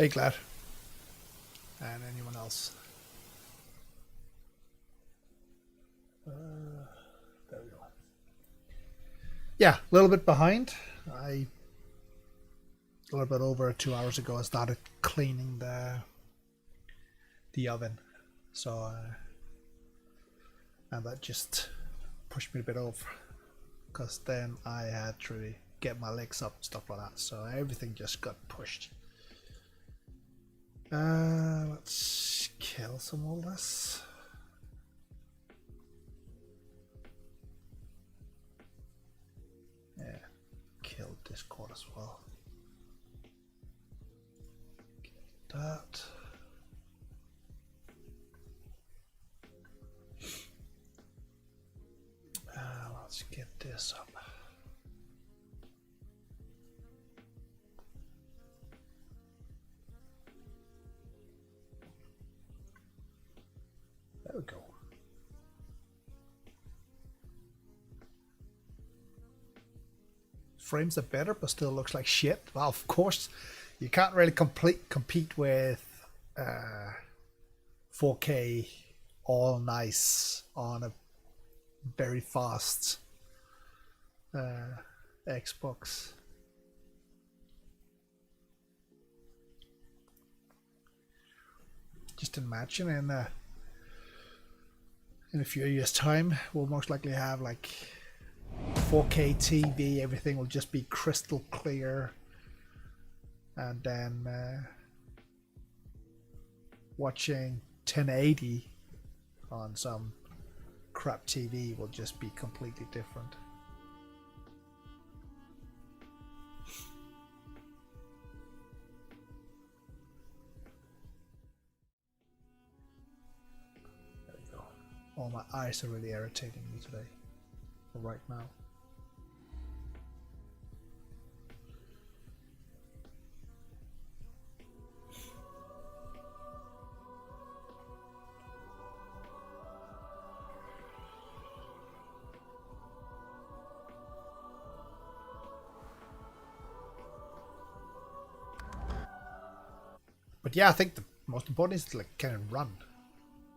Hey, Glad. And anyone else. There we go. Yeah, a little bit behind. A little bit over 2 hours ago, I started cleaning the oven. So, and that just pushed me a bit over. Because then I had to really get my legs up and stuff like that. So everything just got pushed. Let's kill some of this. Yeah, kill Discord as well. Get that. Let's get this up. There we go. Frames are better, but still looks like shit. Well, of course, you can't really compete with 4K all nice on a very fast Xbox. Just imagine in a few years' time, we'll most likely have like 4K TV. Everything will just be crystal clear, and then watching 1080 on some crap TV will just be completely different. There we go. Oh, my eyes are really irritating me today, right now. But yeah, I think the most important is to like kind of run.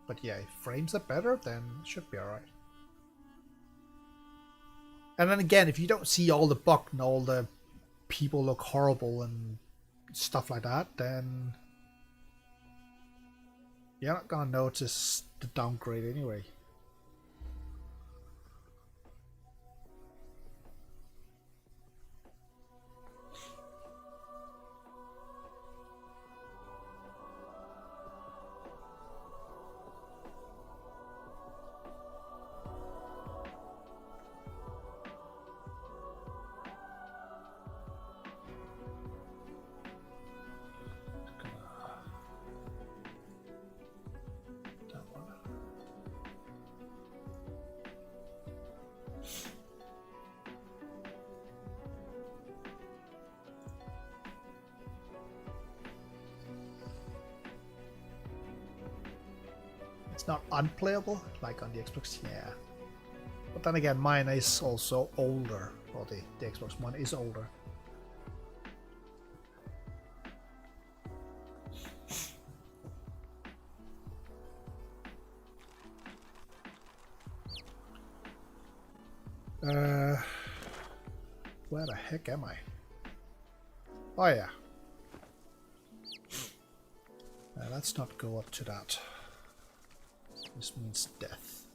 But yeah, if frames are better, then it should be alright. And then again, if you don't see all the bugs and all the people look horrible and stuff like that, then you're not gonna notice the downgrade anyway. It's not unplayable like on the Xbox, yeah. But then again, mine is also older, or the Xbox One is older. Where the heck am I? Oh yeah. Let's not go up to that. This means death.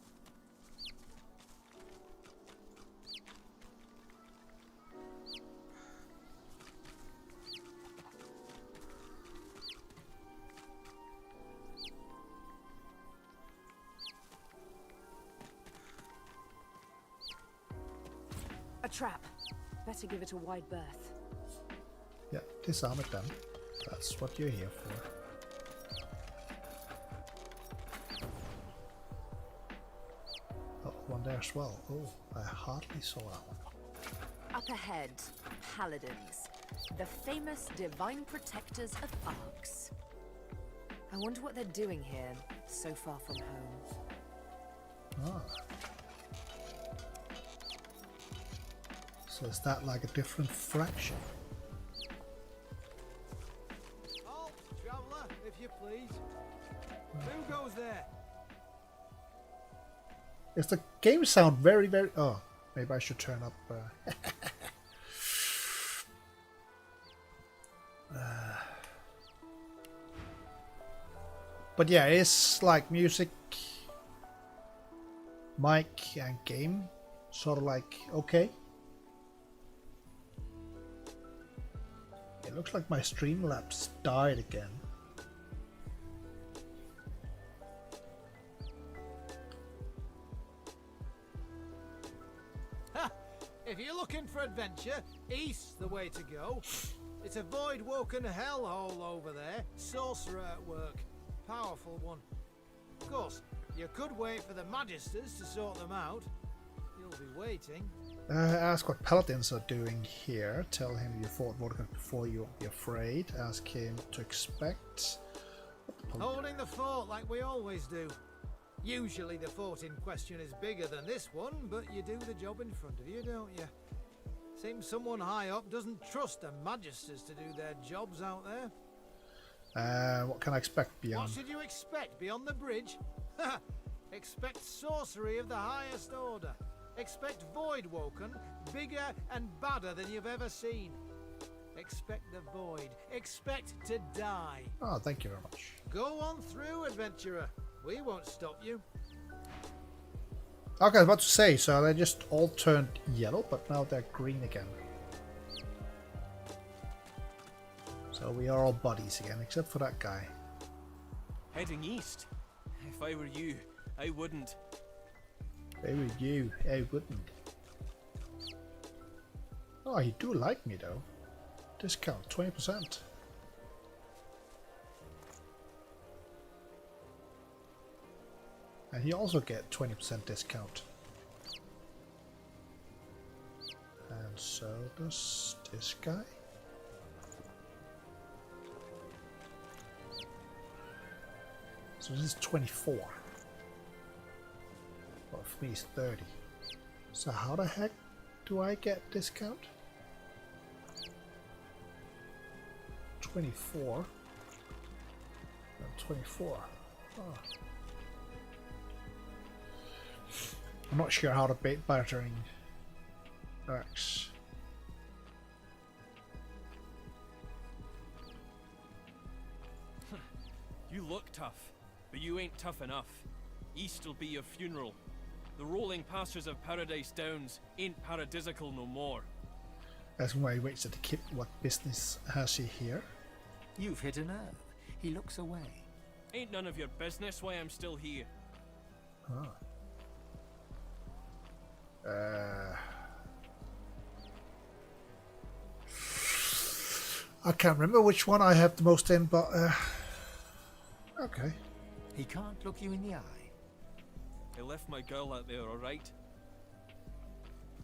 A trap. Better give it a wide berth. Yeah, disarm it then. That's what you're here for. One there as well. Oh, I hardly saw that one. Up ahead, paladins, the famous divine protectors of Arks. I wonder what they're doing here, so far from home. Ah. So is that like a different fraction? if you please. Who goes there? Is the game sound very, very... Oh, maybe I should turn up... But yeah, it's like music, mic and game. Sort of like, okay. It looks like my Streamlabs died again. Ha! If you're looking for adventure, east's the way to go. It's a void-woken hellhole over there. Sorcerer at work. Powerful one. Of course, you could wait for the Magisters to sort them out. You'll be waiting. Ask what paladins are doing here. Tell him you fought Vodka before you'll be afraid. Ask him to expect. Holding the fort like we always do. Usually the fort in question is bigger than this one, but you do the job in front of you, don't you? Seems someone high up doesn't trust the Magisters to do their jobs out there. What can I expect beyond? What should you expect beyond the bridge? Expect sorcery of the highest order. Expect Void-woken, bigger and badder than you've ever seen. Expect the void. Expect to die. Oh, thank you very much. Go on through, adventurer. We won't stop you. Okay, I was about to say, so they just all turned yellow, but now they're green again. So we are all buddies again, except for that guy. Heading east. If I were you, I wouldn't. They were you, I wouldn't. Oh, he do like me though. Discount 20%. And he also get 20% discount. And so does this guy. So this is 24. Well, for me it's 30. So how the heck do I get discount? 24 and 24. Oh. I'm not sure how the bartering works. You look tough, but you ain't tough enough. East'll be your funeral. The rolling pastures of Paradise Downs ain't paradisical no more. That's why he waits at the kid. What business has he here? You've hit a nerve. He looks away. Ain't none of your business why I'm still here. Oh. I can't remember which one I have the most in, but okay. He can't look you in the eye. I left my girl out there, alright?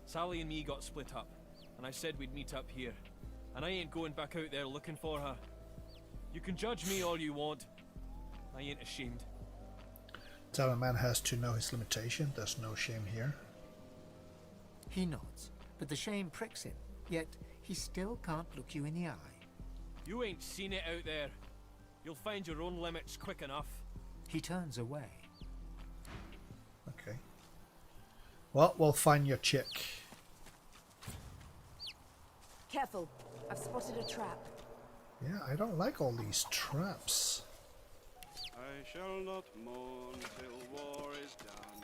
Sally and me got split up, and I said we'd meet up here. And I ain't going back out there looking for her. You can judge me all you want. I ain't ashamed. Tell a man has to know his limitation. There's no shame here. He nods, but the shame pricks him. Yet he still can't look you in the eye. You ain't seen it out there. You'll find your own limits quick enough. He turns away. Okay. Well, we'll find your chick. Careful, I've spotted a trap. Yeah, I don't like all these traps. I shall not mourn till war is done.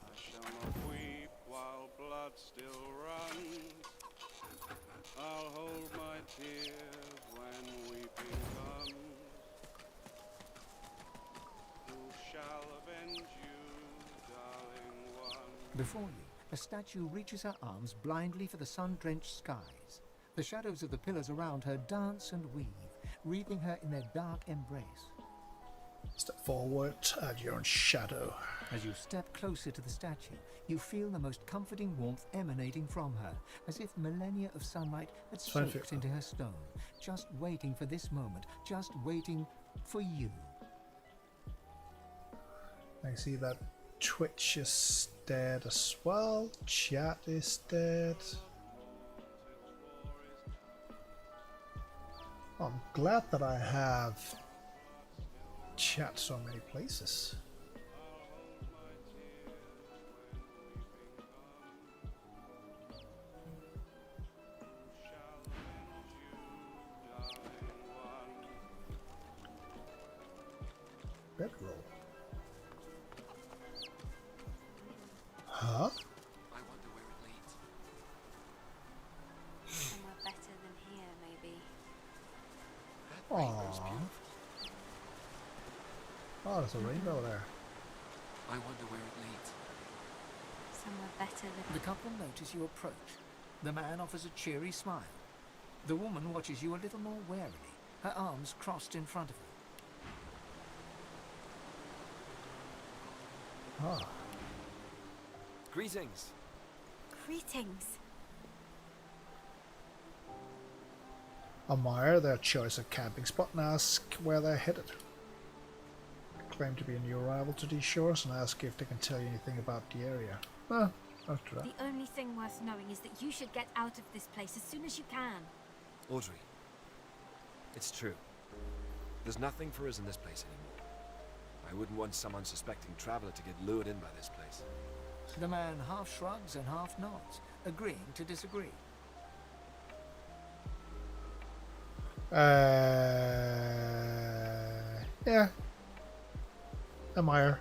I shall not weep while blood still runs. I'll hold my tears when weeping comes. Who shall avenge you, darling one? Before you, a statue reaches her arms blindly for the sun-drenched skies. The shadows of the pillars around her dance and weave, wreathing her in their dark embrace. Step forward at your own shadow. As you step closer to the statue, you feel the most comforting warmth emanating from her, as if millennia of sunlight had soaked into her stone, just waiting for this moment, just waiting for you. I see that Twitch is dead as well. Chat is dead. Oh, I'm glad that I have chat so many places. Bedroll. Huh? I wonder where it leads. Somewhere better than here, maybe. Rainbow's Aww. beautiful. Oh, there's a rainbow there. I wonder where it leads. Somewhere better than... The couple notice you approach. The man offers a cheery smile. The woman watches you a little more warily, her arms crossed in front of her. Ah. Greetings. Greetings. Admire their choice of camping spot and ask where they're headed. Claim to be a new arrival to these shores and ask if they can tell you anything about the area. Ah, after that. The only thing worth knowing is that you should get out of this place as soon as you can. Audrey. It's true. There's nothing for us in this place anymore. I wouldn't want some unsuspecting traveler to get lured in by this place. The man half shrugs and half nods, agreeing to disagree. Yeah. Admire.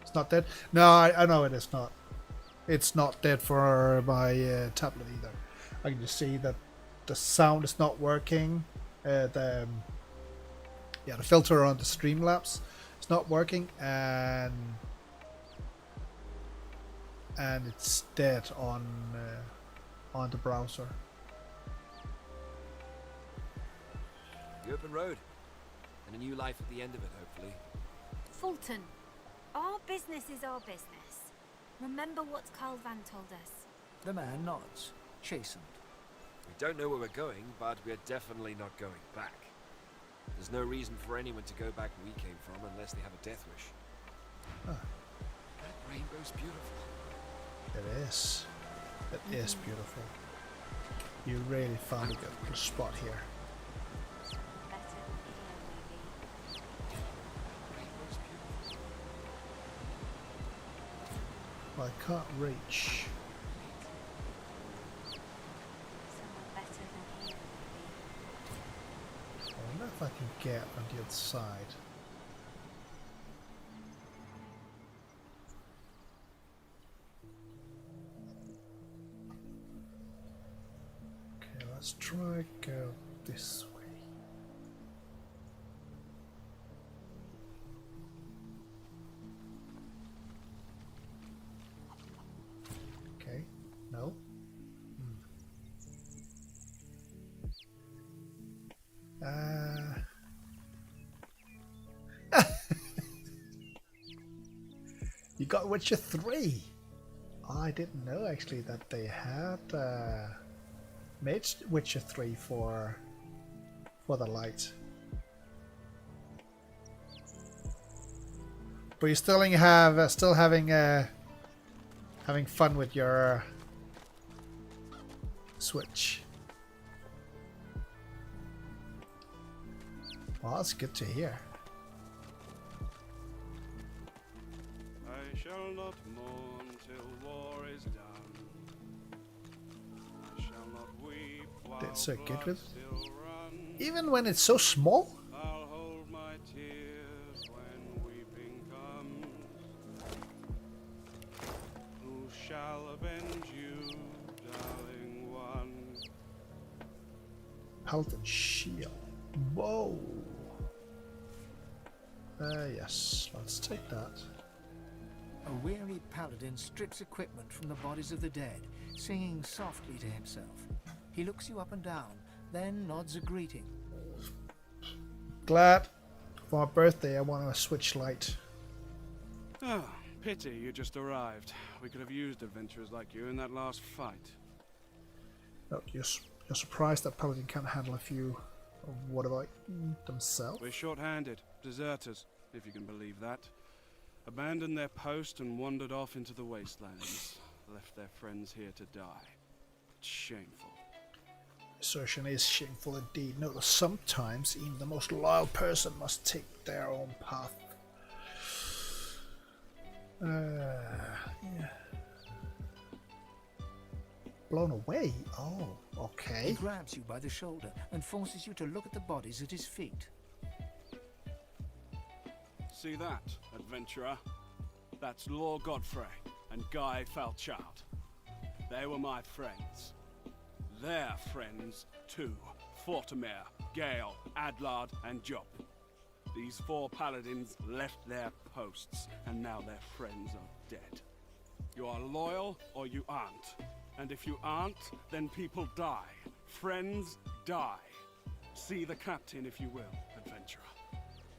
It's not dead. No, I know it is not. It's not dead for my tablet either. I can just see that the sound is not working. The filter on the Streamlabs is not working, and it's dead on the browser. The open road. And a new life at the end of it, hopefully. Fulton, our business is our business. Remember what Carl Van told us. The man nods, chastened. We don't know where we're going, but we're definitely not going back. There's no reason for anyone to go back where we came from unless they have a death wish. Huh. That rainbow's beautiful. It is. It is beautiful. You really found a good spot here. Better than here, maybe. Rainbow's beautiful. Well, I can't reach. Somewhere better than here, maybe. I wonder if I can get on the other side. Okay, let's try go this way. Okay, no. You got Witcher 3. I didn't know actually that they had made Witcher 3 for the light. But you still have having fun with your Switch. Well, that's good to hear. I shall not mourn till war is done. I shall not weep while That's so good blood with still runs. even when it's so small. I'll hold my tears when weeping comes. Who shall avenge you, darling one? Paladin shield. Whoa. Yes, let's take that. A weary paladin strips equipment from the bodies of the dead, singing softly to himself. He looks you up and down, then nods a greeting. Glad. For my birthday, I want a Switch Lite. Oh, pity you just arrived. We could have used adventurers like you in that last fight. Oh, you're surprised that Paladin can't handle a few. What about themselves? We're short-handed, deserters, if you can believe that. Abandoned their post and wandered off into the wastelands. Left their friends here to die. It's shameful. Assertion is shameful indeed. Notice sometimes even the most loyal person must take their own path. Yeah. Blown away? Oh, He okay. grabs you by the shoulder and forces you to look at the bodies at his feet. See that, adventurer? That's Lord Godfrey and Guy Falchild. They were my friends. Their friends, too. Fortimere, Gale, Adlard, and Job. These 4 paladins left their posts, and now their friends are dead. You are loyal, or you aren't. And if you aren't, then people die. Friends die. See the captain, if you will, adventurer.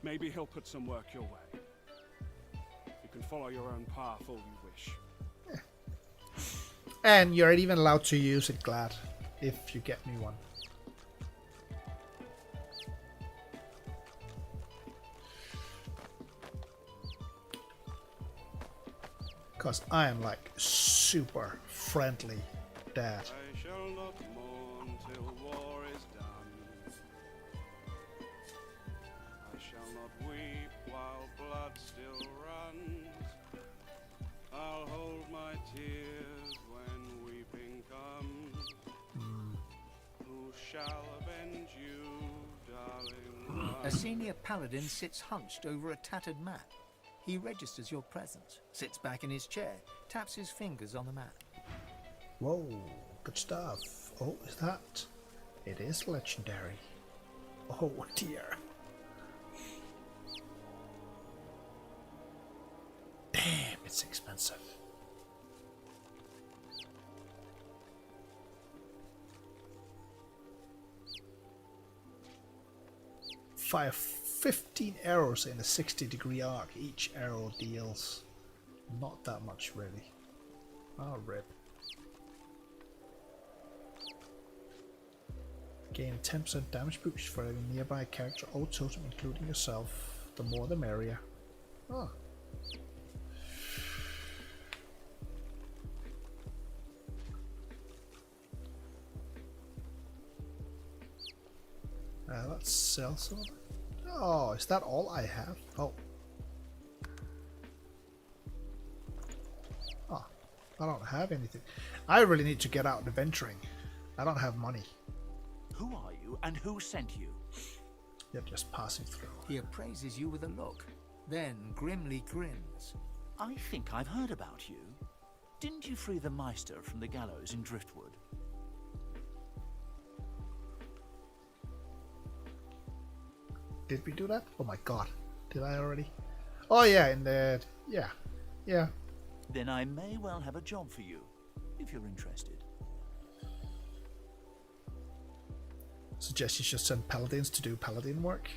Maybe he'll put some work your way. You can follow your own path all you wish. And you're even allowed to use it, Glad, if you get me one. Because I am like super friendly dad. I shall not mourn till war is done. I shall not weep while blood still runs. I'll hold my tears when weeping comes. Who shall avenge you, darling one? A senior paladin sits hunched over a tattered map. He registers your presence, sits back in his chair, taps his fingers on the map. Whoa, good stuff. Oh, is that? It is legendary. Oh dear. Damn, it's expensive. Fire 15 arrows in a 60-degree arc. Each arrow deals not that much, really. Oh, rip. Gain 10% damage boost for every nearby character or totem, including yourself. The more the merrier. Oh. Let's sell some. Oh, is that all I have? Oh. Oh, I don't have anything. I really need to get out adventuring. I don't have money. Who are you and who sent you? You're just passing through. He appraises you with a look, then grimly grins. I think I've heard about you. Didn't you free the Meister from the gallows in Driftwood? Did we do that? Oh my god. Did I already? Oh yeah, in the... Yeah. Yeah. Then I may well have a job for you, if you're interested. Suggest you should send paladins to do paladin work.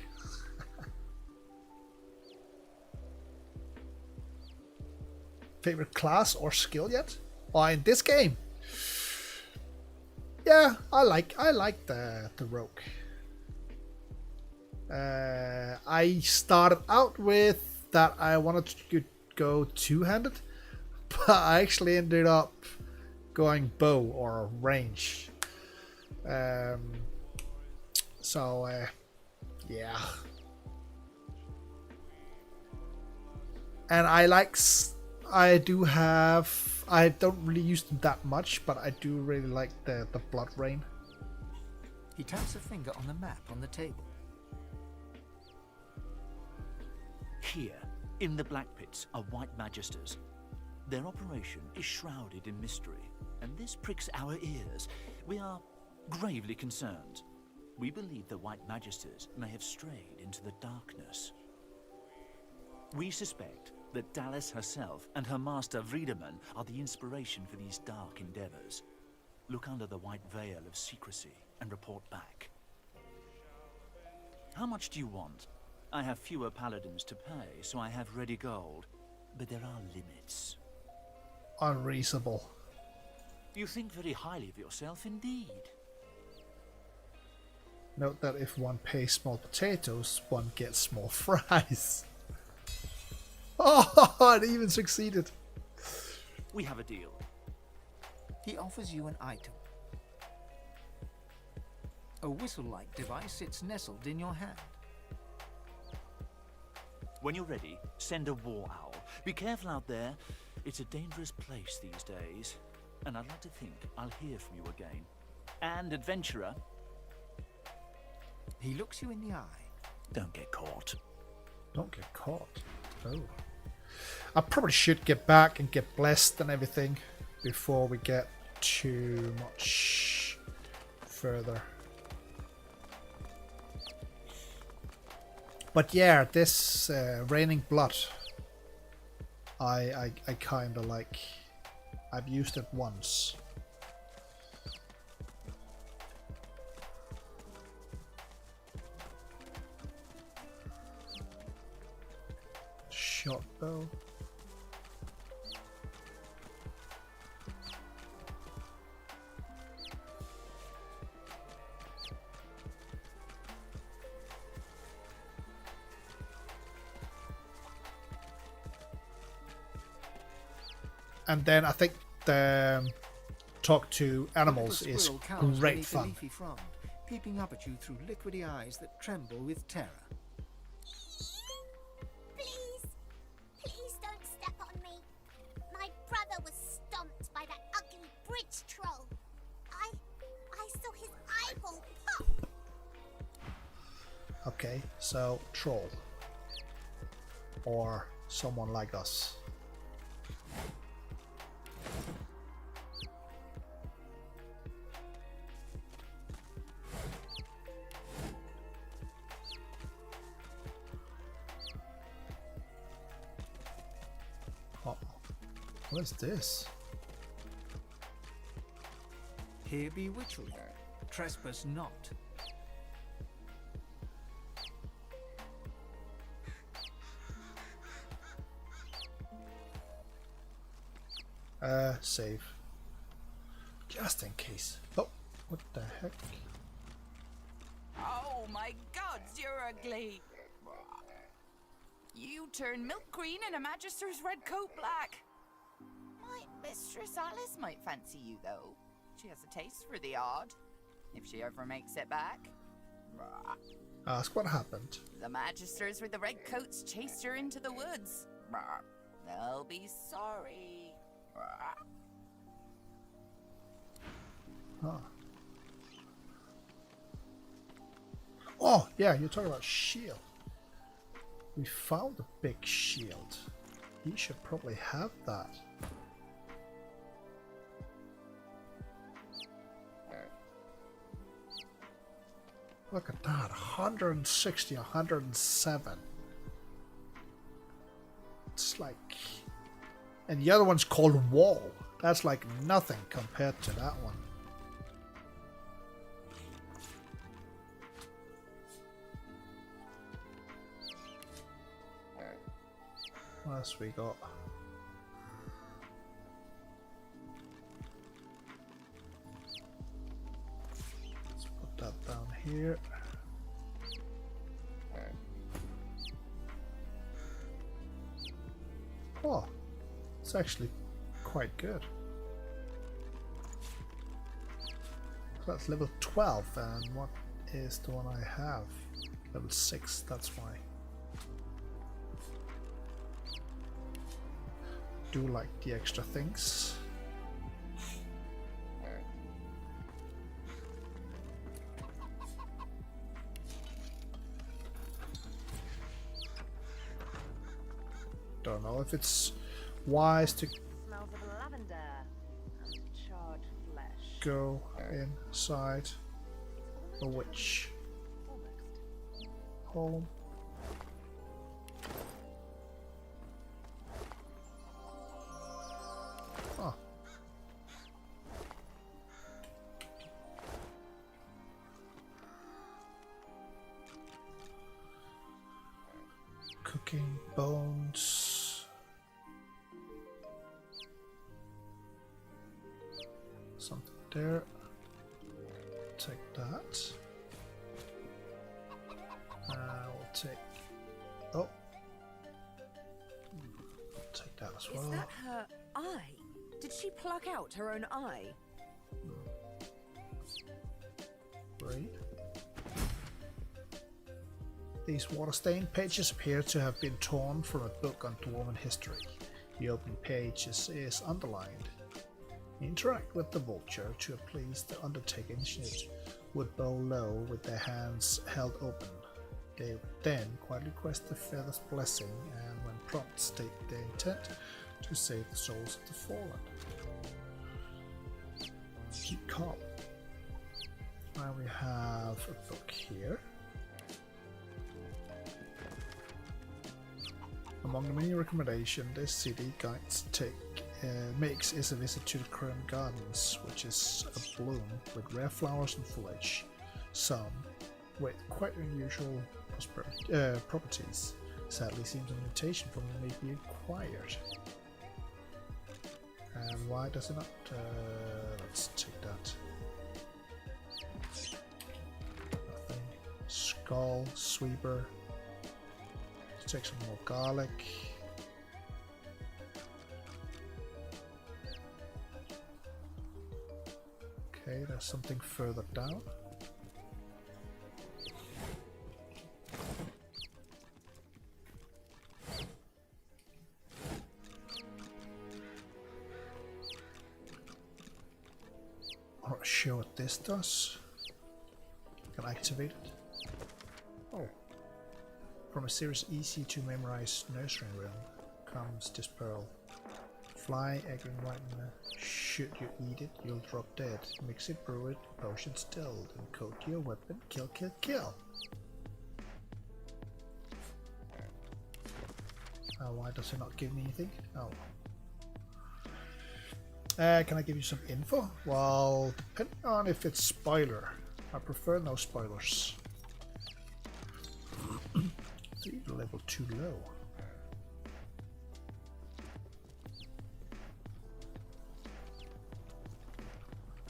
Favorite class or skill yet? Oh, in this game? Yeah, I like the rogue. I started out with that I wanted to go two-handed, but I actually ended up going bow or range. So yeah, and I don't really use them that much, but I do really like the blood rain. He taps a finger on the map on the table. Here, in the Black Pits, are White Magisters. Their operation is shrouded in mystery, and this pricks our ears. We are gravely concerned. We believe the White Magisters may have strayed into the darkness. We suspect that Dallas herself and her master Vriedemann are the inspiration for these dark endeavors. Look under the white veil of secrecy and report back. How much do you want? I have fewer paladins to pay, so I have ready gold. But there are limits. Unreasonable. You think very highly of yourself indeed. Note that if one pays small potatoes, one gets small fries. Oh, it even succeeded. We have a deal. He offers you an item. A whistle-like device sits nestled in your hand. When you're ready, send a war owl. Be careful out there. It's a dangerous place these days. And I'd like to think I'll hear from you again. And, adventurer, He looks you in the eye. don't get caught. Don't get caught. Oh. I probably should get back and get blessed and everything before we get too much further. But yeah, this raining blood, I kind of like. I've used it once. Shot bow. And then I think the talk to animals is great fun. Leafy frond, peeping up at you through liquidy eyes that tremble with terror. Please, please don't step on me. My brother was stomped by that ugly bridge troll. I saw his eyeball pop. Okay, so troll. Or someone like us. What is this? Here be witchery. Trespass not. Save. Just in case. Oh, what the heck? Oh my gods, you're ugly. You turn milk green and a magister's red coat black. My mistress Alice might fancy you, though. She has a taste for the odd, if she ever makes it back. Ask what happened. The magisters with the red coats chased her into the woods. They'll be sorry. Huh. Oh, yeah, you're talking about shield. We found a big shield. He should probably have that. Look at that, 160, 107. It's like... And the other one's called Wall. That's like nothing compared to that one. What else we got? Let's put that down here. Oh, it's actually quite good. So that's level 12, and what is the one I have? Level 6, that's why. Do like the extra things. Don't know if it's wise to Smells of lavender and charred flesh. go inside the witch home. Oh. Cooking bones. Something there. Take that. We'll take. Oh. Take that as well. Is that her eye? Did she pluck out her own eye? Right. These water-stained pages appear to have been torn from a book on dwarven history. The open page is underlined. Interact with the vulture to please the Undertaker initiates would bow low with their hands held open. They then quietly request the feather's blessing and when prompt state their intent to save the souls of the fallen. Keep calm. Now we have a book here. Among the many recommendations this city guides makes is a visit to the current gardens, which is a bloom with rare flowers and foliage, some with quite unusual properties. Sadly seems an invitation from them may be acquired. And why does it not? Let's take that. Nothing. Skull, sweeper. Let's take some more garlic. Okay, there's something further down. I'm not sure what this does. Can I activate it? Oh. From a series easy to memorize nursery realm comes this pearl. Fly, egg and whiten. Should you eat it, you'll drop dead. Mix it, brew it, potion stilled, and coat your weapon. Kill, kill, kill. Why does it not give me anything? Oh. Can I give you some info? Well, depending on if it's spoiler. I prefer no spoilers. Level too low.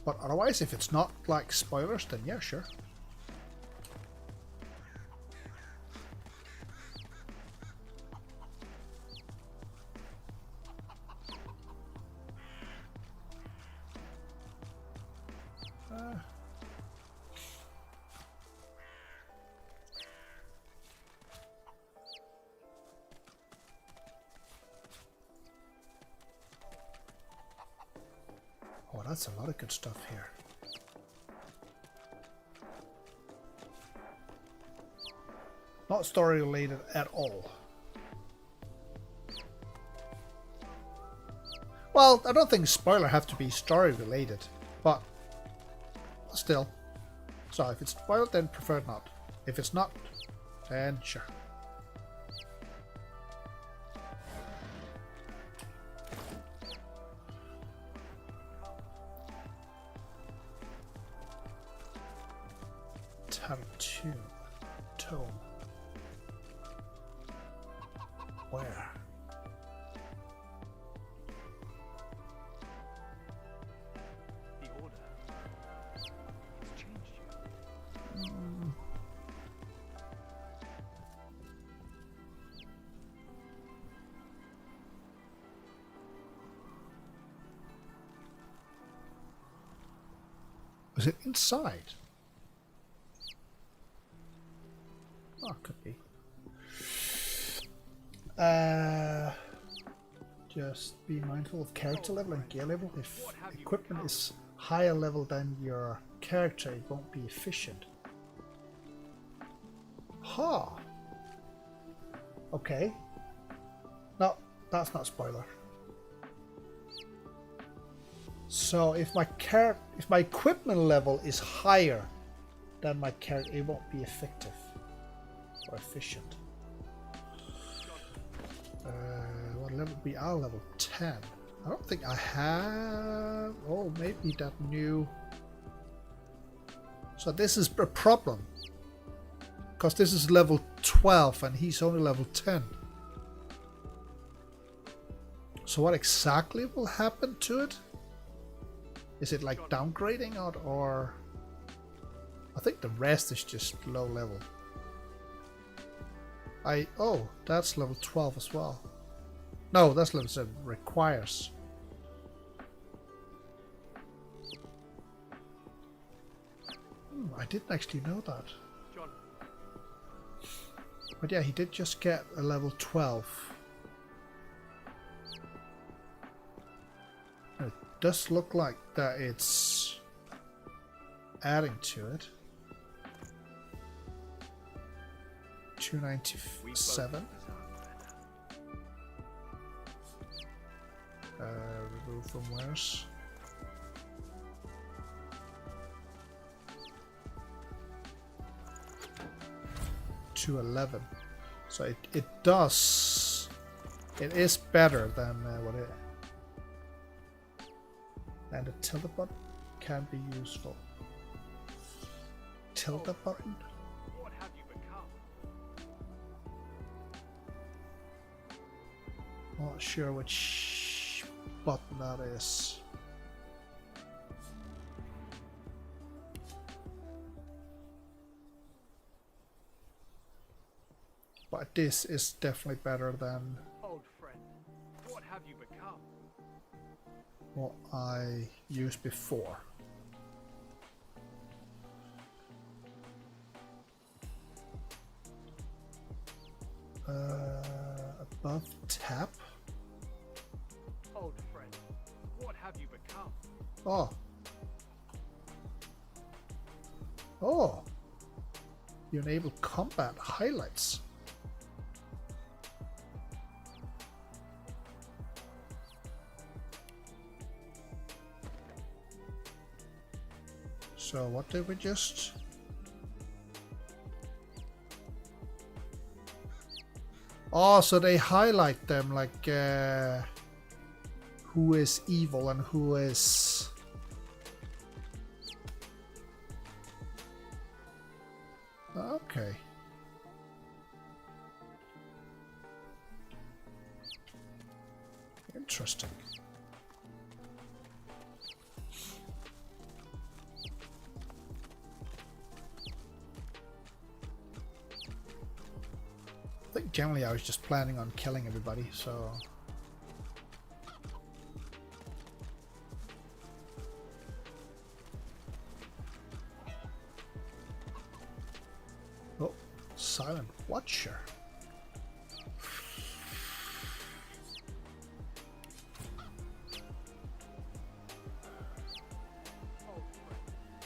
But otherwise, if it's not like spoilers, then yeah, sure. Oh, that's a lot of good stuff here. Not story related at all. Well, I don't think spoiler have to be story related, but still. So if it's spoiled, then prefer not. If it's not, then sure. Tattoo. Tome. Where? The order has changed you. Was it inside? Oh, could be. Just be mindful of character level and gear level. If equipment is higher level than your character, it won't be efficient. Ha! Huh. Okay. No, that's not spoiler. So if my equipment level is higher than my character, it won't be effective or efficient. What level would be our level? 10. I don't think I have. Oh, maybe that new. So this is a problem because this is level 12 and he's only level 10. So what exactly will happen to it? Is it like downgrading or I think the rest is just low level. Oh, that's level 12 as well. No, that's level 7. Requires. I didn't actually know that. John, But yeah, he did just get a level 12. It does look like that it's adding to it. 297. Remove from where's? To 11. So it does. It is better than what it. And the tilt button can be useful. Tilt button. What have you become? Not sure which button that is. But this is definitely better than Old friend, what have you become? what I used before. Above tap. Old friend, what have you become? Oh. Oh. You enable combat highlights. So what did we just? Oh, so they highlight them like who is evil and who is. Okay. Interesting. I think generally I was just planning on killing everybody, so... Oh, Silent Watcher.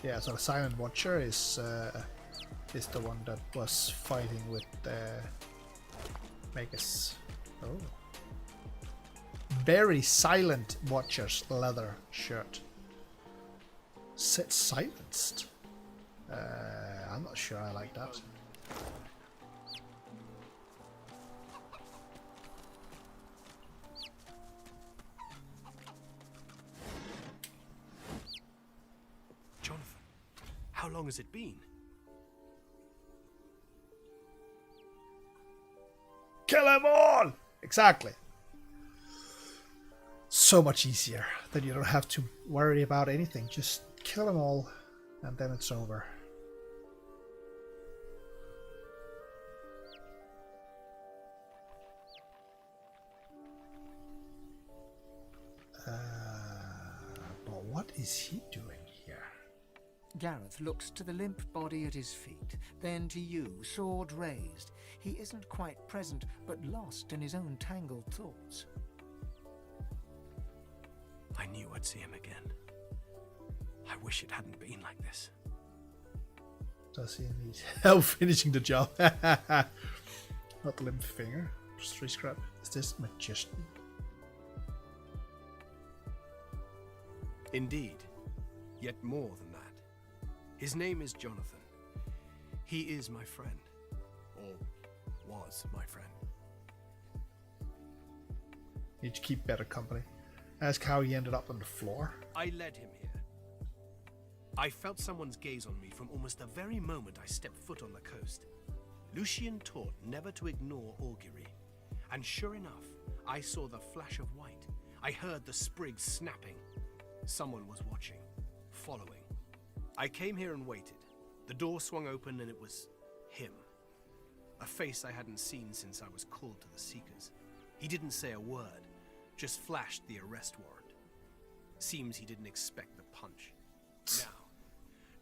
Yeah, so the Silent Watcher is the one that was fighting with Magus. Oh. Very Silent Watcher's leather shirt. Sit silenced. I'm not sure I like that. Jonathan, how long has it been? Kill them all! Exactly. So much easier. Then you don't have to worry about anything. Just kill them all and then it's over. But what is he doing here? Gareth looks to the limp body at his feet, then to you, sword raised. He isn't quite present, but lost in his own tangled thoughts. I knew I'd see him again. I wish it hadn't been like this. Does he need help finishing the job? Not limp finger. Just 3 scrap. Is this magician? Indeed, yet more than that. His name is Jonathan. He is my friend. Or was my friend. Need to keep better company. Ask how he ended up on the floor. I led him here. I felt someone's gaze on me from almost the very moment I stepped foot on the coast. Lucian taught never to ignore augury. And sure enough, I saw the flash of white. I heard the sprigs snapping. Someone was watching, following. I came here and waited. The door swung open and it was him. A face I hadn't seen since I was called to the Seekers. He didn't say a word, just flashed the arrest warrant. Seems he didn't expect the punch.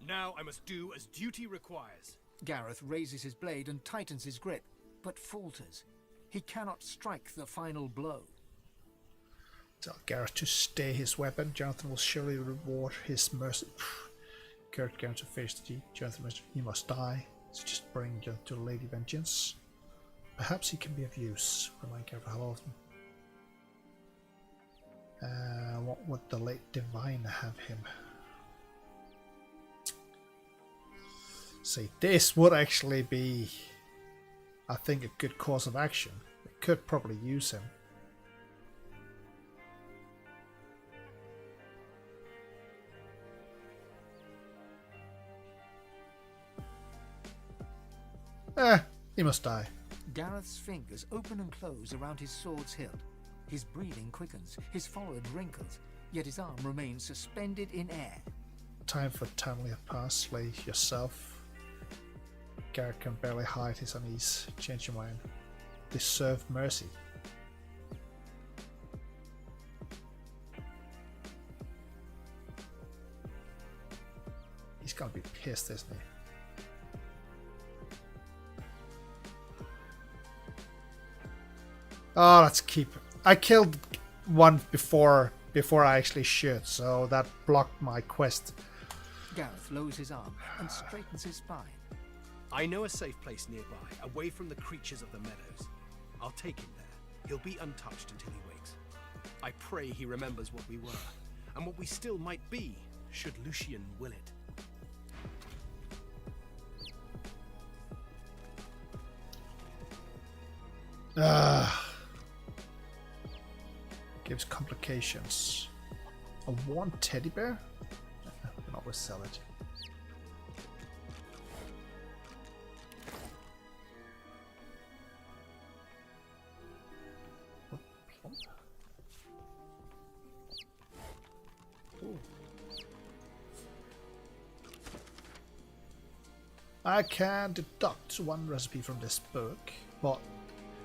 Now I must do as duty requires. Gareth raises his blade and tightens his grip. but falters. He cannot strike the final blow. Tell Gareth to stay his weapon. Jonathan will surely reward his mercy. Gareth going to face the Jonathan. He must die. So just bring Jonathan to Lady Vengeance. Perhaps he can be of use. Remind Gareth how often. What would the late divine have him? See, this would actually be, I think, a good course of action. We could probably use him. He must die. Gareth's fingers open and close around his sword's hilt. His breathing quickens, his forehead wrinkles, yet his arm remains suspended in air. Time for timely pass. Slay yourself. Gareth can barely hide his unease. Change your mind. Deserve mercy. He's gonna be pissed, isn't he? Oh, let's keep it. I killed one before I actually shoot, so that blocked my quest. Gareth lowers his arm and straightens his spine. I know a safe place nearby, away from the creatures of the meadows. I'll take him there. He'll be untouched until he wakes. I pray he remembers what we were, and what we still might be, should Lucian will it. Gives complications. A worn teddy bear? We'll always sell it. Ooh. I can deduct one recipe from this book, but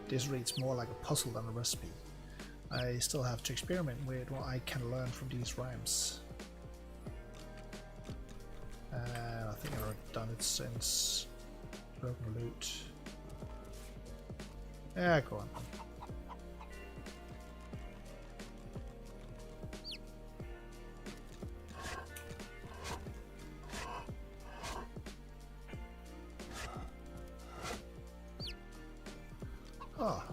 this reads more like a puzzle than a recipe. I still have to experiment with what I can learn from these rhymes. I think I've already done it since broken loot. Yeah, go on. Oh.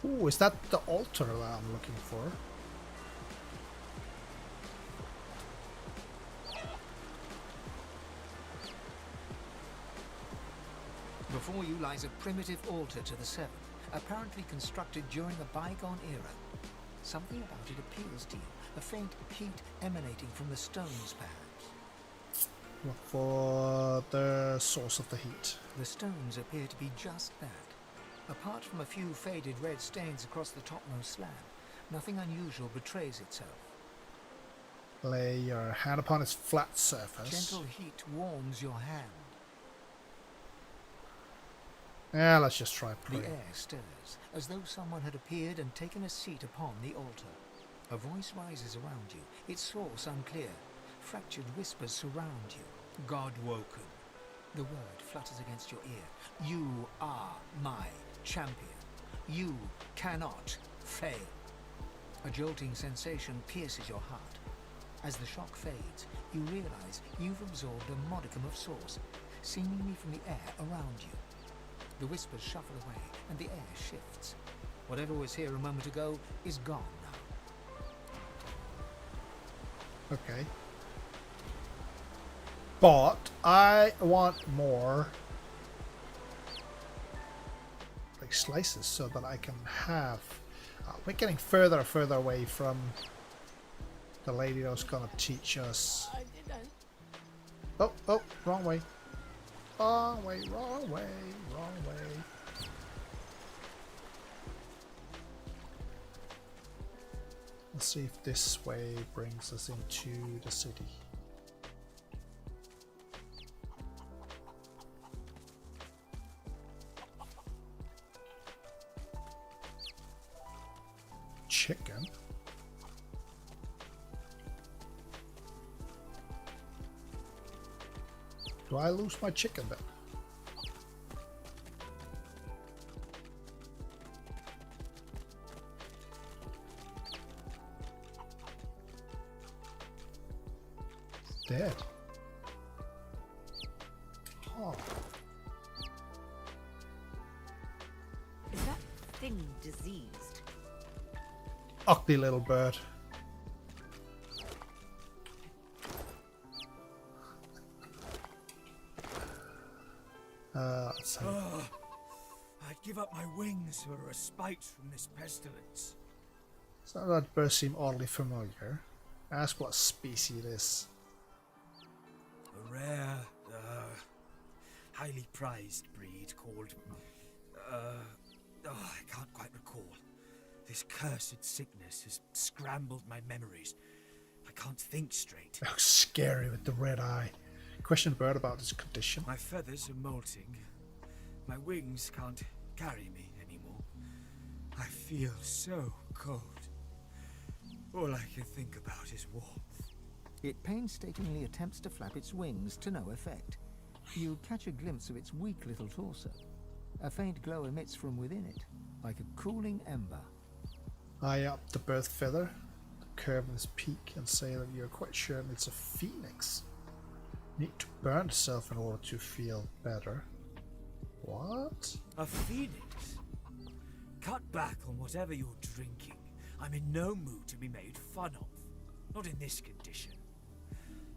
Ooh, is that the altar that I'm looking for? Before you lies a primitive altar to the Seven, apparently constructed during a bygone era. Something about it appeals to you, a faint heat emanating from the stones, perhaps. Look for the source of the heat. The stones appear to be just that. Apart from a few faded red stains across the topmost slab, nothing unusual betrays itself. Lay your hand upon its flat surface. Gentle heat warms your hand. Yeah, let's just try The praying. air stirs, as though someone had appeared and taken a seat upon the altar. A voice rises around you, its source unclear. Fractured whispers surround you. God woken. The word flutters against your ear. You are my champion. You cannot fail. A jolting sensation pierces your heart. As the shock fades, you realize you've absorbed a modicum of source, seemingly from the air around you. The whispers shuffle away, and the air shifts. Whatever was here a moment ago is gone now. Okay. But I want more like slices so that I can have. We're getting further and further away from the lady that was gonna teach us. Oh, wrong way. Wrong way, wrong way, wrong way. Let's see if this way brings us into the city. chicken. Do I lose my chicken then? It's dead. Oh. Is that thing diseased? Ugly little bird. Let's see. I'd give up my wings for a respite from this pestilence. So that bird seemed oddly familiar. Ask what species it is. A rare, highly prized breed called, I can't quite recall. This cursed sickness has scrambled my memories. I can't think straight. It looks scary with the red eye. Question the bird about his condition. My feathers are molting. My wings can't carry me anymore. I feel so cold. All I can think about is warmth. It painstakingly attempts to flap its wings to no effect. You catch a glimpse of its weak little torso. A faint glow emits from within it, like a cooling ember. Eye up the bird feather, the curve of his peak, and say that you're quite sure it's a phoenix. You need to burn itself in order to feel better. What? A phoenix? Cut back on whatever you're drinking. I'm in no mood to be made fun of. Not in this condition.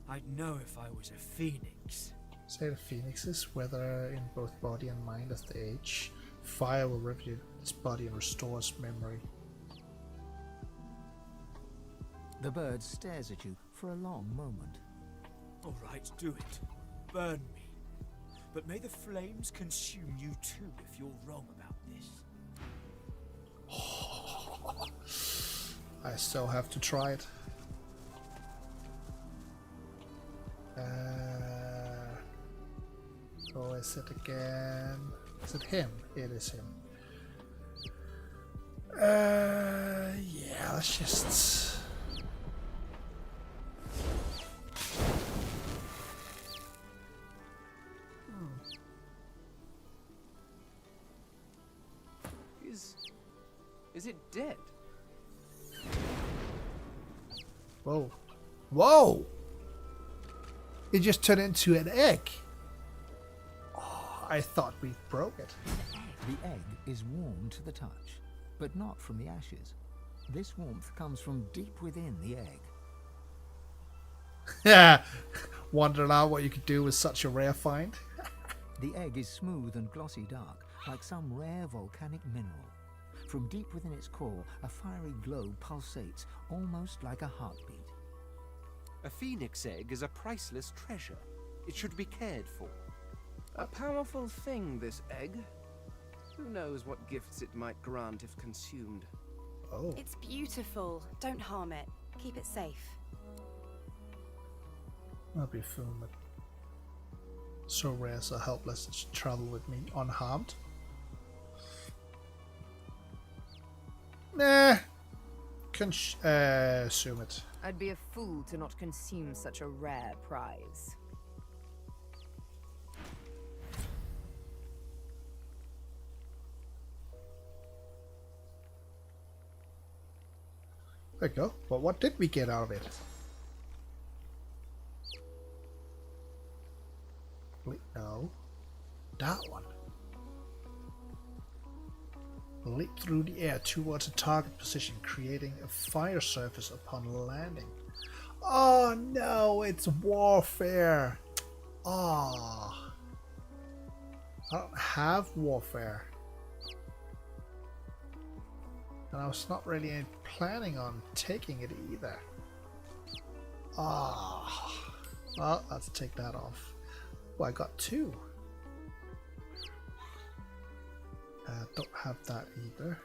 I'd know if I was a phoenix. Say the phoenixes, whether in both body and mind as they age, fire will review its body and restore its memory. The bird stares at you for a long moment. All right, do it. Burn me. But may the flames consume you too if you're wrong about this. I still have to try it. Who is it again? Is it him? It is him. Yeah, let's just... Is it dead? Whoa. Whoa! It just turned into an egg. Oh, I thought we broke it. The egg is warm to the touch, but not from the ashes. This warmth comes from deep within the egg. Yeah. Wonder now what you could do with such a rare find. The egg is smooth and glossy dark, like some rare volcanic mineral. From deep within its core, a fiery glow pulsates, almost like a heartbeat. A phoenix egg is a priceless treasure. It should be cared for. A powerful thing, this egg. Who knows what gifts it might grant if consumed. Oh. It's beautiful. Don't harm it. Keep it safe. I'll be filmed. So rare, so helpless, to travel with me unharmed. Nah. Consume it. I'd be a fool to not consume such a rare prize. There you go. But what did we get out of it? No. That one. Leap through the air towards a target position, creating a fire surface upon landing. Oh no, it's warfare. Oh. I don't have warfare. And I was not really planning on taking it either. Ah. Well, let's take that off. Oh, I got two. Don't have that either.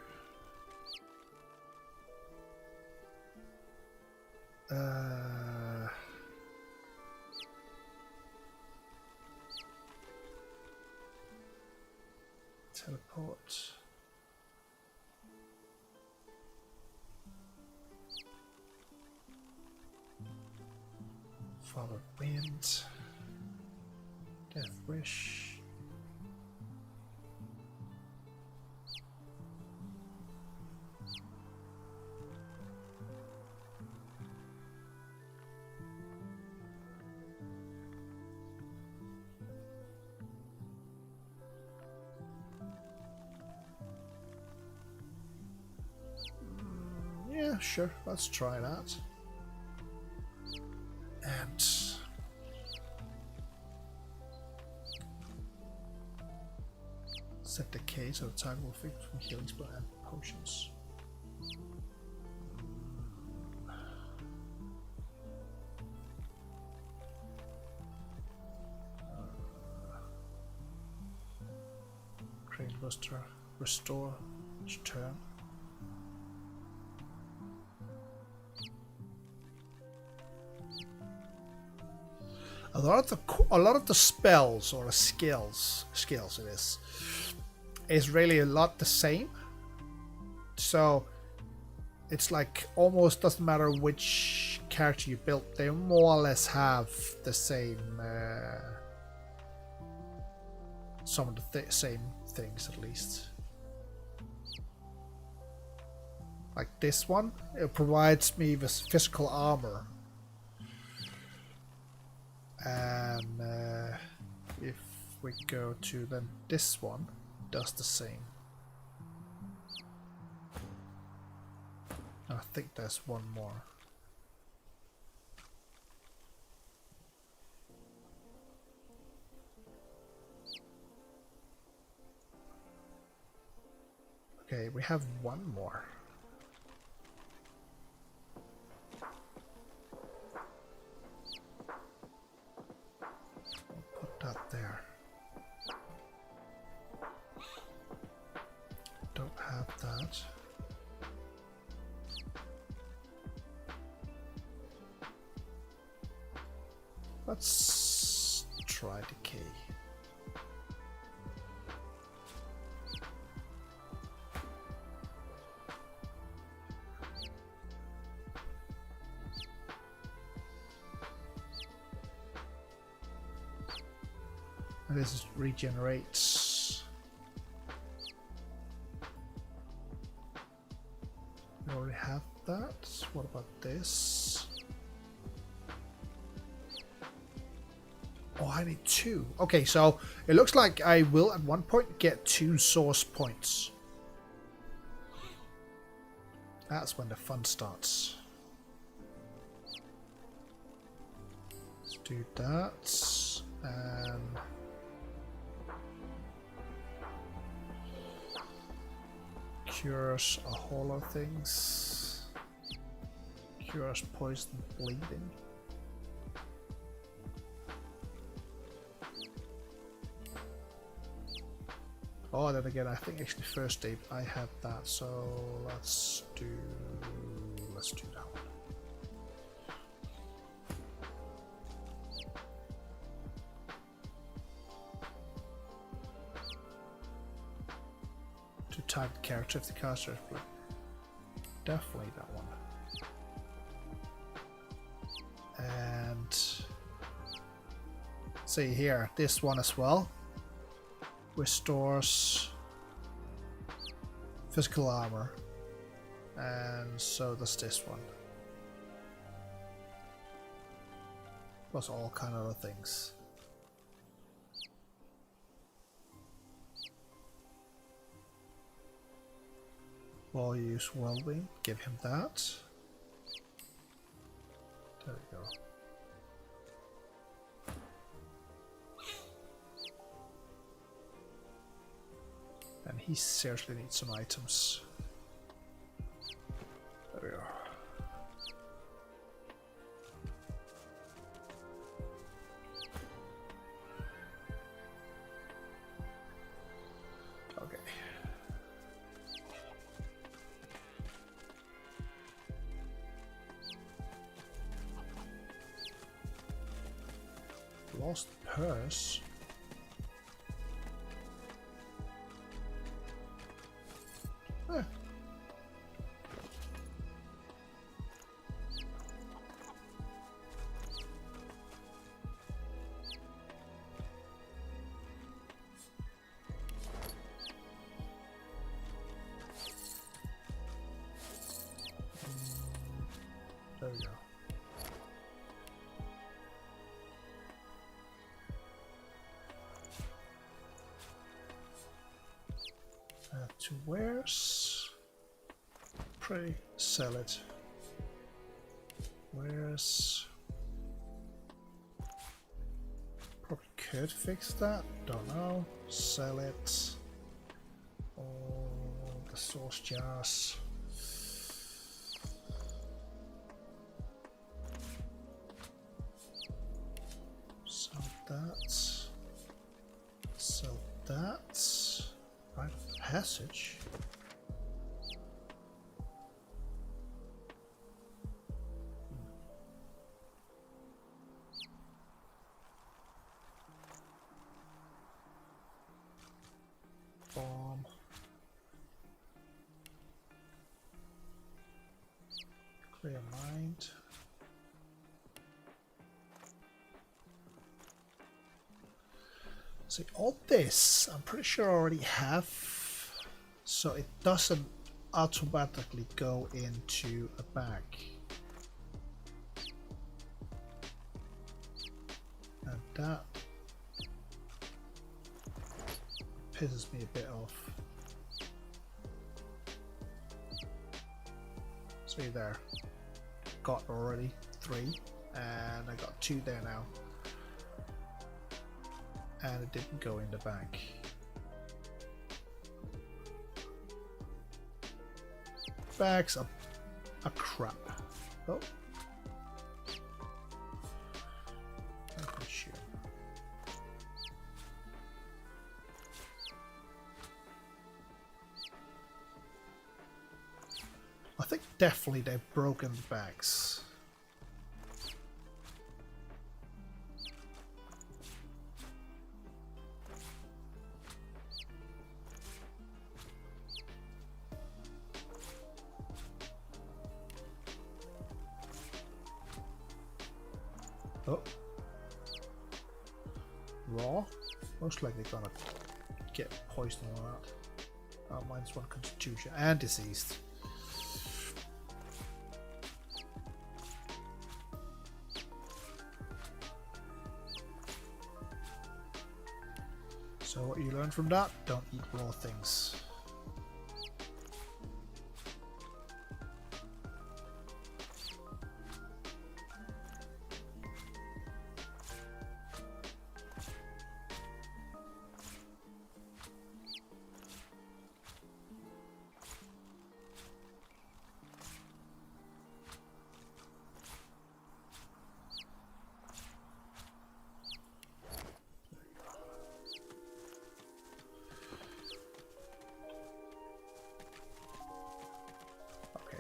Teleport. Father Wind. Death Wish. Yeah, sure, let's try that. And set the K so the target will fix from healing spell and potions. Crane Buster, restore each turn. A lot of the spells or the skills is really a lot the same. So it's like almost doesn't matter which character you build, they more or less have the same some of the same things at least. Like this one, it provides me with physical armor. And if we go to then this one, does the same. I think there's one more. Okay, we have one more. That there. Don't have that. Let's try the key. This regenerates. We already have that. What about this? Oh, I need 2. Okay, so it looks like I will at one point get 2 source points. That's when the fun starts. Let's do that. And cures a whole lot of things. Cures poison, bleeding. Oh, then again, I think actually first aid I had that, so let's do that one. To target character if the caster is blue. Definitely that one. And see here, this one as well. Restores physical armor, and so does this one. Plus all kind of other things. While you use well-being, give him that. There we go. And he seriously needs some items. There we are. Okay. Lost purse. where's... Pretty sell it. Where's... Probably could fix that. Don't know. Sell it. Oh, the sauce jars. Sell that. Sell that. Right of passage. Bomb. Clear mind. See, all this I'm pretty sure I already have, so it doesn't automatically go into a bag. And that pisses me a bit off. See there, got already 3, and I got 2 there now. And it didn't go in the bank. Bags are crap. Oh. Sure. I think definitely they've broken the bags. Oh. Raw? Most likely gonna get poisoned on that. Mine's 1 constitution and diseased. So what you learn from that, don't eat raw things.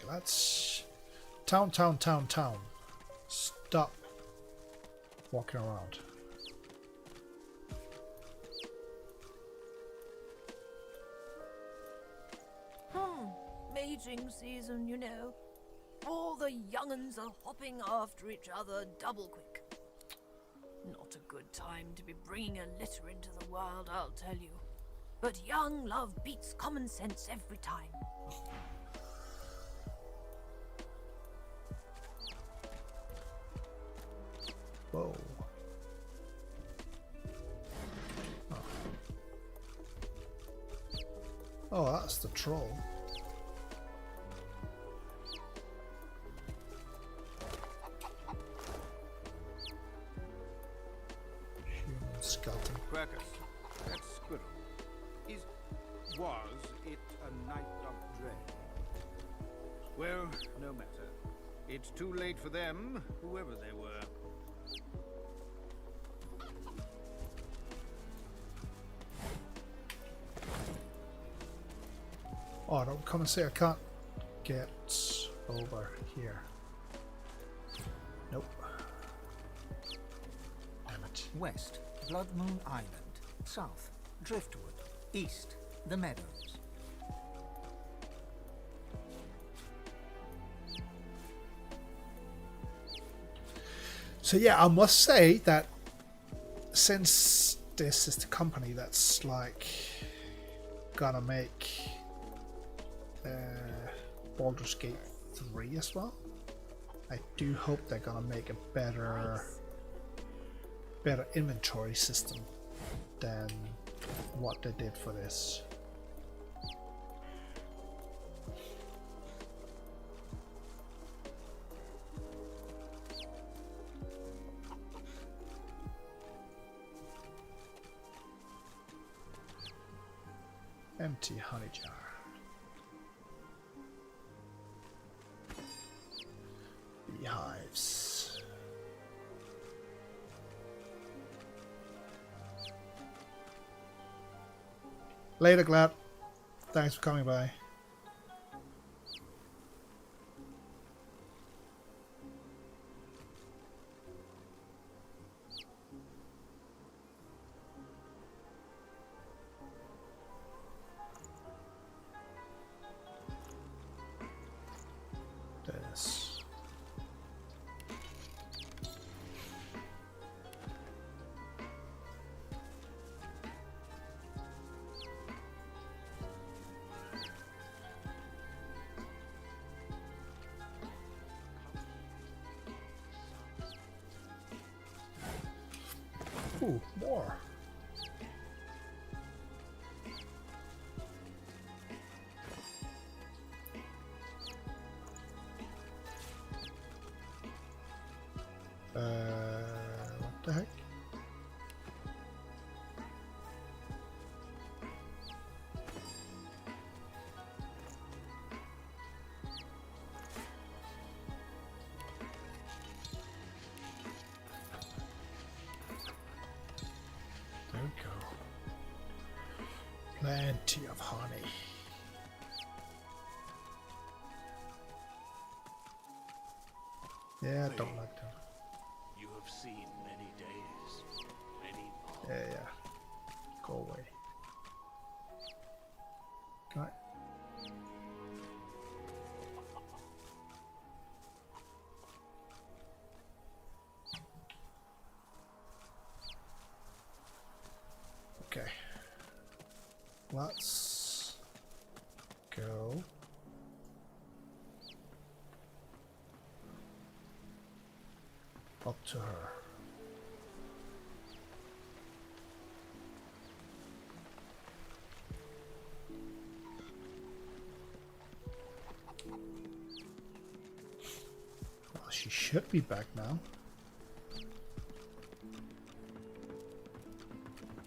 Let's town. Stop walking around. Mating season, you know. All the young'uns are hopping after each other double quick. Not a good time to be bringing a litter into the world, I'll tell you. But young love beats common sense every time. Whoa. Oh, that's the troll. Human skeleton. Quercus, that squirrel. Was it a night of dread? Well, no matter. It's too late for them, whoever they were. Oh, don't come and say I can't get over here. Nope. Damn it. West, Blood Moon Island. South, Driftwood. East, the Meadows. So yeah, I must say that since this is the company that's like gonna make Baldur's Gate 3 as well, I do hope they're gonna make a better inventory system than what they did for this. empty honey jar. Beehives. Later, Glad. Thanks for coming by. This. Ooh, more. What the heck? There we go. Plenty of honey. Yeah, I don't like them. You have seen many days, many more. Yeah. Go away. Can I? Okay. Let's go. Up to her. Well, she should be back now.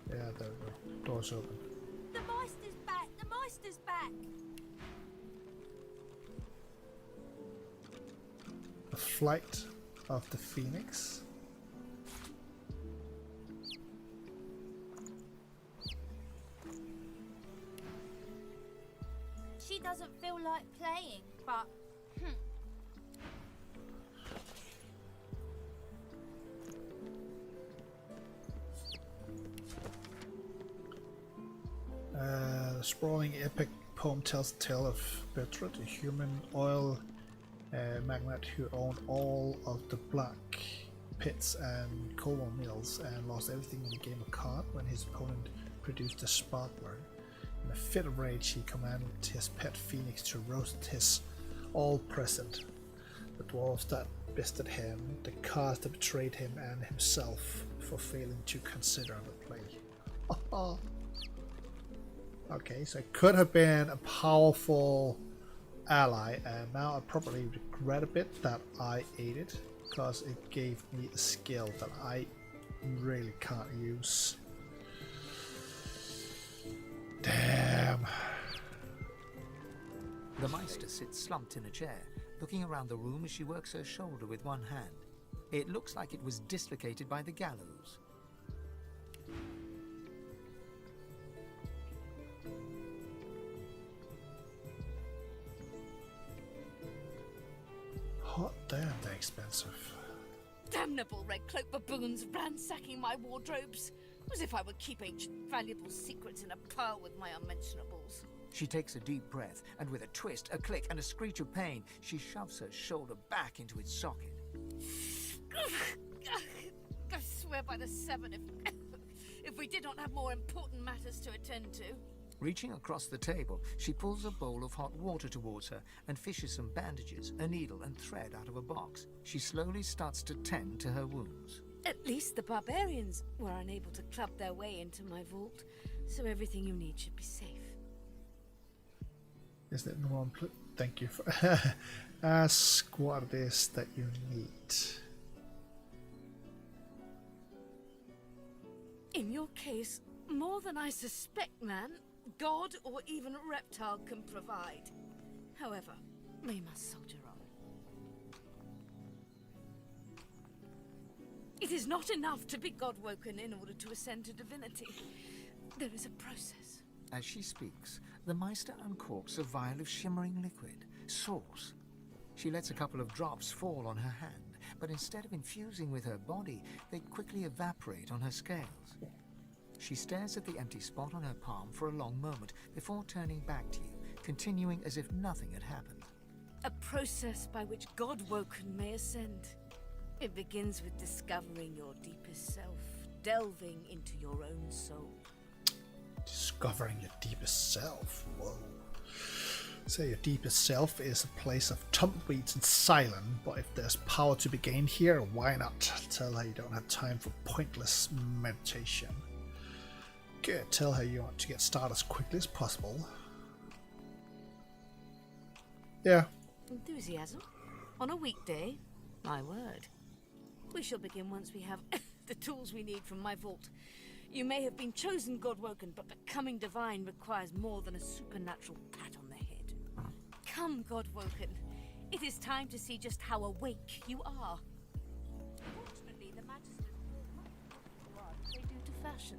Yeah, there we go. Door's open. The Meister's back! The Meister's back! The flight of the Phoenix. She doesn't feel like playing, but... The sprawling epic poem tells the tale of Bertrand, a human oil magnate who owned all of the black pits and coal mills and lost everything in a game of cards when his opponent produced a sparkler. In a fit of rage, he commanded his pet phoenix to roast his all present. The dwarves that bested him, the cards that betrayed him, and himself for failing to consider the play. Okay, so it could have been a powerful ally, and now I probably regret a bit that I ate it, because it gave me a skill that I really can't use. Damn. The Meister sits slumped in a chair, looking around the room as she works her shoulder with one hand. It looks like it was dislocated by the gallows. Hot damn, they're expensive. Damnable red cloak baboons ransacking my wardrobes. As if I would keep ancient valuable secrets in a pile with my unmentionables. She takes a deep breath, and with a twist, a click, and a screech of pain, she shoves her shoulder back into its socket. I swear by the seven, if we did not have more important matters to attend to. Reaching across the table, she pulls a bowl of hot water towards her and fishes some bandages, a needle, and thread out of a box. She slowly starts to tend to her wounds. At least the barbarians were unable to club their way into my vault, so everything you need should be safe. Is that no one? Thank you for ask what it is that you need. In your case, more than I suspect, man. god or even a reptile can provide. However, we must soldier on. It is not enough to be God-woken in order to ascend to divinity. There is a process. As she speaks, the Meister uncorks a vial of shimmering liquid, sauce. She lets a couple of drops fall on her hand, but instead of infusing with her body, they quickly evaporate on her scales. She stares at the empty spot on her palm for a long moment before turning back to you, continuing as if nothing had happened. A process by which God-woken may ascend. It begins with discovering your deepest self, delving into your own soul. Discovering your deepest self? Whoa. Say your deepest self is a place of tumbleweeds and silence, but if there's power to be gained here, why not? Tell her you don't have time for pointless meditation. Good, tell her you want to get started as quickly as possible. Yeah. Enthusiasm? On a weekday? My word. We shall begin once we have the tools we need from my vault. You may have been chosen God-woken, but becoming divine requires more than a supernatural pat on the head. Come, God-woken. It is time to see just how awake you are. Fortunately, the Magisters what they do to fashion.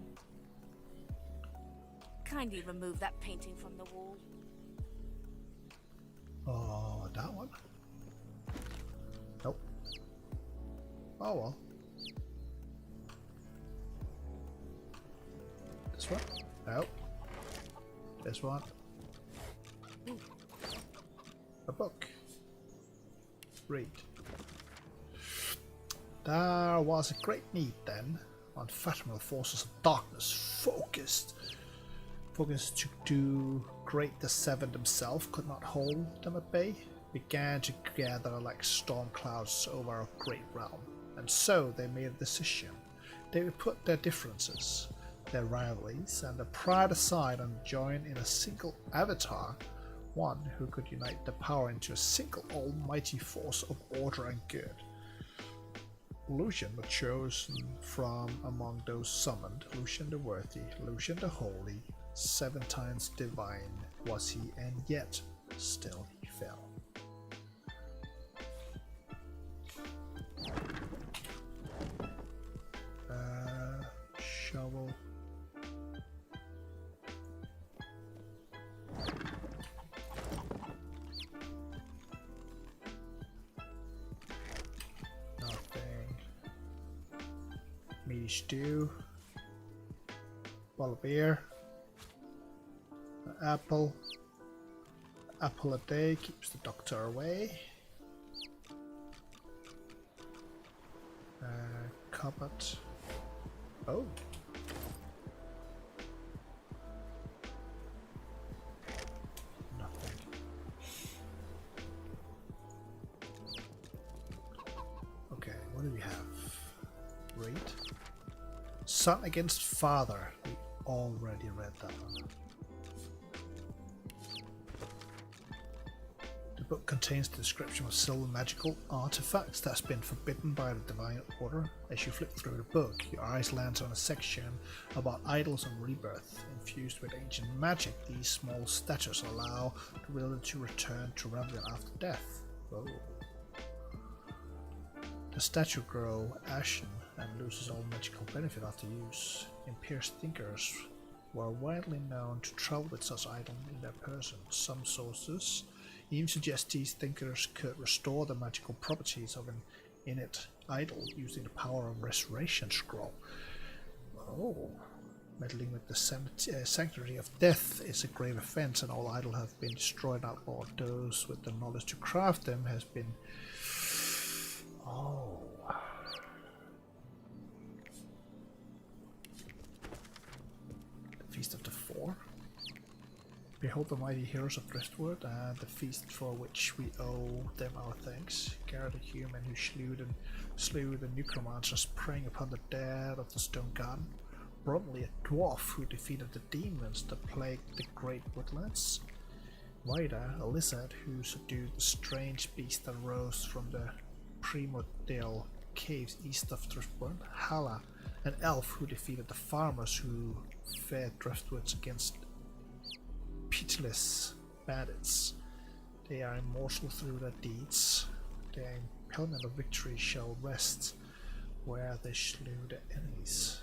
Kindly remove that painting from the wall. Oh, that one? Nope. Oh well. This one? Nope. This one. A book. Read. There was a great need then. Unfathomable forces of darkness focused to do great the Seven themselves could not hold them at bay, began to gather like storm clouds over a great realm. And so they made a decision. They would put their differences, their rivalries, and their pride aside and join in a single avatar, one who could unite the power into a single almighty force of order and good. Lucian was chosen from among those summoned, Lucian the worthy, Lucian the holy, 7 times divine was he, and yet still he fell. Shovel. Nothing. Meaty stew. Bottle of beer. An apple. Apple a day keeps the doctor away. Cupboard. Oh. Nothing. Okay, what do we have? Read. Son against father. We already read that one. The book contains the description of several magical artifacts that's been forbidden by the Divine Order. As you flip through the book, your eyes land on a section about idols and rebirth. Infused with ancient magic, these small statues allow the wielder to return to Ravia after death. Whoa. The statue grows ashen and loses all magical benefit after use. Imperious thinkers were widely known to travel with such items in their person. Some sources even suggest these thinkers could restore the magical properties of an innate idol using the power of Restoration Scroll. Oh, meddling with the sanctity of death is a grave offense, and all idols have been destroyed and outlawed. Those with the knowledge to craft them has been... Oh... The Feast of the Four. Behold the mighty heroes of Driftwood, and the feast for which we owe them our thanks. Garrett, a human who slew the necromancers preying upon the dead of the Stone Garden. Bromley, a dwarf who defeated the demons that plagued the great woodlands. Waida, a lizard who subdued the strange beast that rose from the primordial caves east of Driftwood. Hala, an elf who defeated the farmers who fed Driftwoods against pitiless bandits. They are immortal through their deeds. Their impediment of victory shall rest where they slew their enemies.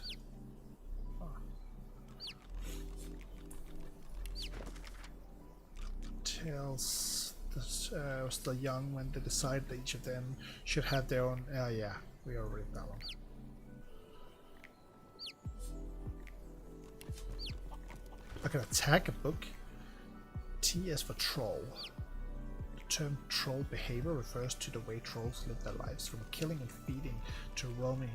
Tells was the young when they decide that each of them should have their own. Yeah, we already read that one. I can attack a book. T is for troll. The term troll behavior refers to the way trolls live their lives, from killing and feeding to roaming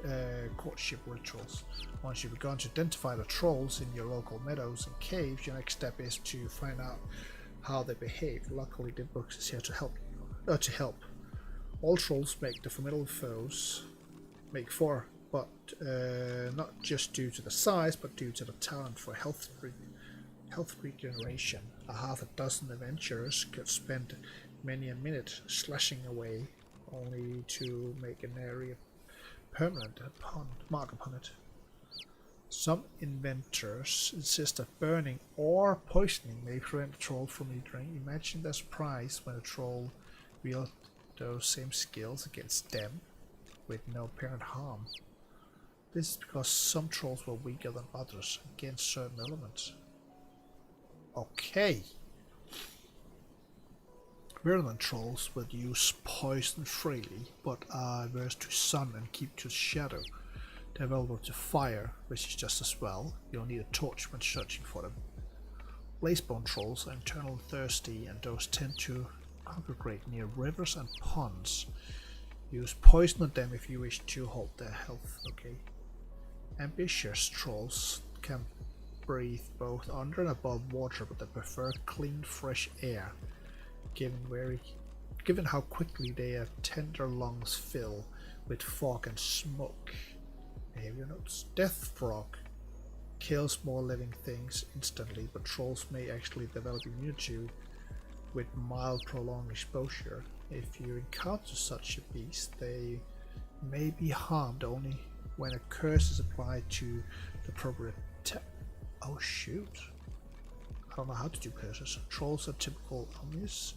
and courtship rituals. Once you've begun to identify the trolls in your local meadows and caves, your next step is to find out how they behave. Luckily, the book is here to help you. All trolls make the formidable foes. Make four, but not just due to the size, but due to the talent for health regeneration. A half a dozen adventurers could spend many a minute slashing away, only to make an area permanent mark upon it. Some inventors insist that burning or poisoning may prevent the troll from eating. Imagine their surprise when a troll wields those same skills against them with no apparent harm. This is because some trolls were weaker than others against certain elements. Okay. Virulent trolls would use poison freely, but are averse to sun and keep to shadow. They're vulnerable to fire, which is just as well. You'll need a torch when searching for them. Blazebone trolls are internal thirsty, and those tend to congregate near rivers and ponds. Use poison on them if you wish to hold their health. Okay. Ambitious trolls can breathe both under and above water, but they prefer clean, fresh air. Given how quickly their tender lungs fill with fog and smoke. Behavior notes. Death frog kills more living things instantly, but trolls may actually develop immunity with mild prolonged exposure. If you encounter such a beast, they may be harmed only when a curse is applied to the appropriate oh shoot. I don't know how to do curses. Trolls are typical omnis,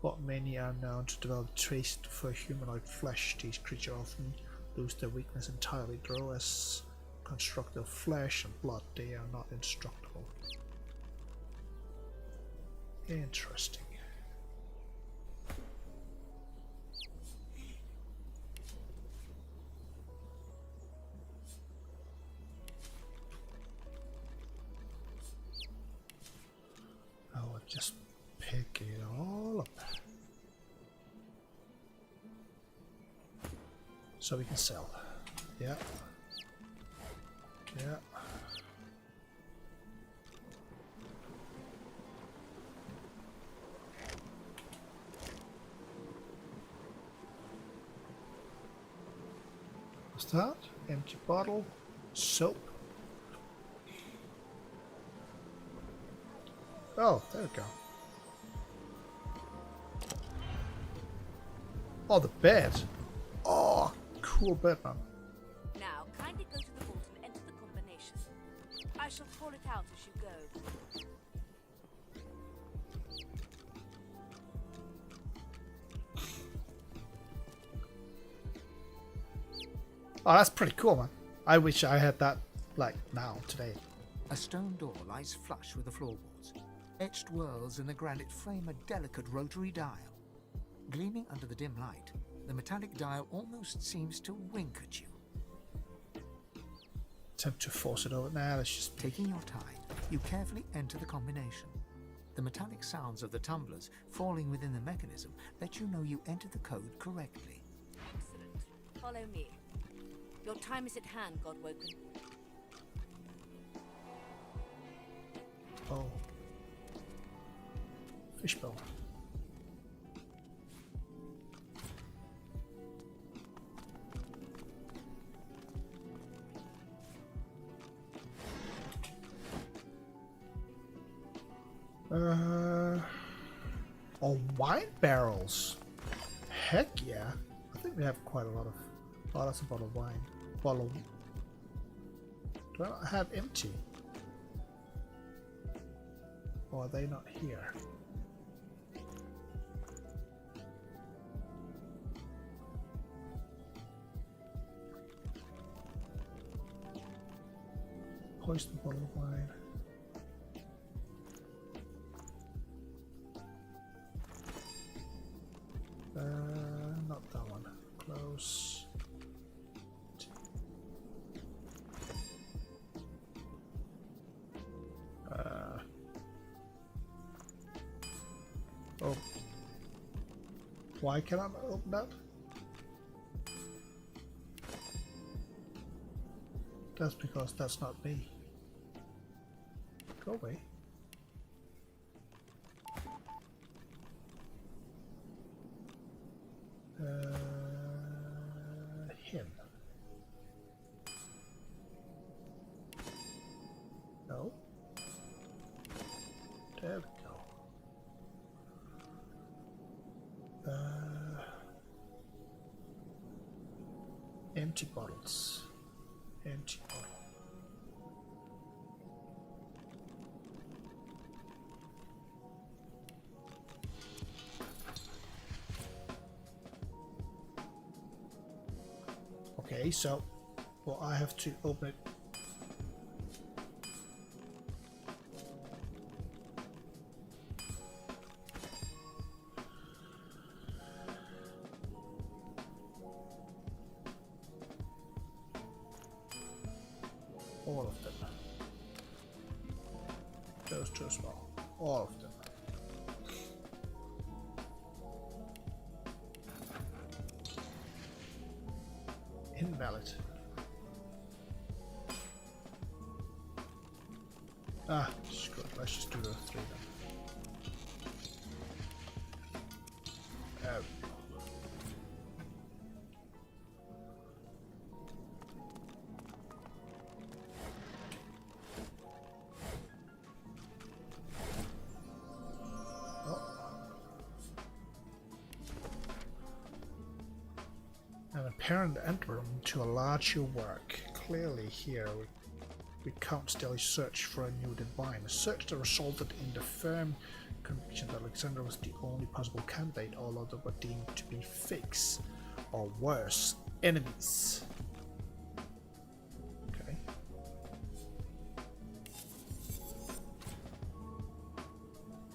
but many are known to develop taste for humanoid flesh. These creatures often lose their weakness entirely, though as construct of flesh and blood they are not indestructible. Interesting. I'll just pick it all up so we can sell. Yeah. Yeah. What's that? Empty bottle, soap. Oh, there we go. Oh, the bed. Oh, cool bed, man. Now, kindly go to the vault and enter the combination. I shall call it out as you go. Oh, that's pretty cool, man. I wish I had that, like, now, today. A stone door lies flush with the floorboards. Etched whorls in the granite frame a delicate rotary dial. Gleaming under the dim light, the metallic dial almost seems to wink at you. Attempt to force it over. Nah, let's just... Taking your time, you carefully enter the combination. The metallic sounds of the tumblers falling within the mechanism let you know you entered the code correctly. Excellent. Follow me. Your time is at hand, Godwoken. Oh. Fishbone. Oh, wine barrels. Heck yeah. I think we have quite a lot of... Oh, that's a bottle of wine. Bottle. Do I not have empty? Or are they not here? Hoist the bottle of wine. Not that one. Close. Oh. Why cannot I open that? That's because that's not me. Go away. Him. No. There we go. Empty bottles. Empty bottle. Okay, so, well, I have to open it. All of them. Those two as well. All of them. Invalid. Ah, screw it. Let's just do the 3 then. There we go. An apparent entrance to a larger work. Clearly here we can't still search for a new divine. A search that resulted in the firm conviction that Alexander was the only possible candidate, all others were deemed to be fakes, or worse, enemies. Okay.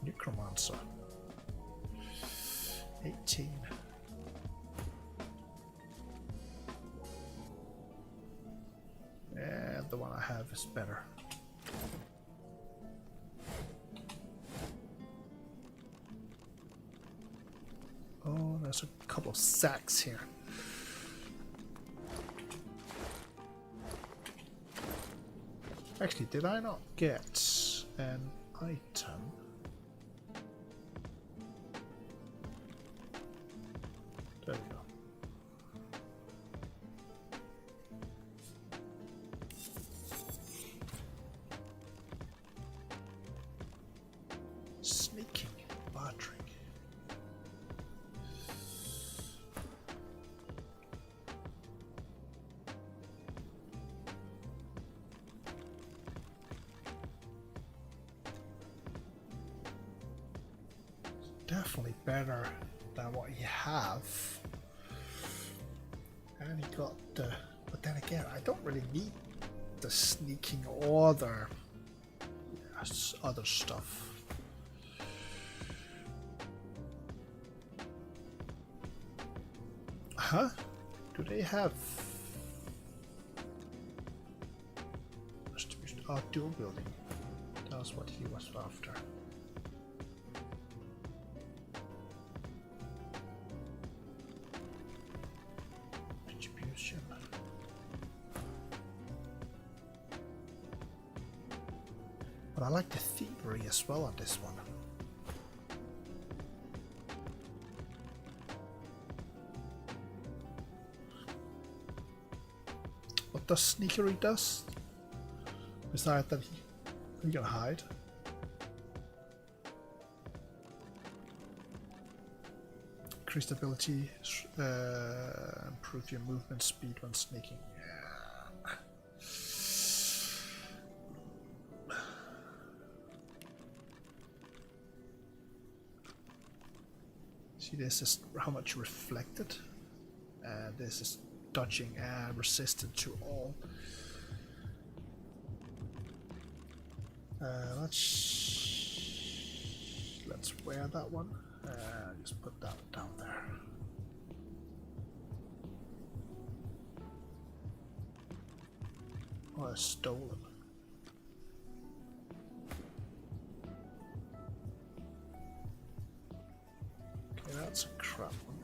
Necromancer. 18. And the one I have is better. Oh, there's a couple of sacks here. Actually, did I not get an item? There we go. Sneaking, bartering. Definitely better than what you have. And he got the, but then again, I don't really need the sneaking or the other stuff. Huh? Do they have dual building? That's what he was after. Distribution. But I like the thievery as well on this one. What does sneakery does? Besides that he can hide. Increased ability, improve your movement speed when sneaking. Yeah. See, this is how much reflected. This is dodging and resistant to all. Let's wear that one. Just put that down there. Oh, it's stolen. Okay, that's a crap one.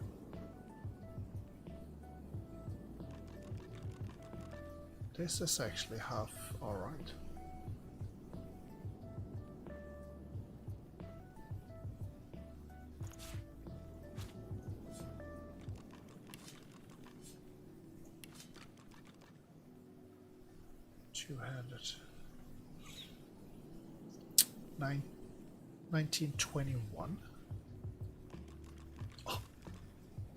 This is actually half alright. Two-handed. 1921. Oh,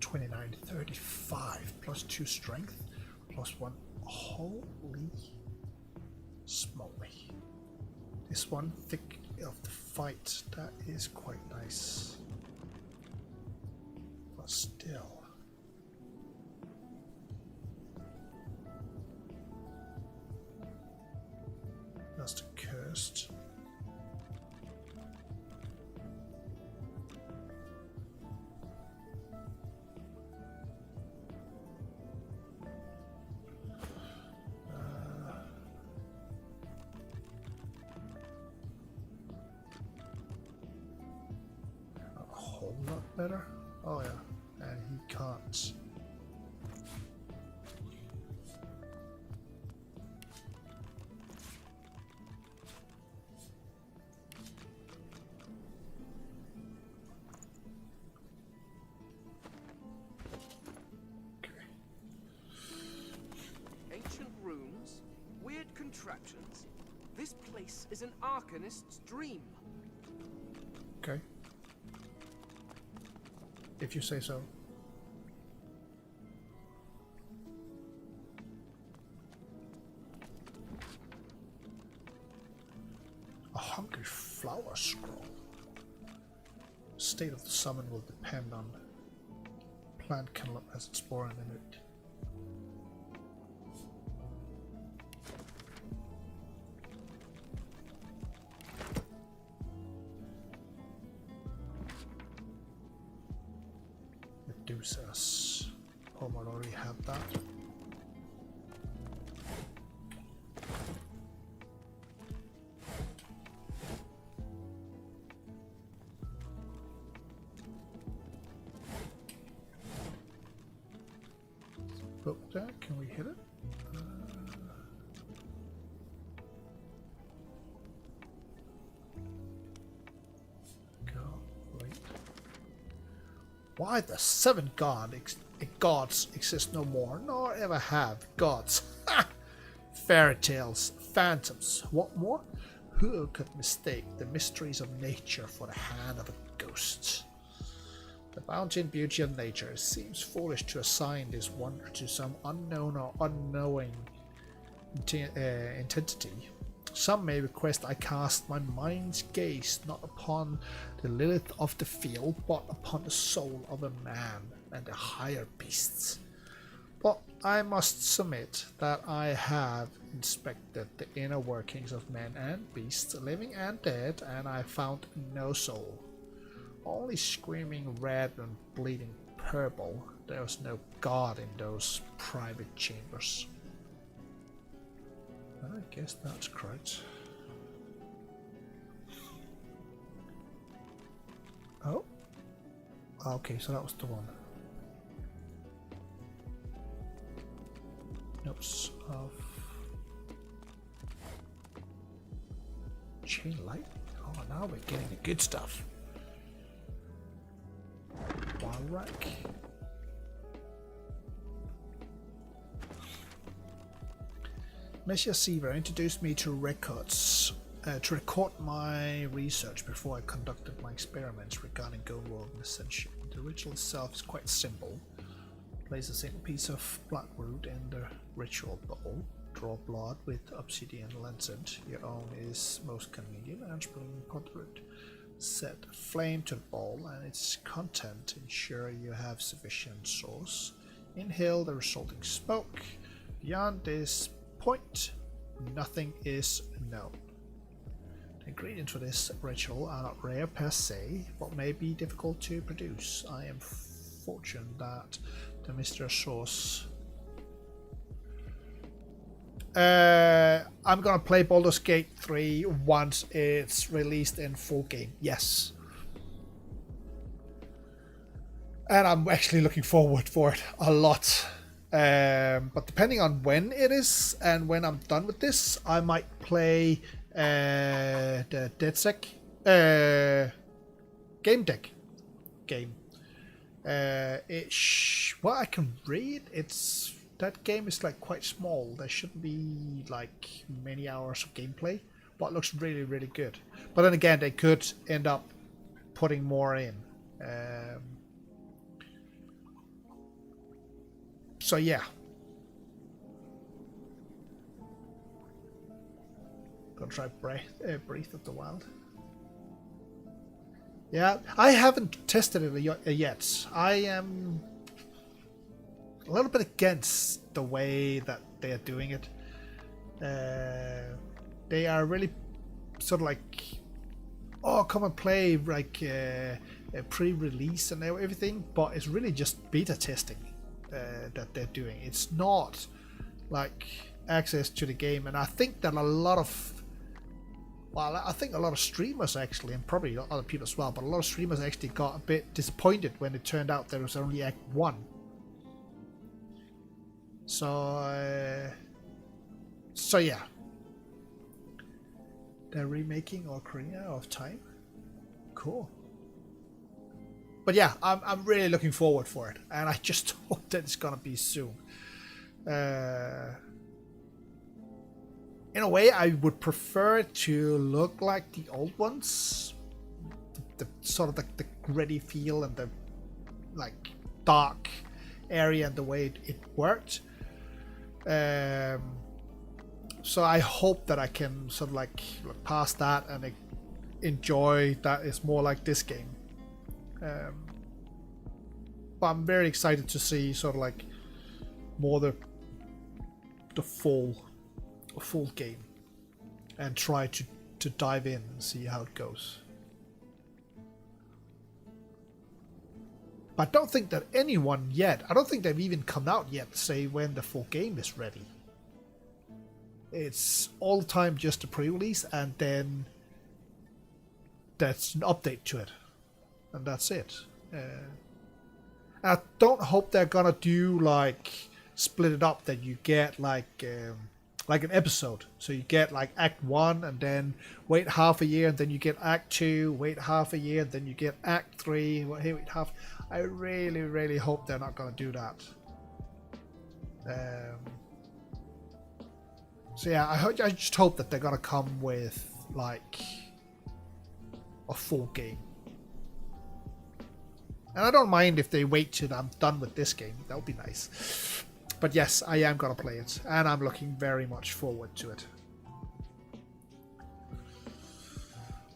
2935 plus 2 strength plus 1. Holy smoly. This one thick of the fight, that is quite nice. But still. That's the cursed. A whole lot better. Oh yeah, and he can't. Ancient runes, weird contraptions. This place is an Arcanist's dream. Okay. If you say so. A hungry flower scroll. State of the summon will depend on plant kennel as exploring in it. Medusa's. Oh, I already have that. Book that. Can we hit it? Go. Wait. Why the 7 gods exist no more, nor ever have gods? Fairy tales, phantoms, what more? Who could mistake the mysteries of nature for the hand of a ghost? The bounty and beauty of nature seems foolish to assign this wonder to some unknown or unknowing entity. Some may request I cast my mind's gaze not upon the lilith of the field, but upon the soul of a man and the higher beasts. But I must submit that I have inspected the inner workings of men and beasts, living and dead, and I found no soul. Only screaming red and bleeding purple. There was no god in those private chambers. I guess that's correct. Oh. Okay, so that was the one. Notes of chain lightning. Oh, now we're getting the good stuff. Wild rack. Monsieur Seaver introduced me to records to record my research before I conducted my experiments regarding Goldworld and Ascension. The ritual itself is quite simple. Place a single piece of bloodroot in the ritual bowl. Draw blood with obsidian lancet. Your own is most convenient and spring upon the root. Set a flame to the bowl and its content. Ensure you have sufficient sauce. Inhale the resulting smoke. Beyond this point, nothing is known. The ingredients for this ritual are not rare per se, but may be difficult to produce. I am fortunate that the mystery sauce. I'm gonna play Baldur's Gate 3 once it's released in full game. Yes. And I'm actually looking forward for it a lot. But depending on when it is and when I'm done with this, I might play the DedSec game deck game. What I can read, that game is like quite small. There shouldn't be like many hours of gameplay, but it looks really, really good. But then again, they could end up putting more in. So yeah. Gonna try Breath of the Wild. Yeah, I haven't tested it yet. I am a little bit against the way that they are doing it. They are really sort of like, oh, come and play like a pre-release and everything, but it's really just beta testing that they're doing. It's not like access to the game, and I think that a lot of streamers actually, and probably other people as well, but a lot of streamers actually got a bit disappointed when it turned out there was only Act 1. So yeah. They're remaking Ocarina of Time. Cool. But yeah, I'm really looking forward for it, and I just hope that it's gonna be soon. In a way, I would prefer it to look like the old ones, the sort of the gritty feel and the like dark area and the way it worked. So I hope that I can sort of like look past that and enjoy that it's more like this game. But I'm very excited to see sort of like more the full game and try to dive in and see how it goes. But I don't think that anyone yet, I don't think they've even come out yet to say when the full game is ready. It's all the time just a pre-release, and then that's an update to it, and that's it. I don't hope they're gonna do like split it up, that you get like an episode. So you get like Act 1 and then wait half a year, and then you get Act 2, wait half a year, and then you get Act 3, wait half. I really, really hope they're not going to do that. So yeah, I just hope that they're going to come with like a full game. And I don't mind if they wait till I'm done with this game. That would be nice. But yes, I am going to play it, and I'm looking very much forward to it.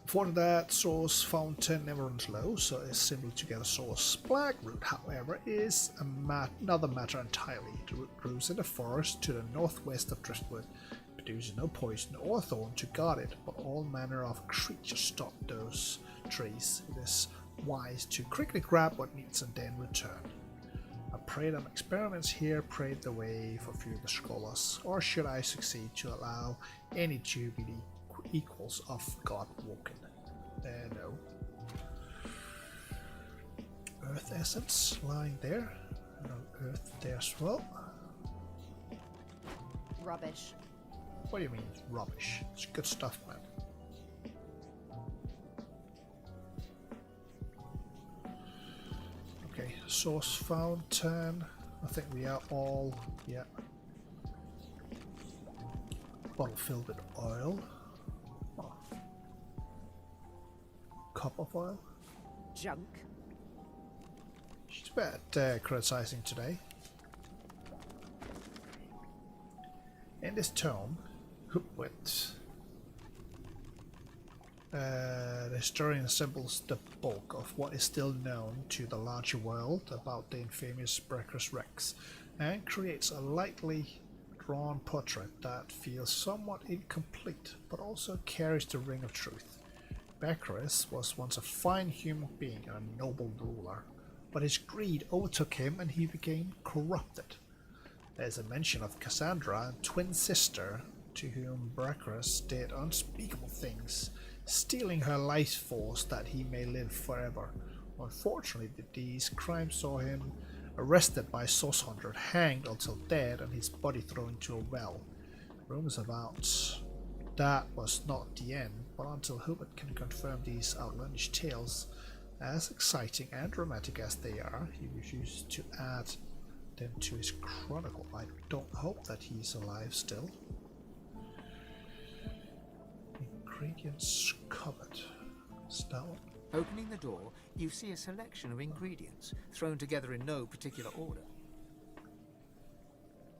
For that, source fountain never runs low, so it's similar to get a source. Black root, however, is another matter entirely. The root grows in the forest to the northwest of Driftwood. It produces no poison or thorn to guard it, but all manner of creatures stalk those trees. It is wise to quickly grab what needs and then return. I pray that my experiments here pave the way for future scholars, or should I succeed to allow any to be the equals of God walking? No. Earth essence lying there. No earth there as well. Rubbish. What do you mean rubbish? It's good stuff, man. Okay, source fountain. I think we are all, yeah. Bottle filled with oil. Oh. Cup of oil. Junk. She's a bit criticizing today. In this tome, with The historian assembles the bulk of what is still known to the larger world about the infamous Breakers Rex and creates a lightly drawn portrait that feels somewhat incomplete but also carries the ring of truth. Beckerus was once a fine human being and a noble ruler, but his greed overtook him and he became corrupted. There is a mention of Cassandra, a twin sister, to whom Beckerus did unspeakable things, stealing her life force that he may live forever. Unfortunately, these crimes saw him arrested by Source Hunter, hanged until dead, and his body thrown into a well. Rumors about that was not the end, but until Hubert can confirm these outlandish tales, as exciting and dramatic as they are, he refuses to add them to his chronicle. I don't hope that he's alive still. Ingredients cupboard. Stout. Opening the door, you see a selection of ingredients, thrown together in no particular order.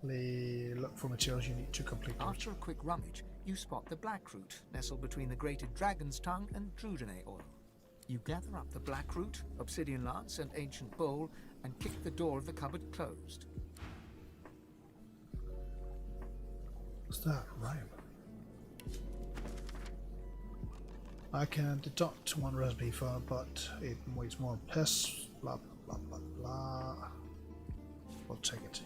Look for materials you need to complete. After a quick rummage, you spot the blackroot nestled between the grated dragon's tongue and Drudene oil. You gather up the blackroot, obsidian lance, and ancient bowl, and kick the door of the cupboard closed. What's that? Rhyme. I can deduct one recipe for, but it weighs more piss. Blah blah blah blah blah. We'll take it.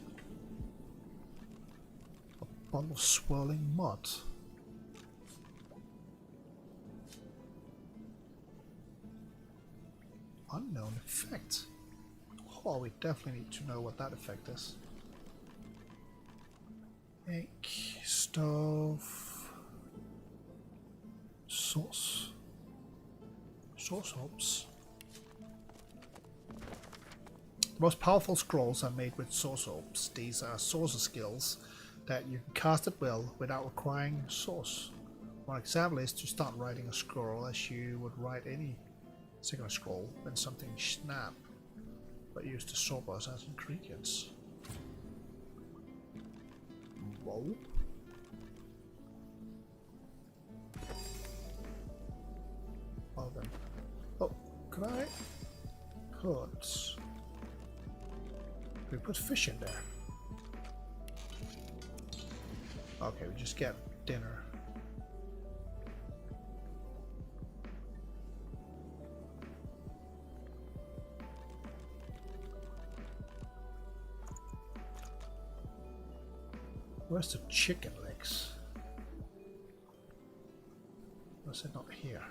A bottle of swirling mud. Unknown effect. Oh, we definitely need to know what that effect is. Egg, stove, sauce hopes. The most powerful scrolls are made with source hopes. These are sorcerer skills that you can cast at will without requiring source. One example is to start writing a scroll as you would write any single scroll when something snap, but use the sorbers as ingredients. Whoa. Well then. Oh, can I put... We put fish in there. Okay, we just get dinner. Where's the chicken legs? Was it not here?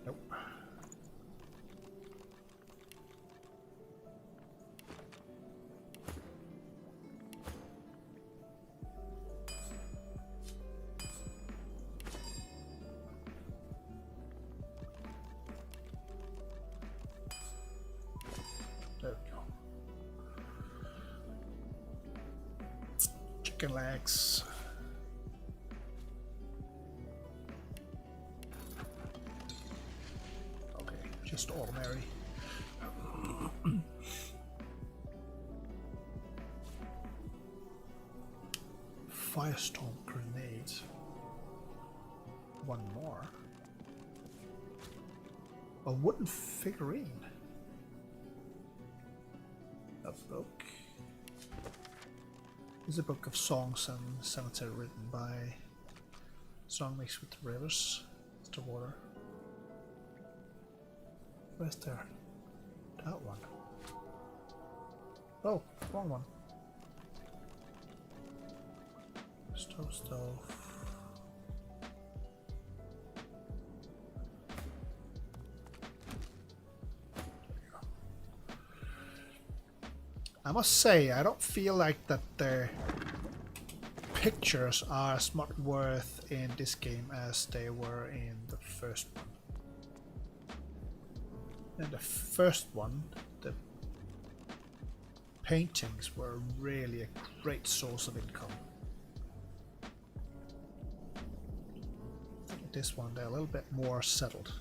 Nope. There we go. Chicken legs. Okay, just ordinary. Firestorm grenade. One more. A wooden figurine. A book. This is a book of songs and cemetery written by song mixed with the rivers, the water. Where's there? That one. Oh, wrong one. Stove. I must say, I don't feel like that the pictures are as much worth in this game as they were in the first one. In the first one, the paintings were really a great source of income. I think this one, they're a little bit more settled.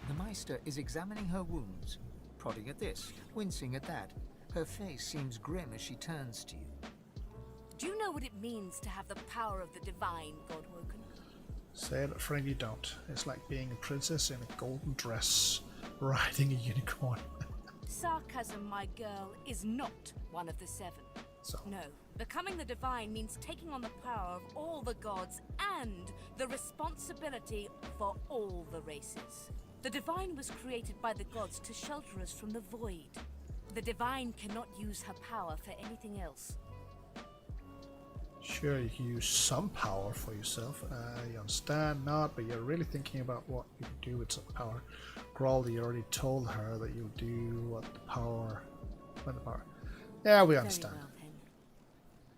The Meister is examining her wounds, prodding at this, wincing at that. Her face seems grim as she turns to you. Do you know what it means to have the power of the divine, Godwoken? Say it, friend, you don't. It's like being a princess in a golden dress, riding a unicorn. Sarcasm, my girl, is not one of the seven. So. No. Becoming the divine means taking on the power of all the gods and the responsibility for all the races. The divine was created by the gods to shelter us from the void. The divine cannot use her power for anything else. Sure, you can use some power for yourself. You understand not, but you're really thinking about what you can do with some power. Graldi, you already told her that you'll do what the power. Yeah, we understand. Very well,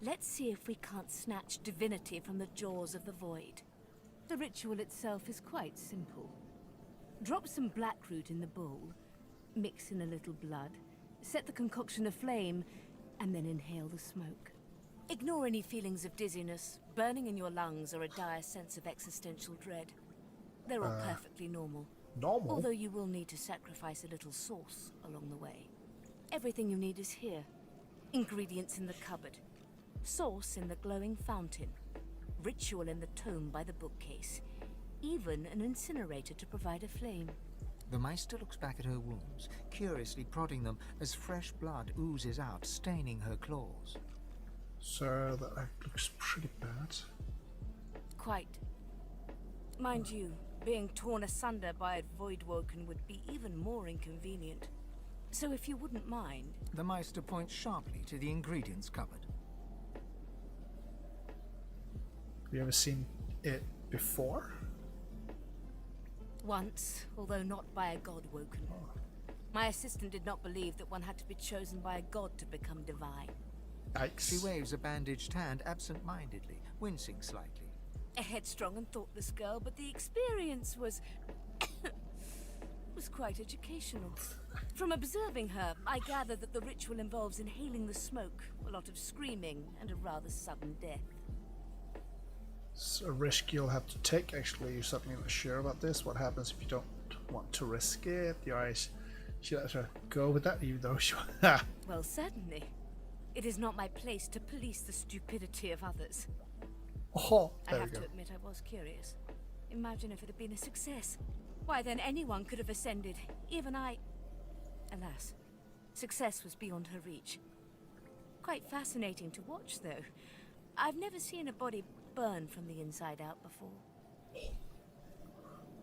then. Let's see if we can't snatch divinity from the jaws of the void. The ritual itself is quite simple. Drop some blackroot in the bowl, mix in a little blood, set the concoction aflame, and then inhale the smoke. Ignore any feelings of dizziness, burning in your lungs, or a dire sense of existential dread. They're all perfectly normal. Normal? Although you will need to sacrifice a little sauce along the way. Everything you need is here. Ingredients in the cupboard. Sauce in the glowing fountain. Ritual in the tome by the bookcase. Even an incinerator to provide a flame. The Meister looks back at her wounds, curiously prodding them as fresh blood oozes out, staining her claws. Sir, that looks pretty bad. Quite. Mind you, being torn asunder by a Voidwoken would be even more inconvenient. So if you wouldn't mind... The Meister points sharply to the ingredients cupboard. Have you ever seen it before? Once, although not by a Godwoken. My assistant did not believe that one had to be chosen by a god to become divine. Yikes. She waves a bandaged hand absent-mindedly, wincing slightly. A headstrong and thoughtless girl, but the experience was... was quite educational. From observing her, I gather that the ritual involves inhaling the smoke, a lot of screaming, and a rather sudden death. It's a risk you'll have to take, actually. You're suddenly not sure about this. What happens if you don't want to risk it? Your eyes... She let her go with that, even though she... Well, certainly. It is not my place to police the stupidity of others. Oh, I have to admit I was curious. Imagine if it had been a success. Why, then anyone could have ascended. Even I... Alas, success was beyond her reach. Quite fascinating to watch, though. I've never seen a body burn from the inside out before.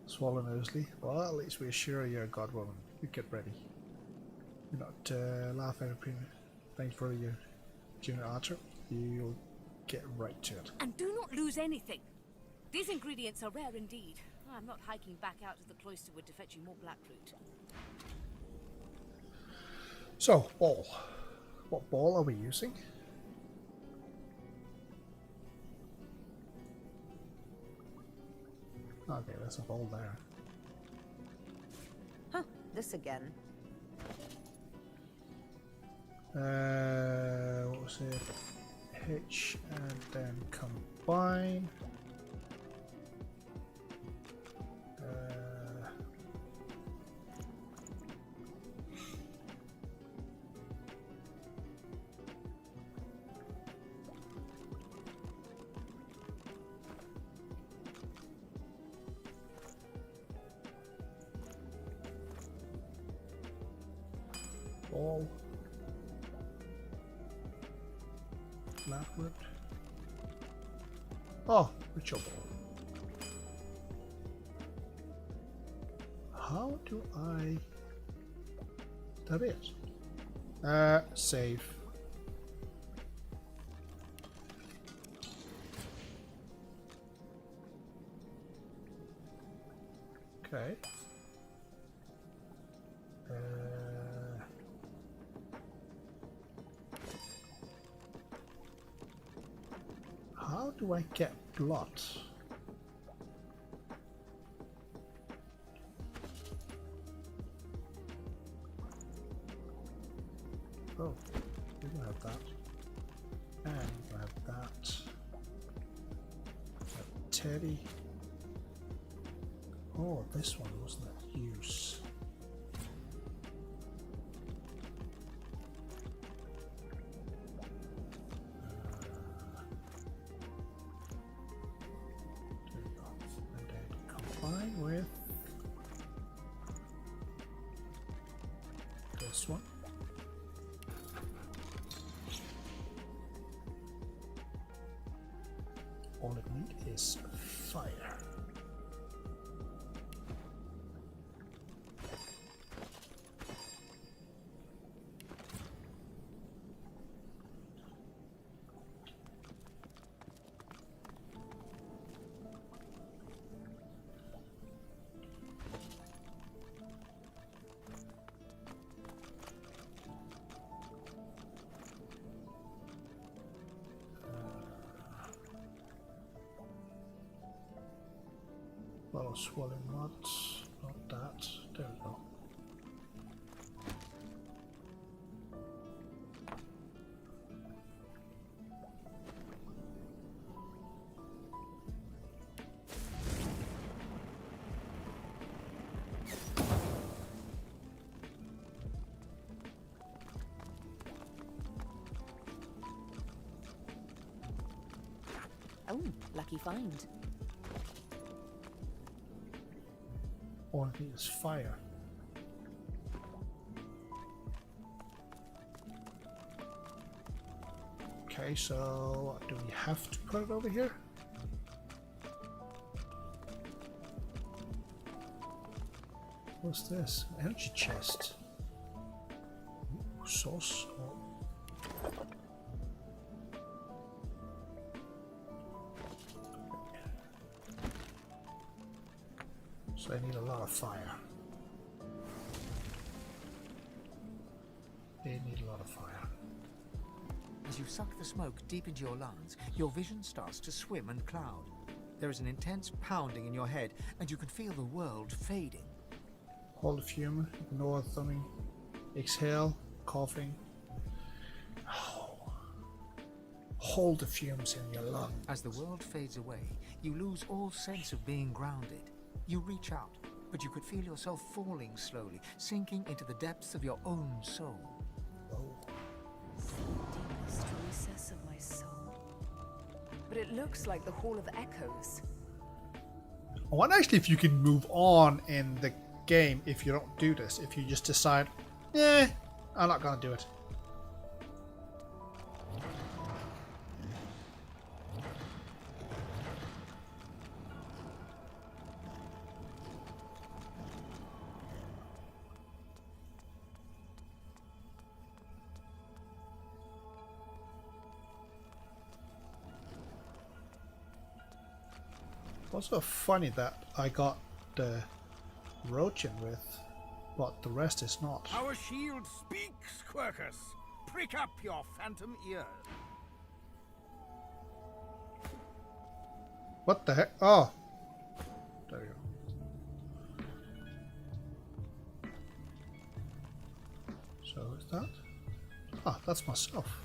Swallow Nosley. Well, at least we're sure you're a god woman. You get ready. You're not laughing at premium. Thanks for your junior answer. You'll get right to it. And do not lose anything. These ingredients are rare indeed. I'm not hiking back out to the cloisterwood to fetch you more blackroot. So, ball. What ball are we using? Okay, there's a ball there. Huh, this again. What was it? Hitch and then combine. Ball. Blackwood. Oh, ritual ball. How do I... That is. Save. Okay. How do I get blood? Oh, we don't have that. And we have that. Teddy. Oh, this one wasn't that use. this one. All it needs is fire. Well, swelling nuts, not that. There we go. Oh, lucky find. All it needs is fire. Okay, so do we have to put it over here? What's this? Energy chest. Ooh, sauce. Oh. So I need a lot of fire. They need a lot of fire. As you suck the smoke deep into your lungs, your vision starts to swim and cloud. There is an intense pounding in your head, and you can feel the world fading. Hold the fume, ignore thumbing, exhale, coughing. Oh. Hold the fumes in your lung. As the world fades away, you lose all sense of being grounded. You reach out, but you could feel yourself falling slowly, sinking into the depths of your own soul. Deepest recess of my soul. But it looks like the Hall of Echoes. I wonder actually if you can move on in the game if you don't do this. If you just decide, I'm not gonna do it. Also funny that I got the Roachin with, but the rest is not. Our shield speaks, Quercus. Prick up your phantom ears. What the heck? Oh! There you go. So is that? Ah, that's myself.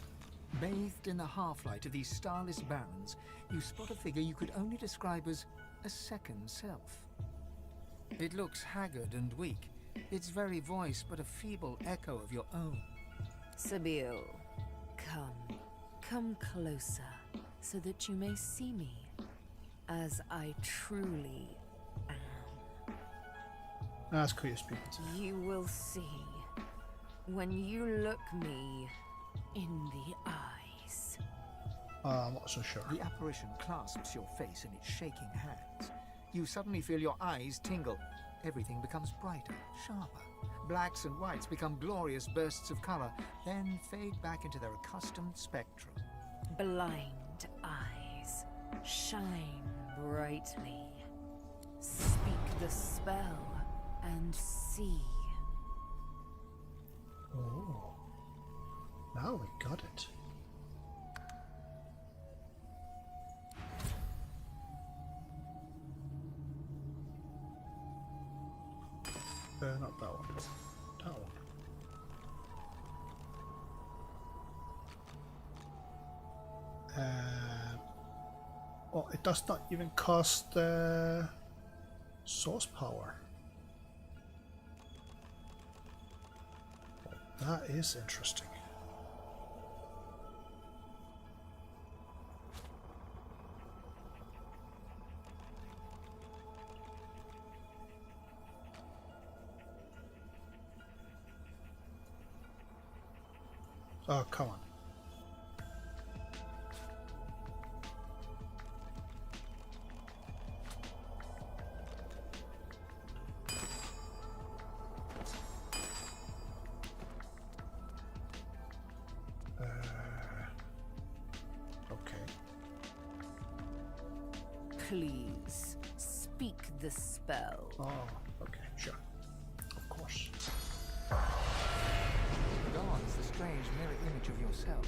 Bathed in the half-light of these starless barrens, you spot a figure you could only describe as a second self. It looks haggard and weak, its very voice but a feeble echo of your own. Sabil, come closer, so that you may see me as I truly am. That's who you're speaking to. You will see when you look me in the eyes. I'm not so sure. The apparition clasps your face in its shaking hands. You suddenly feel your eyes tingle. Everything becomes brighter, sharper. Blacks and whites become glorious bursts of color, then fade back into their accustomed spectrum. Blind eyes, shine brightly. Speak the spell and see. Oh. Now we got it. Not that one. That one. Oh, it does not even cost source power. That is interesting. Oh, come on. Okay. Please, speak the spell. Oh, okay, sure. Of course. God's the strange mirror image of yourself.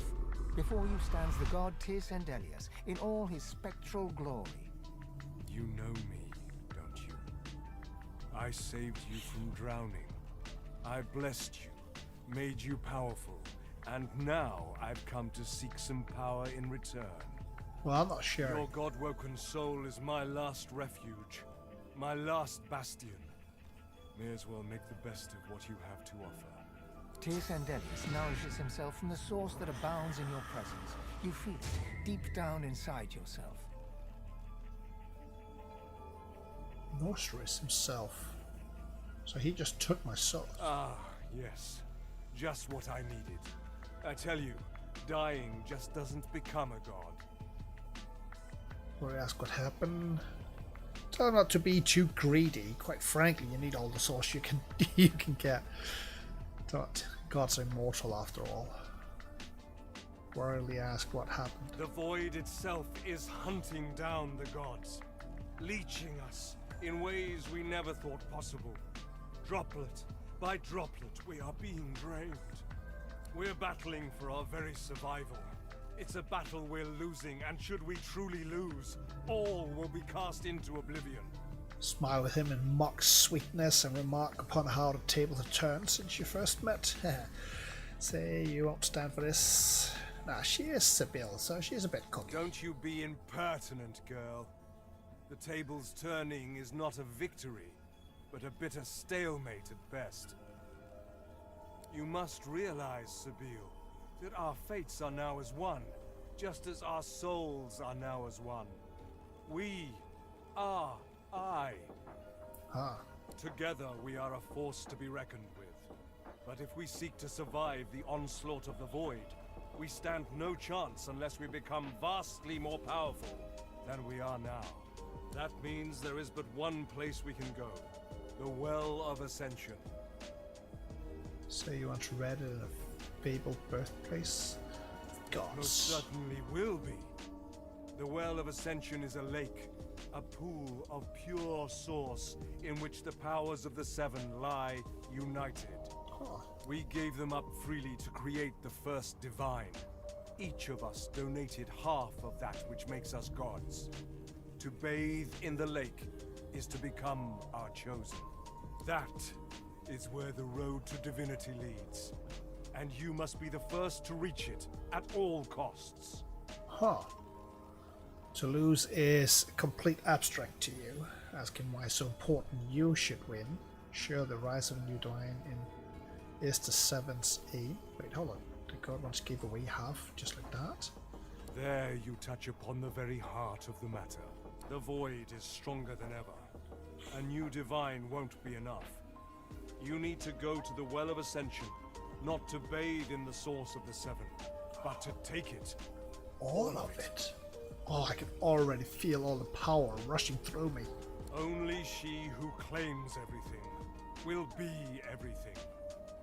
Before you stands the god Tis Endelius in all his spectral glory. You know me, don't you? I saved you from drowning. I blessed you, made you powerful, and now I've come to seek some power in return. Well, I'm not sure. Your god-woken soul is my last refuge, my last bastion. May as well make the best of what you have to offer. Tis Endelius nourishes himself from the source that abounds in your presence. You feel it deep down inside yourself. Nourishes himself. So he just took my soul. Ah, yes. Just what I needed. I tell you, dying just doesn't become a god. Or ask what happened. Tell him not to be too greedy. Quite frankly, you need all the source you can get. But gods are immortal after all. Worriedly asked what happened. The void itself is hunting down the gods, leeching us in ways we never thought possible. Droplet by droplet, we are being drained. We're battling for our very survival. It's a battle we're losing, and should we truly lose, all will be cast into oblivion. Smile with him in mock sweetness and remark upon how the tables have turned since you first met. Say you won't stand for this. Nah, she is Sibyl, so she's a bit cocky. Don't you be impertinent, girl. The tables turning is not a victory, but a bitter stalemate at best. You must realize, Sibyl, that our fates are now as one, just as our souls are now as one. We are I. Ah. Together we are a force to be reckoned with. But if we seek to survive the onslaught of the void, we stand no chance unless we become vastly more powerful than we are now. That means there is but one place we can go. The Well of Ascension. So you want to read it in a fabled birthplace? Gods. Most certainly will be. The Well of Ascension is a lake, a pool of pure source in which the powers of the Seven lie united. Huh. We gave them up freely to create the first divine. Each of us donated half of that which makes us gods. To bathe in the lake is to become our chosen. That is where the road to divinity leads. And you must be the first to reach it at all costs. Huh. To lose is complete abstract to you. Asking why it's so important you should win. Sure, the rise of a new divine is the seventh aim. Wait, hold on. The god wants to give away half, just like that? There you touch upon the very heart of the matter. The void is stronger than ever. A new divine won't be enough. You need to go to the Well of Ascension, not to bathe in the source of the Seven, but to take it. All of it? Oh, I can already feel all the power rushing through me. Only she who claims everything will be everything.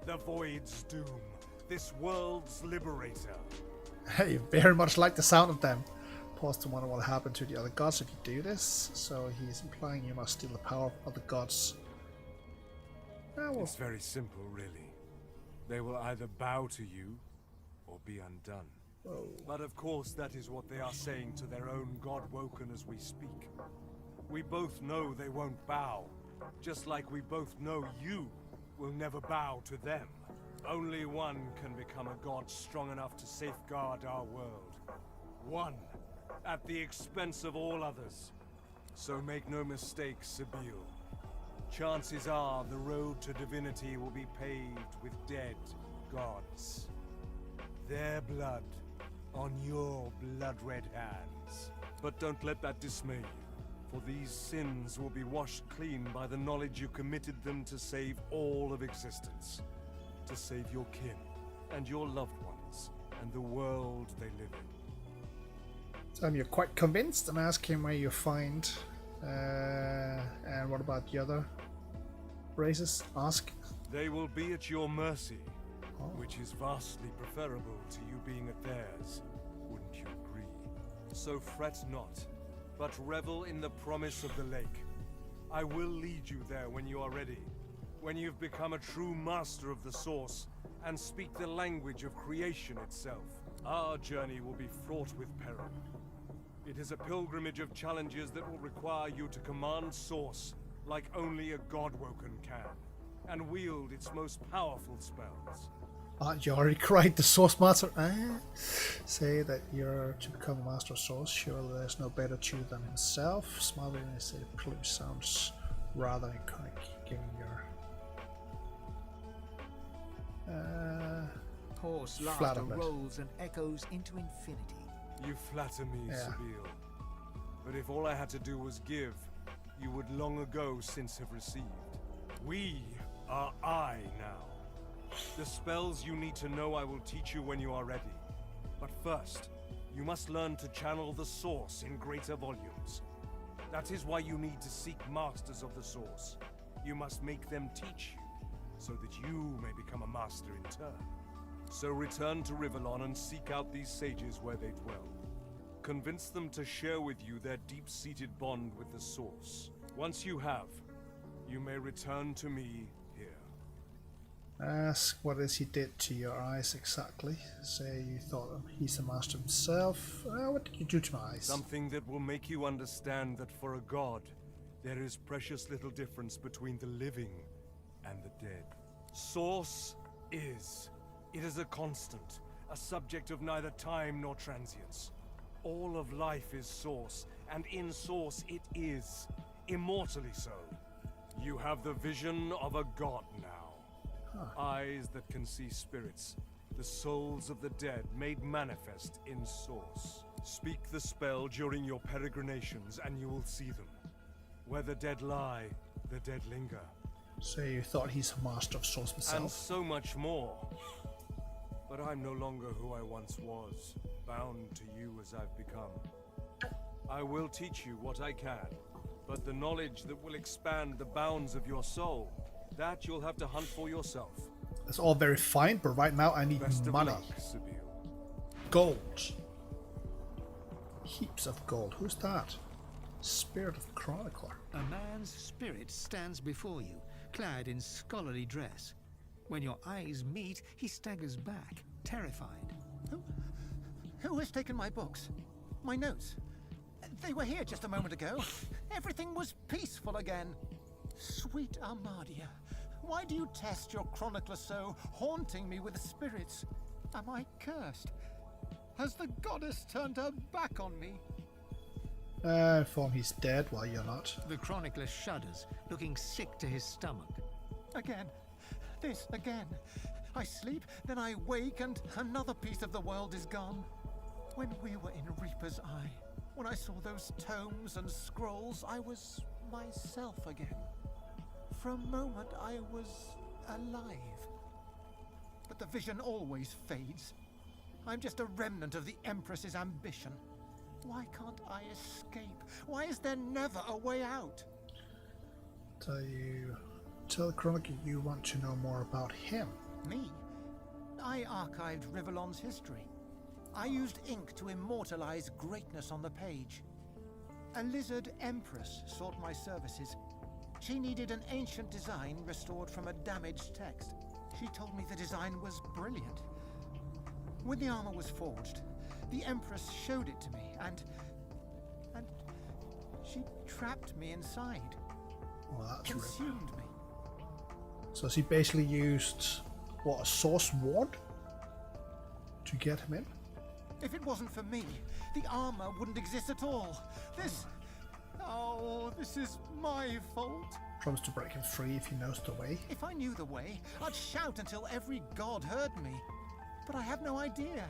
The Void's doom, this world's liberator. Hey, very much like the sound of them. Pause to wonder what will happen to the other gods if you do this. So he's implying you must steal the power of the gods. It's very simple, really. They will either bow to you or be undone. Whoa. But of course that is what they are saying to their own god woken as we speak. We both know they won't bow, just like we both know you will never bow to them. Only one can become a god strong enough to safeguard our world. One, at the expense of all others. So make no mistake, Sibyl. Chances are the road to divinity will be paved with dead gods. Their blood on your blood-red hands. But don't let that dismay you, for these sins will be washed clean by the knowledge you committed them to save all of existence. To save your kin, and your loved ones, and the world they live in. So you're quite convinced, and ask him where you find. And what about the other races? Ask. They will be at your mercy, which is vastly preferable to you being at theirs. Wouldn't you agree? So fret not, but revel in the promise of the lake. I will lead you there when you are ready, when you've become a true master of the Source, and speak the language of creation itself. Our journey will be fraught with peril. It is a pilgrimage of challenges that will require you to command Source like only a God-woken can, and wield its most powerful spells. You already cried the Source Master. Say that you're to become a Master of Source. Surely there's no better tutor than himself. Smiling and say the sounds rather iconic, given your Hoarse laughter rolls and echoes into infinity. You flatter me, Sabine. But if all I had to do was give, you would long ago since have received. We are I now. The spells you need to know I will teach you when you are ready. But first, you must learn to channel the Source in greater volumes. That is why you need to seek masters of the Source. You must make them teach you, so that you may become a master in turn. So return to Rivellon and seek out these sages where they dwell. Convince them to share with you their deep-seated bond with the Source. Once you have, you may return to me here. Ask what it is he did to your eyes exactly. Say you thought he's the master himself. What did you do to my eyes? Something that will make you understand that for a god, there is precious little difference between the living and the dead. Source is. It is a constant, a subject of neither time nor transience. All of life is Source, and in Source it is, immortally so. You have the vision of a god now. Eyes that can see spirits, the souls of the dead made manifest in Source. Speak the spell during your peregrinations and you will see them. Where the dead lie, the dead linger. So you thought he's a master of Source himself? And so much more. But I'm no longer who I once was, bound to you as I've become. I will teach you what I can, but the knowledge that will expand the bounds of your soul, that you'll have to hunt for yourself. It's all very fine, but right now I need money. Gold. Heaps of gold. Who's that? Spirit of Chronicler. A man's spirit stands before you, clad in scholarly dress. When your eyes meet, he staggers back, terrified. Who has taken my books? My notes? They were here just a moment ago. Everything was peaceful again. Sweet Armadia, why do you test your chronicler so, haunting me with spirits? Am I cursed? Has the goddess turned her back on me? Inform he's dead while you're not. The chronicler shudders, looking sick to his stomach. Again. This again. I sleep, then I wake, and another piece of the world is gone. When we were in Reaper's Eye, when I saw those tomes and scrolls, I was myself again. For a moment, I was alive. But the vision always fades. I'm just a remnant of the Empress's ambition. Why can't I escape? Why is there never a way out? Tell the Chronicler you want to know more about him. Me? I archived Rivellon's history. I used ink to immortalize greatness on the page. A lizard empress sought my services. She needed an ancient design restored from a damaged text. She told me the design was brilliant. When the armor was forged, the empress showed it to me, and she trapped me inside. Well, that's consumed me. So she basically used, what, a source ward to get him in? If it wasn't for me, the armor wouldn't exist at all. This is my fault. Promise to break him free if he knows the way. If I knew the way, I'd shout until every god heard me. But I have no idea.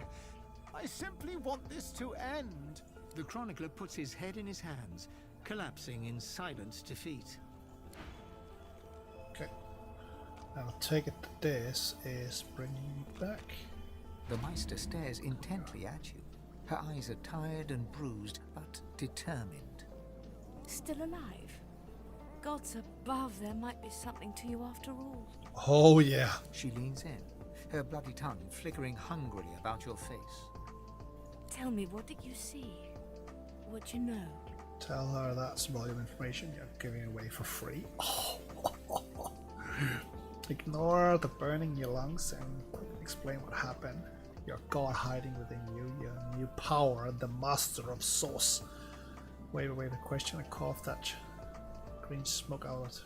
I simply want this to end. The chronicler puts his head in his hands, collapsing in silent defeat. Okay. I'll take it that this is bringing me back. The Meister stares intently at you. Her eyes are tired and bruised, but determined. Still alive? Gods above, there might be something to you after all. Oh yeah. She leans in, her bloody tongue flickering hungrily about your face. Tell me, what did you see? What you know? Tell her that's volume information you're giving away for free. Ignore the burning in your lungs and explain what happened. Your god hiding within you, your new power, the master of source. Wave away the question and cough that green smoke out.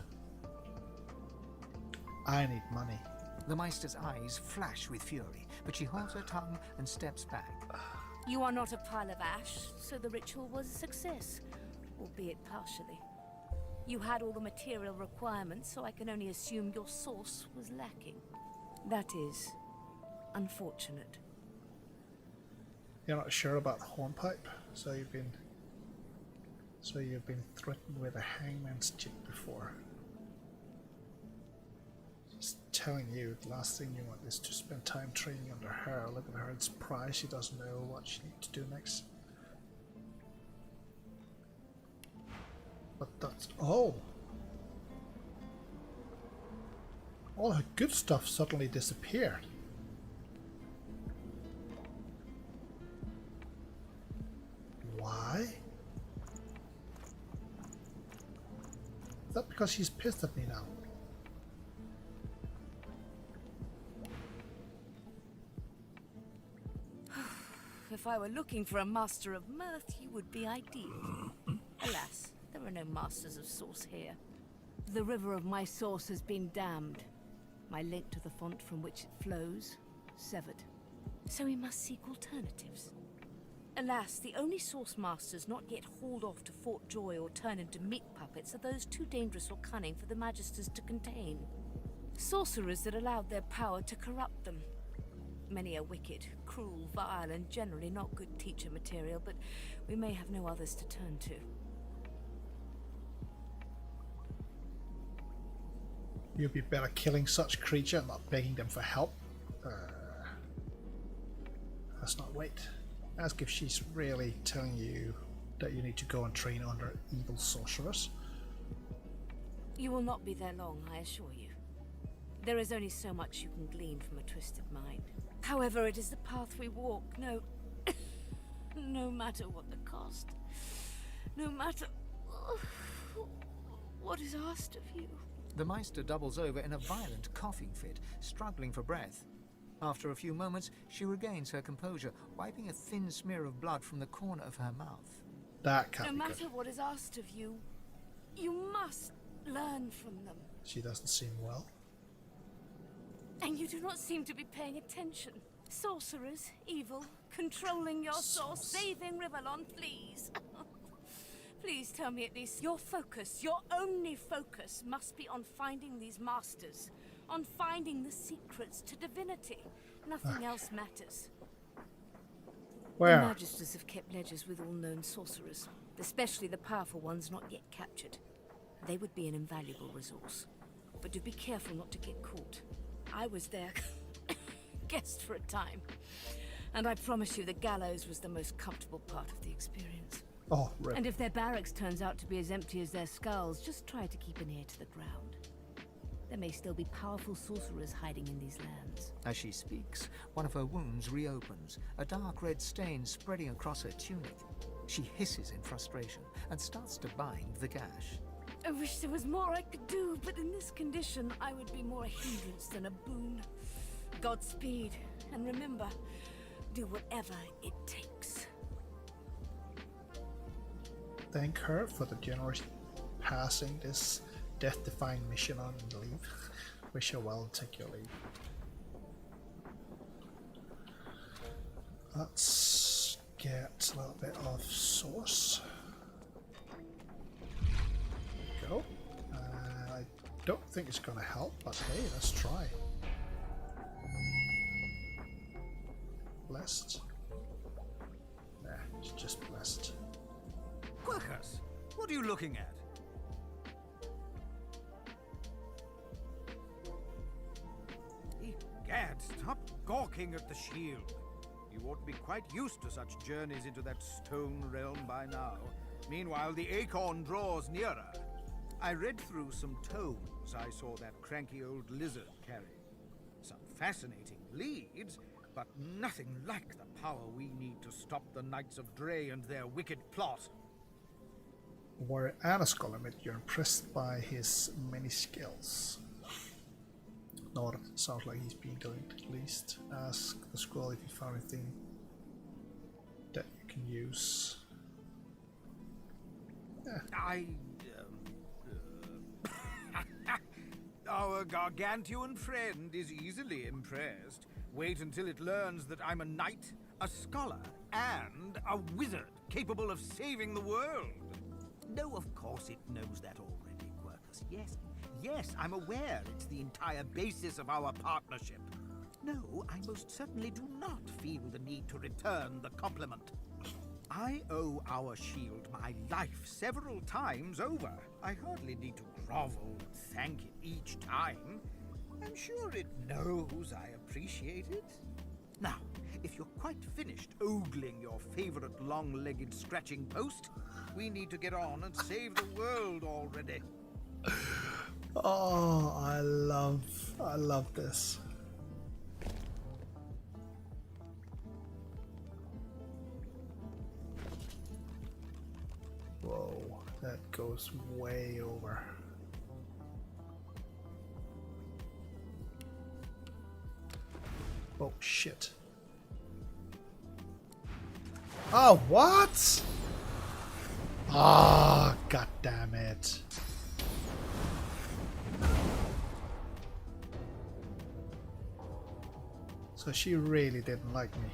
I need money. The Meister's eyes flash with fury, but she holds her tongue and steps back. You are not a pile of ash, so the ritual was a success, albeit partially. You had all the material requirements, so I can only assume your source was lacking. That is unfortunate. You're not sure about the hornpipe, so you've been threatened with a hangman's jig before. Just telling you, the last thing you want is to spend time training under her. Look at her in surprise, she doesn't know what she needs to do next. But that's all her good stuff suddenly disappeared. Why? Is that because she's pissed at me now? If I were looking for a master of mirth, you would be ideal. Alas, there are no masters of source here. The river of my source has been dammed. My link to the font from which it flows, severed. So we must seek alternatives. Alas, the only source masters not yet hauled off to Fort Joy or turned into meat puppets are those too dangerous or cunning for the Magisters to contain. Sorcerers that allowed their power to corrupt them. Many are wicked, cruel, vile, and generally not good teacher material, but we may have no others to turn to. You'd be better killing such creature and not begging them for help. Let's not wait. Ask if she's really telling you that you need to go and train under evil sorcerers. You will not be there long, I assure you. There is only so much you can glean from a twisted mind. However, it is the path we walk, no matter what the cost. No matter what is asked of you. The Meister doubles over in a violent coughing fit, struggling for breath. After a few moments, she regains her composure, wiping a thin smear of blood from the corner of her mouth. That can't be No matter good. what is asked of you, you must learn from them. She doesn't seem well. And you do not seem to be paying attention. Sorcerers, evil, controlling your source, saving Rivellon, please. Please tell me at least your focus, your only focus, must be on finding these masters. On finding the secrets to divinity. Nothing else matters. Where? The Magisters have kept ledgers with all known sorcerers, especially the powerful ones not yet captured. They would be an invaluable resource. But do be careful not to get caught. I was their guest for a time, and I promise you the gallows was the most comfortable part of the experience. Oh, rip. And if their barracks turns out to be as empty as their skulls, just try to keep an ear to the ground. There may still be powerful sorcerers hiding in these lands. As she speaks, one of her wounds reopens, a dark red stain spreading across her tunic. She hisses in frustration and starts to bind the gash. I wish there was more I could do, but in this condition, I would be more a hindrance than a boon. Godspeed, and remember, do whatever it takes. Thank her for the generous passing this death-defying mission on and leave. Wish her well and take your leave. Let's get a little bit of source. There we go. I don't think it's going to help, but hey, let's try. Blessed. Nah, it's just blessed. Quackers, what are you looking at? Stop gawking at the shield. You ought to be quite used to such journeys into that stone realm by now. Meanwhile, the acorn draws nearer. I read through some tomes I saw that cranky old lizard carry. Some fascinating leads, but nothing like the power we need to stop the Knights of Dre and their wicked plot. Warrior and a scholar, you're impressed by his many skills. Nord sounds like he's been doing at least. Ask the scroll if you found anything that you can use. Our gargantuan friend is easily impressed. Wait until it learns that I'm a knight, a scholar, and a wizard capable of saving the world. No, of course it knows that already, Quercus. Yes, I'm aware it's the entire basis of our partnership. No, I most certainly do not feel the need to return the compliment. I owe our shield my life several times over. I hardly need to grovel and thank it each time. I'm sure it knows I appreciate it. Now, if you're quite finished ogling your favorite long-legged scratching post, we need to get on and save the world already. Oh, I love this. Whoa, that goes way over. Oh shit. Oh, what? Ah, god damn it. So she really didn't like me.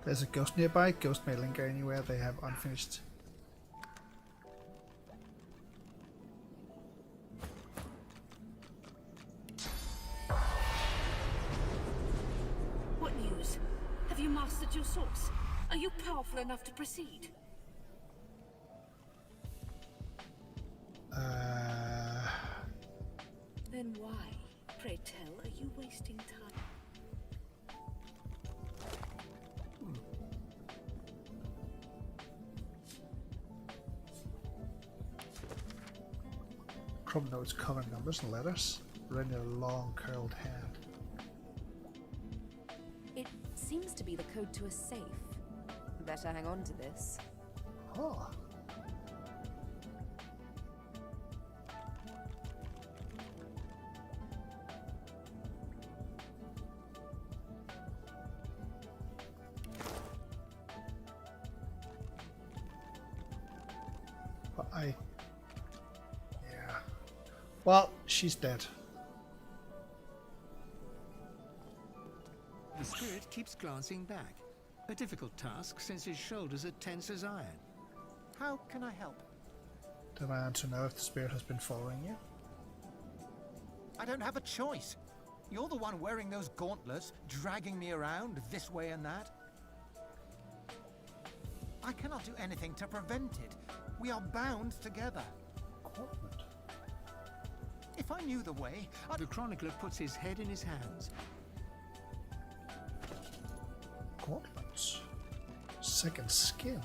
There's a ghost nearby. Ghost may linger anywhere they have unfinished. What news? Have you mastered your source? Are you powerful enough to proceed? Then why, pray tell, are you wasting time? Crumb notes covering numbers and letters, written in a long curled hand. It seems to be the code to a safe. Better hang on to this. Oh. But yeah. Well, she's dead. The spirit keeps glancing back. A difficult task since his shoulders are tense as iron. How can I help? Demand to know if the spirit has been following you. I don't have a choice. You're the one wearing those gauntlets, dragging me around this way and that. I cannot do anything to prevent it. We are bound together. Gauntlet. If I knew the way, The chronicler puts his head in his hands. Gauntlets. Second skin.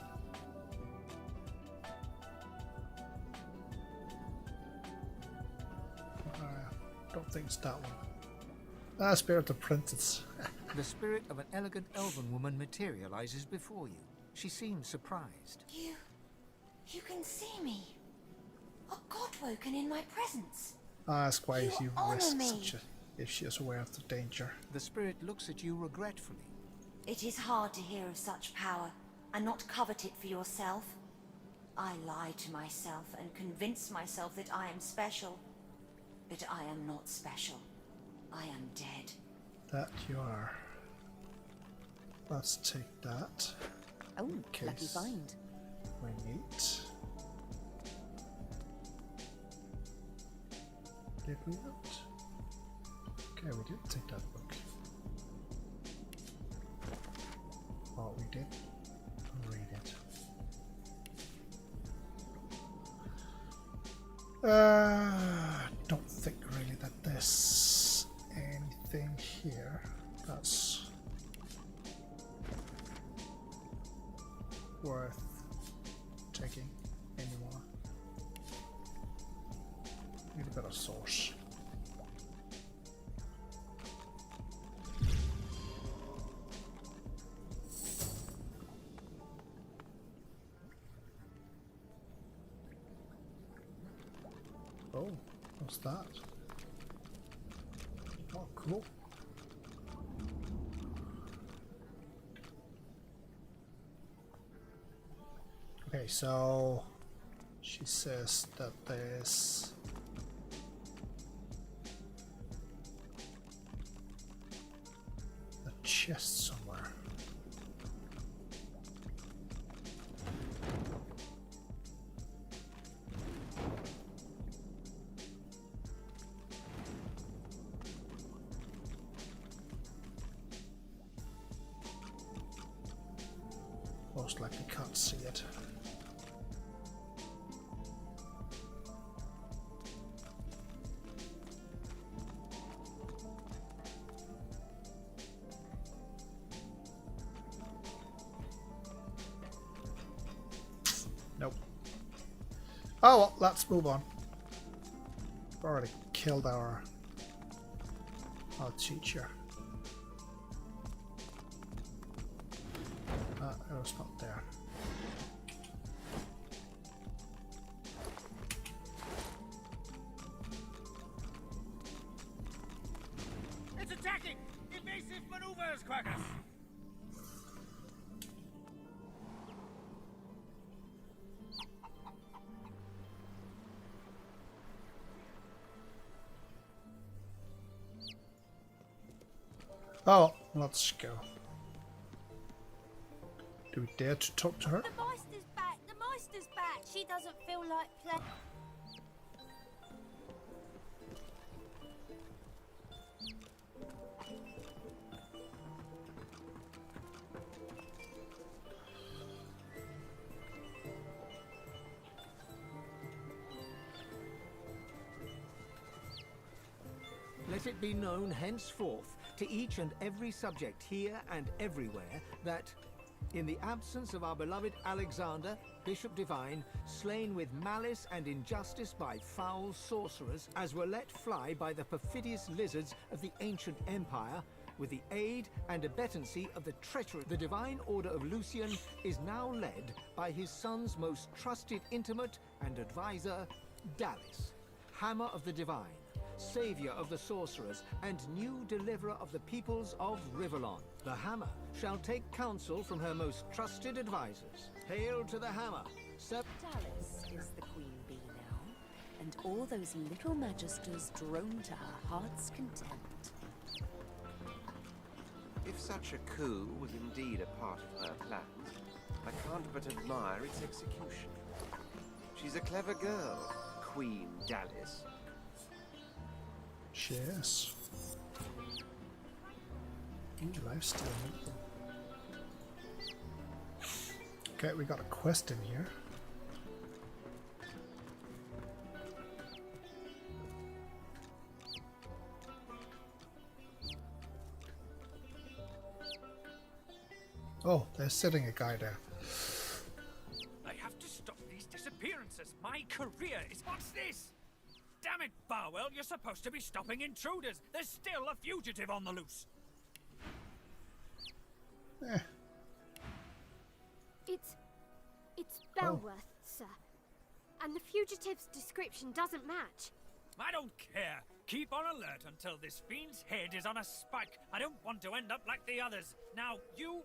Don't think it's that one. Ah, Spirit of Princess. The spirit of an elegant elven woman materializes before you. She seems surprised. You can see me. A god woken in my presence. Ask why You you honor risk me. such if she is aware of the danger. The spirit looks at you regretfully. It is hard to hear of such power and not covet it for yourself. I lie to myself and convince myself that I am special. But I am not special. I That you are. Let's take that. Oh, lucky find. We need. Did we not? Okay, we did take that book. Oh, we did read it. Don't think really that there's anything here that's worth taking anymore. Need a better source. Oh, what's that? Oh, cool. Okay, so she says that there's a chest somewhere. Most likely can't see it. Nope. Oh well, let's move on. We've already killed our teacher. It was not there. It's attacking! Evasive maneuvers, Quackers! Oh, let's go. Do we dare to talk to her? The Meister's back! The Meister's back! She doesn't feel like play. Let it be known henceforth to each and every subject here and everywhere that, in the absence of our beloved Alexander, Bishop Divine, slain with malice and injustice by foul sorcerers, as were let fly by the perfidious lizards of the ancient empire, with the aid and abettancy of the treachery, the Divine Order of Lucian is now led by his son's most trusted intimate and advisor, Dallis, Hammer of the Divine, Savior of the sorcerers, and new deliverer of the peoples of Rivellon. The Hammer shall take counsel from her most trusted advisors. Hail to the Hammer! Dallis is the queen bee now, and all those little magisters drone to her heart's content. If such a coup was indeed a part of her plans, I can't but admire its execution. She's a clever girl, Queen Dallis. Yes. Lifestyle. Okay, we got a quest in here. Oh, there's sitting a guy there. I have to stop these disappearances. My career is... What's this? Damn it, Barwell, you're supposed to be stopping intruders. There's still a fugitive on the loose. It's Belworth, sir. And the fugitive's description doesn't match. I don't care. Keep on alert until this fiend's head is on a spike. I don't want to end up like the others. Now, you...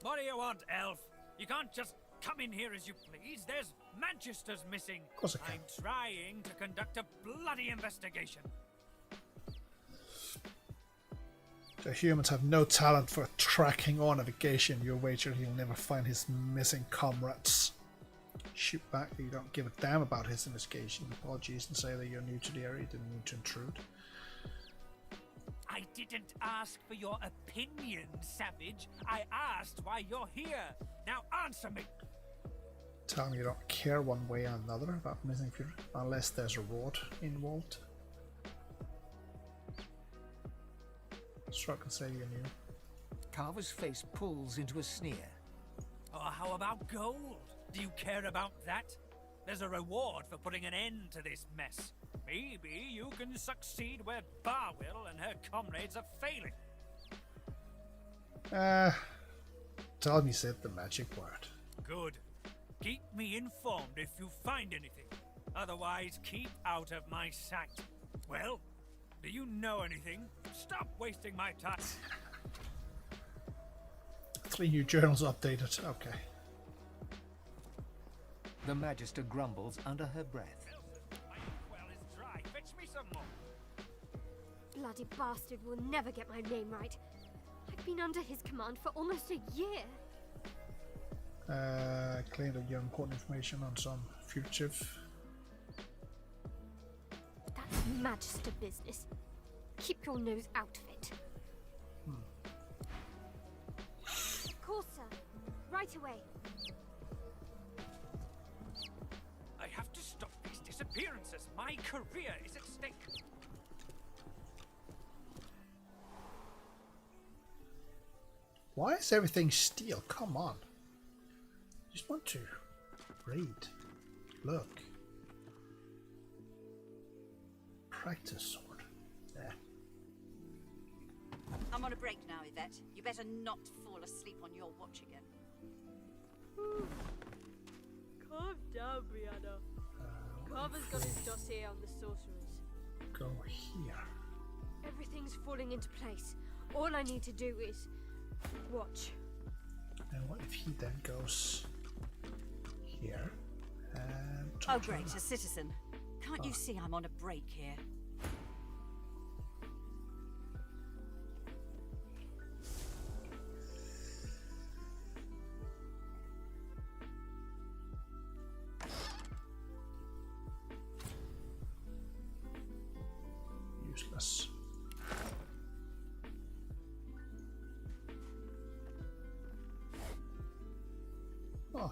What do you want, elf? You can't just come in here as you please. There's Manchester's missing. Of course I can. I'm trying to conduct a bloody investigation. The humans have no talent for tracking or navigation. You wager he'll never find his missing comrades. Shoot back that you don't give a damn about his investigation. Apologies and say that you're new to the area. Didn't mean to intrude. I didn't ask for your opinion, savage. I asked why you're here. Now answer me. Tell me you don't care one way or another about missing future, unless there's a reward involved. Struck and say you're new. Carver's face pulls into a sneer. Oh, how about gold? Do you care about that? There's a reward for putting an end to this mess. Maybe you can succeed where Barwill and her comrades are failing. Tell me said the magic word. Good. Keep me informed if you find anything. Otherwise, keep out of my sight. Well, do you know anything? Stop wasting my time. 3 new journals updated. Okay. The Magister grumbles under her breath. My well is dry. Fetch me some more. Bloody bastard will never get my name right. I've been under his command for almost a year. Claim that you have important information on some fugitive. That's Magister business. Keep your nose out of it. Of course, sir. Right away. I have to stop these disappearances. My career is at stake. Why is everything steel? Come on. Just want to read. Look. Practice sword. Yeah. I'm on a break now, Yvette. You better not fall asleep on your watch again. Calm down, Brianna. Carver's got his dossier on the sorcerers. Go here. Everything's falling into place. All I need to do is watch. And what if he then goes here and... Oh great, a citizen. Can't you see I'm on a break here? Useless. Oh.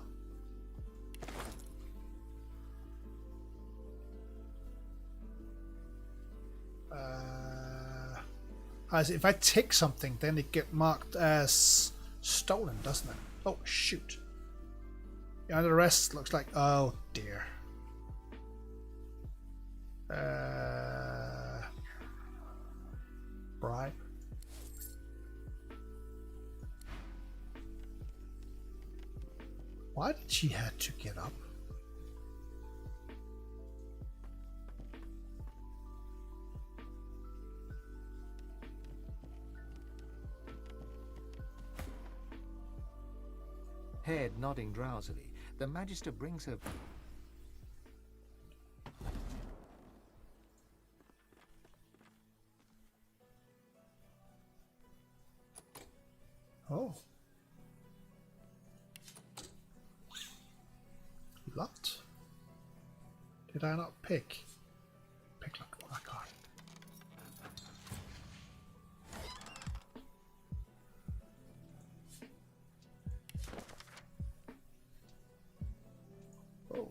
If I take something, then it get marked as stolen, doesn't it? Oh shoot! Yeah, the rest looks like. Oh dear. Bribe. Why did she have to get up? Head nodding drowsily, the Magister brings her... Oh. Lot? Did I not pick? Pick like one I got. Oh.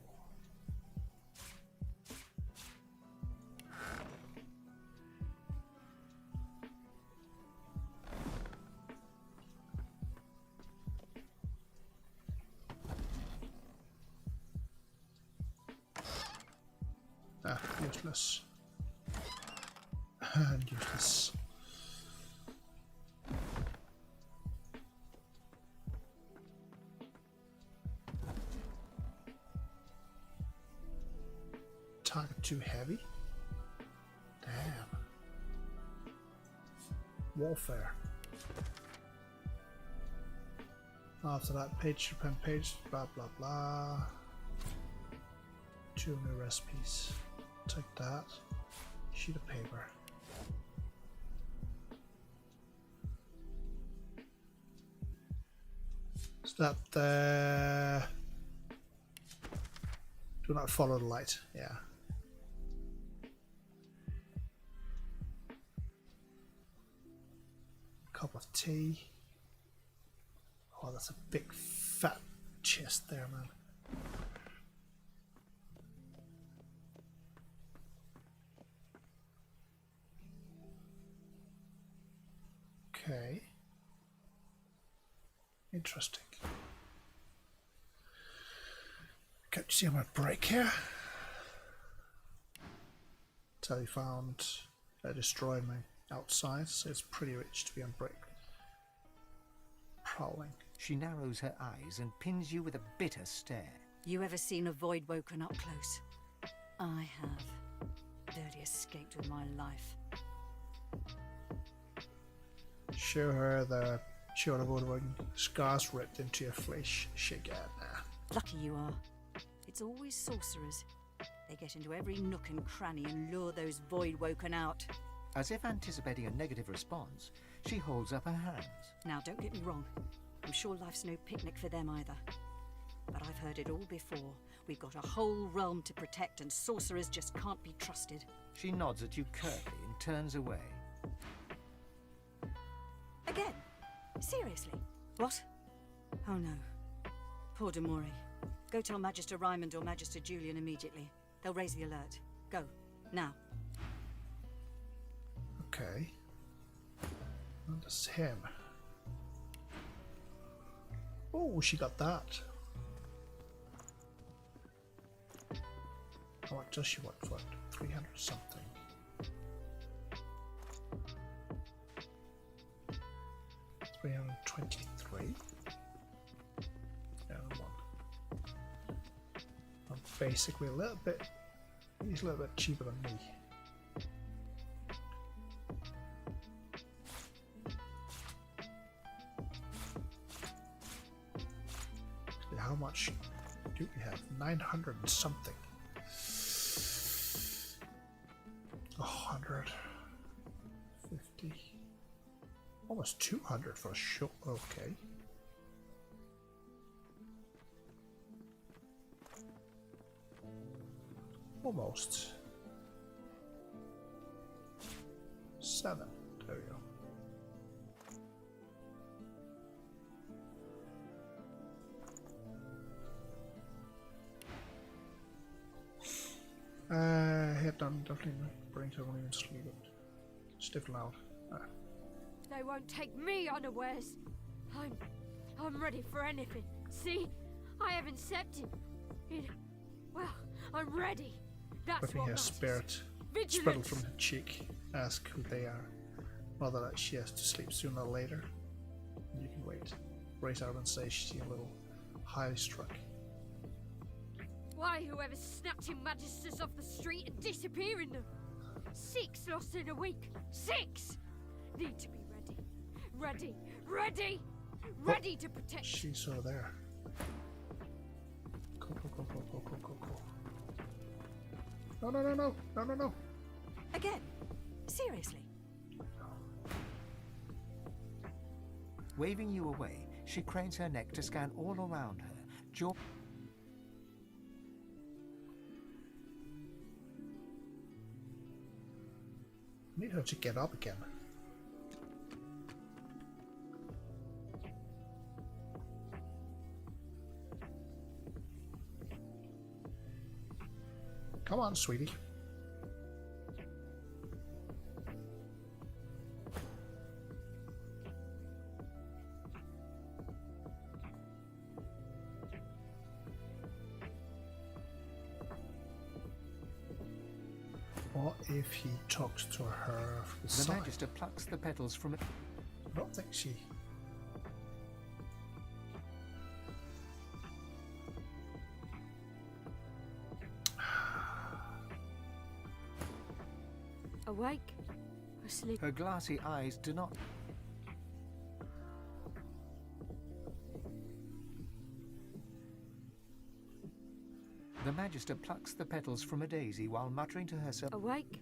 Useless. And useless. Target too heavy? Damn. Warfare. After that, page to pen page, blah blah blah. 2 new recipes. Take that. Sheet of paper. Is that the... Do not follow the light. Yeah. Cup of tea. Oh, that's a big fat chest there, man. Okay. Interesting. Can't you see I'm on break here? So he found a destroyed me outside, so it's pretty rich to be on break. Prowling. She narrows her eyes and pins you with a bitter stare. You ever seen a void woken up close? I have. Barely escaped with my life. Show her the void woken scars ripped into your flesh. Shake it. Lucky you are. It's always sorcerers. They get into every nook and cranny and lure those void woken out. As if anticipating a negative response, she holds up her hands. Now, don't get me wrong. I'm sure life's no picnic for them either. But I've heard it all before. We've got a whole realm to protect and sorcerers just can't be trusted. She nods at you curtly and turns away. Again? Seriously? What? Oh no. Poor Demori. Go tell Magister Raymond or Magister Julian immediately. They'll raise the alert. Go. Now. Okay. That's him. Oh, she got that. How much does she want for it? 300 something. $323. And one. I'm basically a little bit. He's a little bit cheaper than me. How much do we have? 900 and something. 150. Almost 200 for a show. Okay. Almost. 7. There we go. Head down, definitely bring to one even sleep it. Stiff loud. They won't take me unawares. I'm ready for anything. See? I have accepted. Well, I'm ready. That's Whipping what her matters. spirit spittle from her cheek. Ask who they are. Mother that she has to sleep sooner or later. You can wait. Race out and say she's a little highly struck. Why whoever snatching magisters off the street and disappearing them? 6 lost in a week. 6! Need to be ready. Ready! Ready! Ready to protect. She's over there. Go. No. Again? Seriously? Waving you away, she cranes her neck to scan all around her. Jaw. Need her to get up again. Come on, sweetie. What if he talks to her from the The side? Magister plucks the petals from it. I don't think she... Awake? Asleep? Her glassy eyes do not... The Magister plucks the petals from a daisy while muttering to herself. Awake?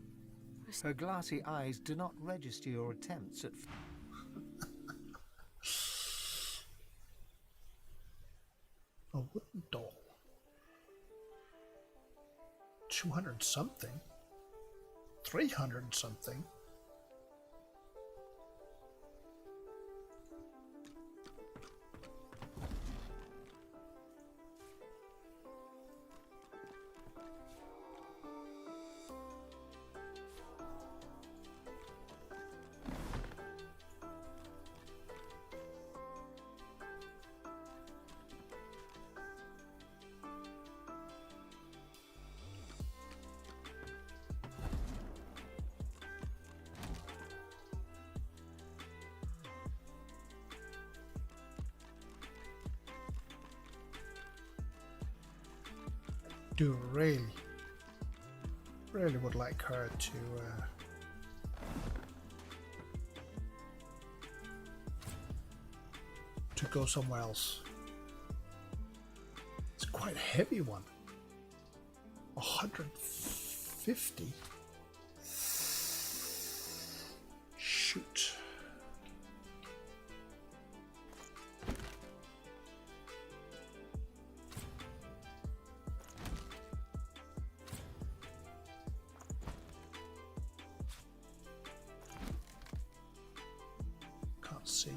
Her glassy eyes do not register your attempts at... A wooden doll. 200 something. 300 something. Do really would like her to go somewhere else. It's quite a heavy one. 150. Shoot. See.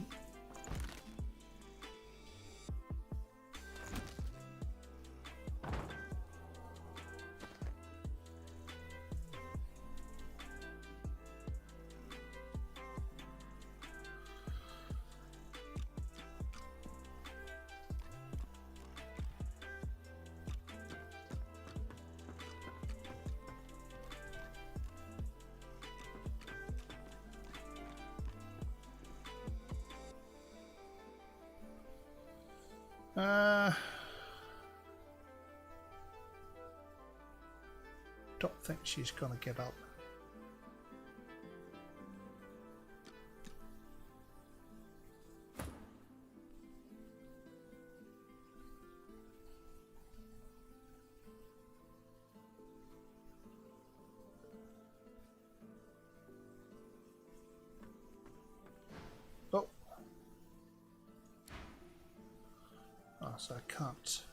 Don't think she's gonna get up. Oh. Oh, so I can't.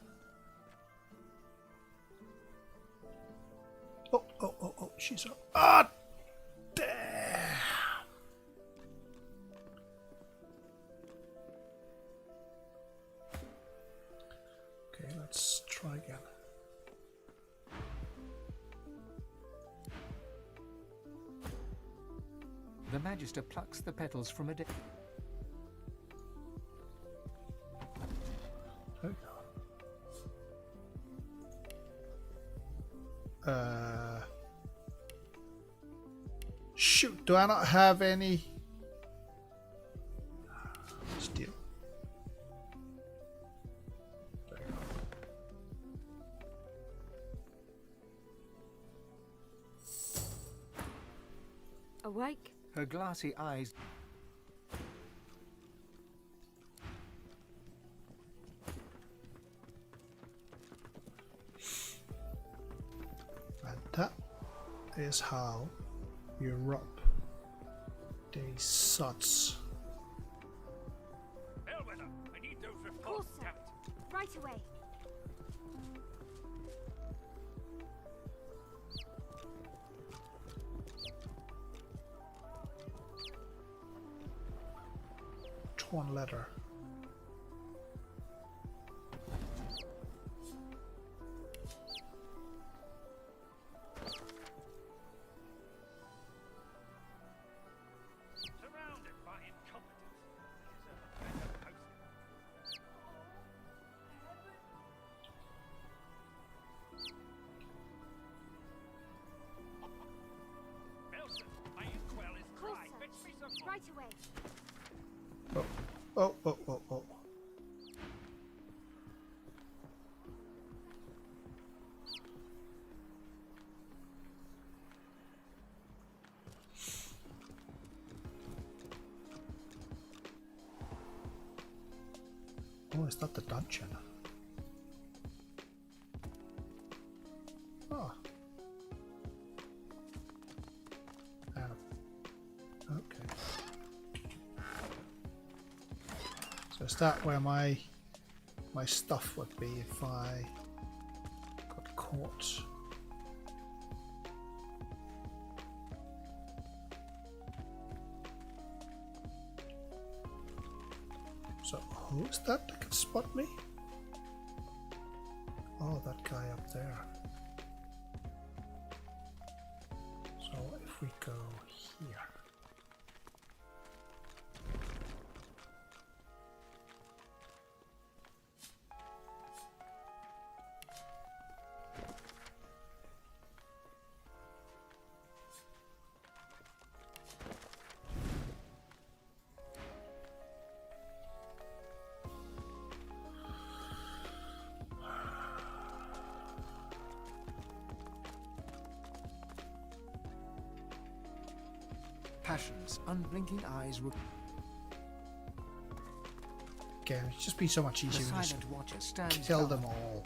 Oh, she's up. Ah, damn. Okay, let's try again. The Magister plucks the petals from a day. There we go. Shoot, do I not have any? Steel. There you go. Awake? Her glassy eyes. And that is how you rub these sots. Bellwether, I need those reports stamped. Right away. Torn letter. Right away. Oh. Oh, it's not the dungeon. Oh. Okay. So is that where my my stuff would be if I got caught. So who's that can spot me? Oh, that guy up there. So if we go here. Passion's unblinking eyes were. Okay, it'd just be so much easier The to just silent watcher stands kill guard. them all.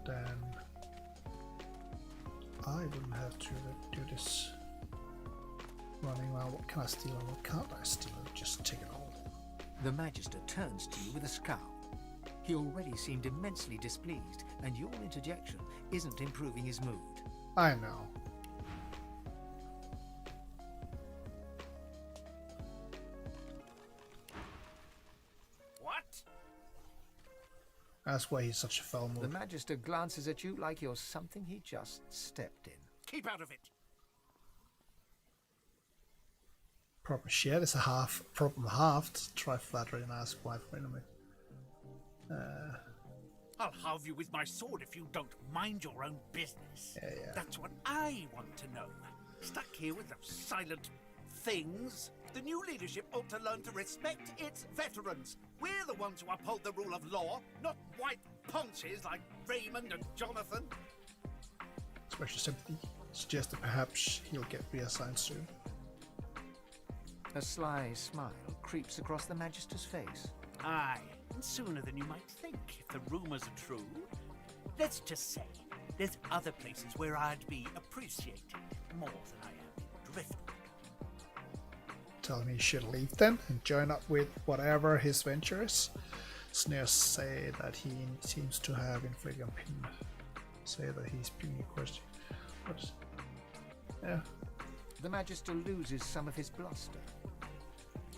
Then I wouldn't have to do this running around. What can I steal and what can't I steal? Just take it all. The Magister turns to you with a scowl. He already seemed immensely displeased, and your interjection isn't improving his mood. I know. What? That's why he's such a foul mood. The Magister glances at you like you're something he just stepped in. Keep out of it. Proper shit is a half problem halved. Try flattery and ask why for enemy. I'll halve you with my sword if you don't mind your own business. Yeah. That's what I want to know. Stuck here with those silent things. The new leadership ought to learn to respect its veterans. We're the ones who uphold the rule of law, not white ponches like Raymond and Jonathan. Special sympathy suggests that perhaps he'll get reassigned soon. A sly smile creeps across the Magister's face. Aye, and sooner than you might think, if the rumors are true. Let's just say, there's other places where I'd be appreciated more than I am in Driftwood. Tell me he should leave then and join up with whatever his venture is. Sneers say that he seems to have inflicted on him. Say that he's being a question. But yeah. The Magister loses some of his bluster.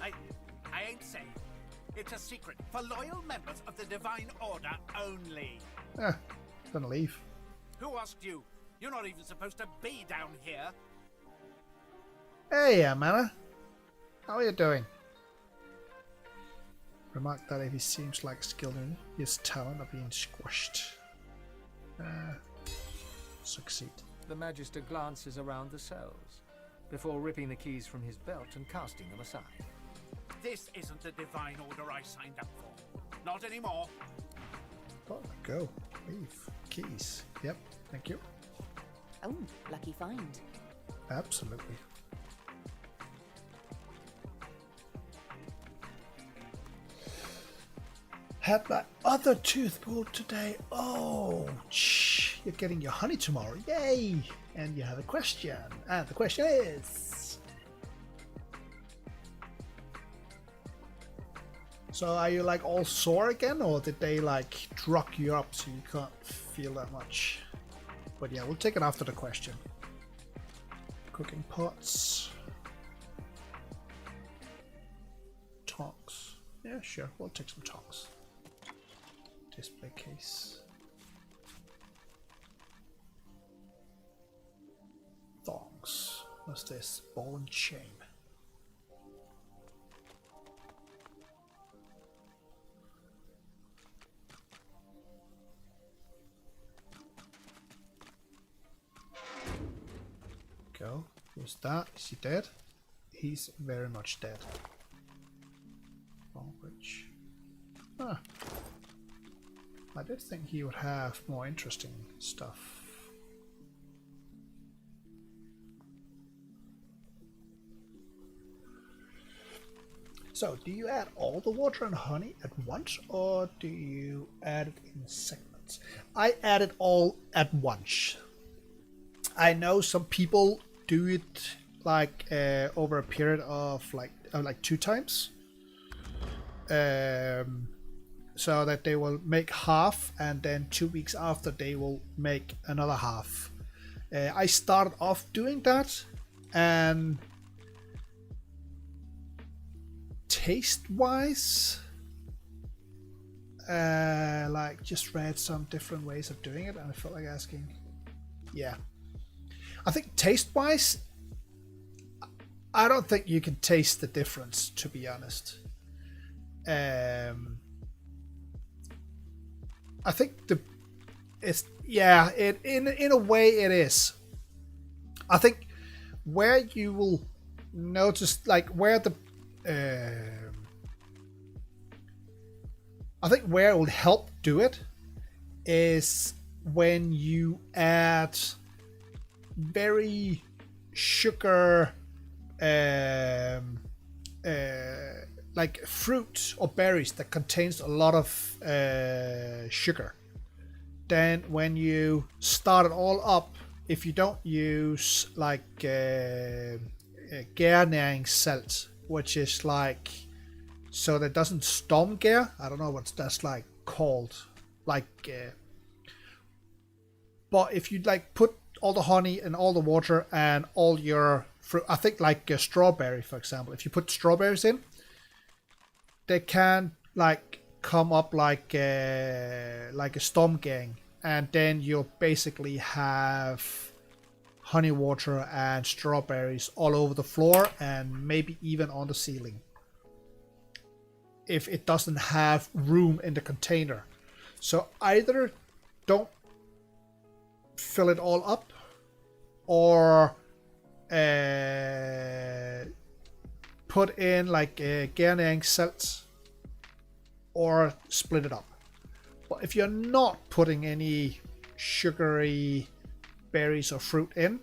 I ain't saying. It's a secret for loyal members of the Divine Order only. Gonna leave. Who asked you? You're not even supposed to be down here. Hey, Amanda. How are you doing? Remark that if he seems like skilled in his talent of being squashed. Succeed. The Magister glances around the cells, before ripping the keys from his belt and casting them aside. This isn't the Divine Order I signed up for. Not anymore. Oh, go. Leave. Keys. Yep. Thank you. Oh, lucky find. Absolutely. Had my other tooth pulled today. Oh, you're getting your honey tomorrow. Yay! And you have a question. And the question is... So are you like all sore again, or did they like drug you up so you can't feel that much? But yeah, we'll take it after the question. Cooking pots. Tongs. Yeah, sure, we'll take some tongs. Display case. Thongs. What's this? Ball and chain. Go. Who's that? Is he dead? He's very much dead. Bridge. Ah. I did think he would have more interesting stuff. So, do you add all the water and honey at once, or do you add it in segments? I add it all at once. I know some people do it like over a period of like 2 times. so that they will make half, and then 2 weeks after they will make another half. I started off doing that, and taste-wise, like just read some different ways of doing it, and I felt like asking. Yeah, I think taste-wise, I don't think you can taste the difference, to be honest. I think in a way it is. I think where you will notice, like where the I think where it will help do it is when you add very sugar, like fruit or berries that contains a lot of sugar. Then when you start it all up, if you don't use like gærnæring salt, which is like so that doesn't stormgær. I don't know what that's like called. Like, but if you like put all the honey and all the water and all your fruit, I think like a strawberry, for example. If you put strawberries in, they can like come up like a stormgang, and then you'll basically have honey water and strawberries all over the floor and maybe even on the ceiling, if it doesn't have room in the container. So either don't fill it all up, or put in like a gærnæring salt, or split it up. But if you're not putting any sugary berries or fruit in,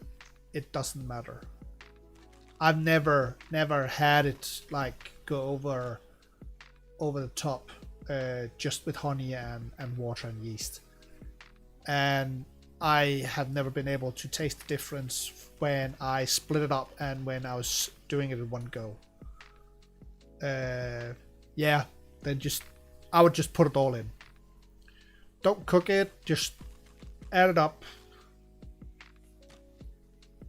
it doesn't matter. I've never had it like go over the top, just with honey and water and yeast. And I have never been able to taste the difference when I split it up and when I was doing it in one go. Yeah, then I would just put it all in. Don't cook it, just add it up.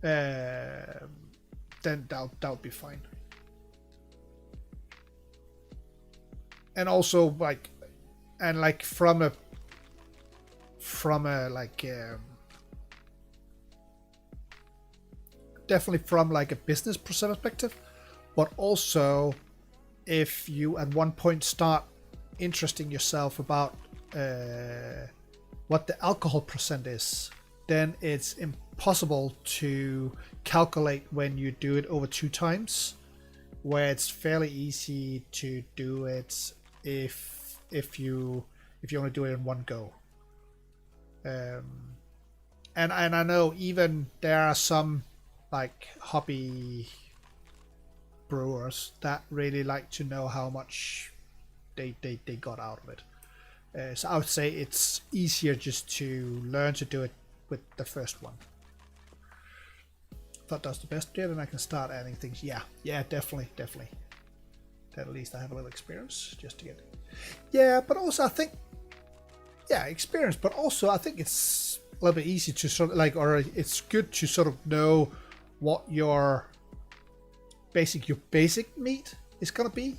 Then that'll be fine. And also like from a like definitely from like a business perspective, but also if you at one point start interesting yourself about what the alcohol percent is, then it's impossible to calculate when you do it over 2 times, where it's fairly easy to do it if you only do it in one go. And I know even there are some like hobby brewers that really like to know how much they got out of it. So I would say it's easier just to learn to do it with the first one. Thought that's the best bit, and I can start adding things. Yeah, definitely. That at least I have a little experience just to get it. Yeah, but also I think, experience, but also I think it's a little bit easy to sort of like, or it's good to sort of know what your basic meat is gonna be,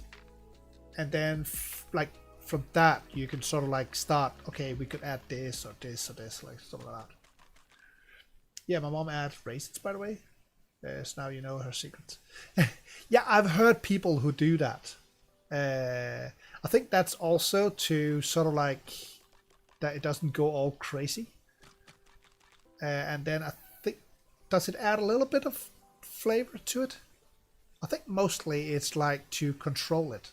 and then like from that you can sort of like start. Okay, we could add this or this or this, like something like that. Yeah, my mom adds raisins, by the way. So now you know her secret. Yeah, I've heard people who do that. I think that's also to sort of like that it doesn't go all crazy. And then I think, does it add a little bit of flavor to it? I think mostly it's like to control it.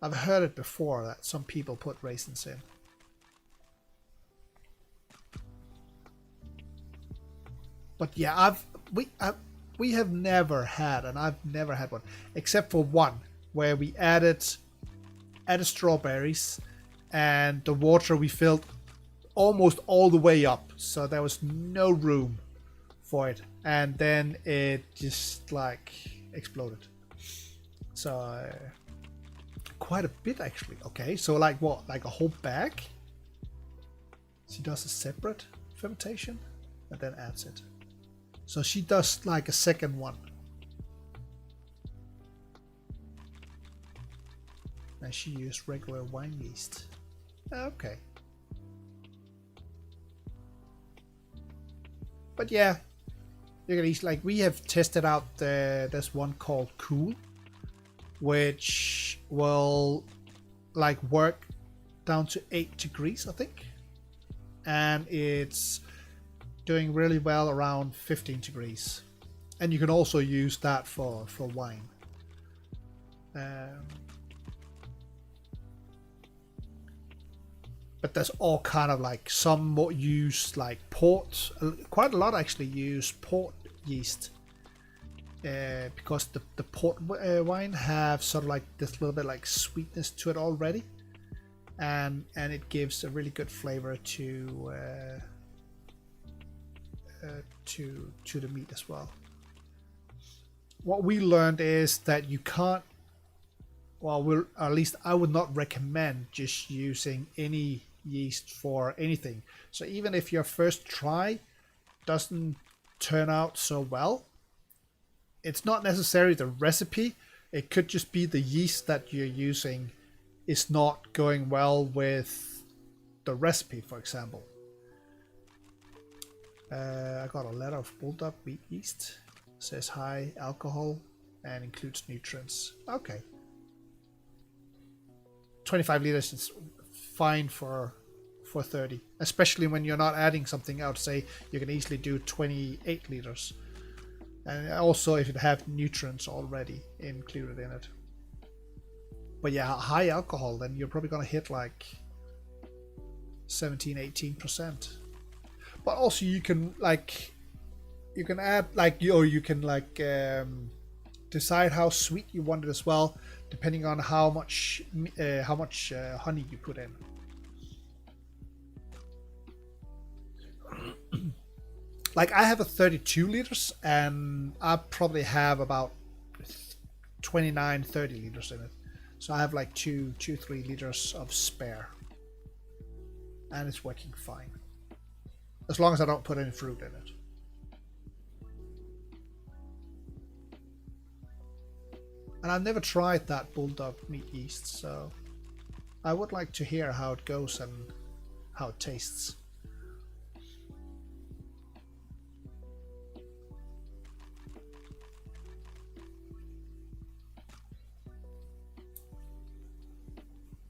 I've heard it before that some people put raisins in. But yeah, we have never had, and I've never had one, except for one where we added strawberries, and the water we filled almost all the way up, so there was no room for it, and then it just like exploded. So quite a bit actually. Okay, so like what? Like a whole bag? She does a separate fermentation and then adds it. So she does like a second one. And she used regular wine yeast. Okay. But yeah, you can easily, like we have tested out this one called Cool, which will like work down to 8 degrees, I think. And it's doing really well around 15 degrees. And you can also use that for wine. But there's all kind of like some more use like port. Quite a lot actually use port yeast. Because the port wine have sort of like this little bit like sweetness to it already. And it gives a really good flavor to the meat as well. What we learned is that you can't, well, at least I would not recommend just using any yeast for anything. So even if your first try doesn't turn out so well, it's not necessarily the recipe. It could just be the yeast that you're using is not going well with the recipe, for example. I got a letter of bulldog wheat yeast. It says high alcohol and includes nutrients. Okay. 25 liters is fine for 30, especially when you're not adding something else. Say you can easily do 28 liters, and also if it have nutrients already included in it. But yeah, high alcohol, then you're probably gonna hit like 17-18%. But also you can add like, or you can like decide how sweet you want it as well, depending on how much honey you put in. Like I have a 32 liters and I probably have about 29-30 liters in it. So I have like 2-3 liters of spare. And it's working fine. As long as I don't put any fruit in it. And I've never tried that bulldog meat yeast, so I would like to hear how it goes and how it tastes.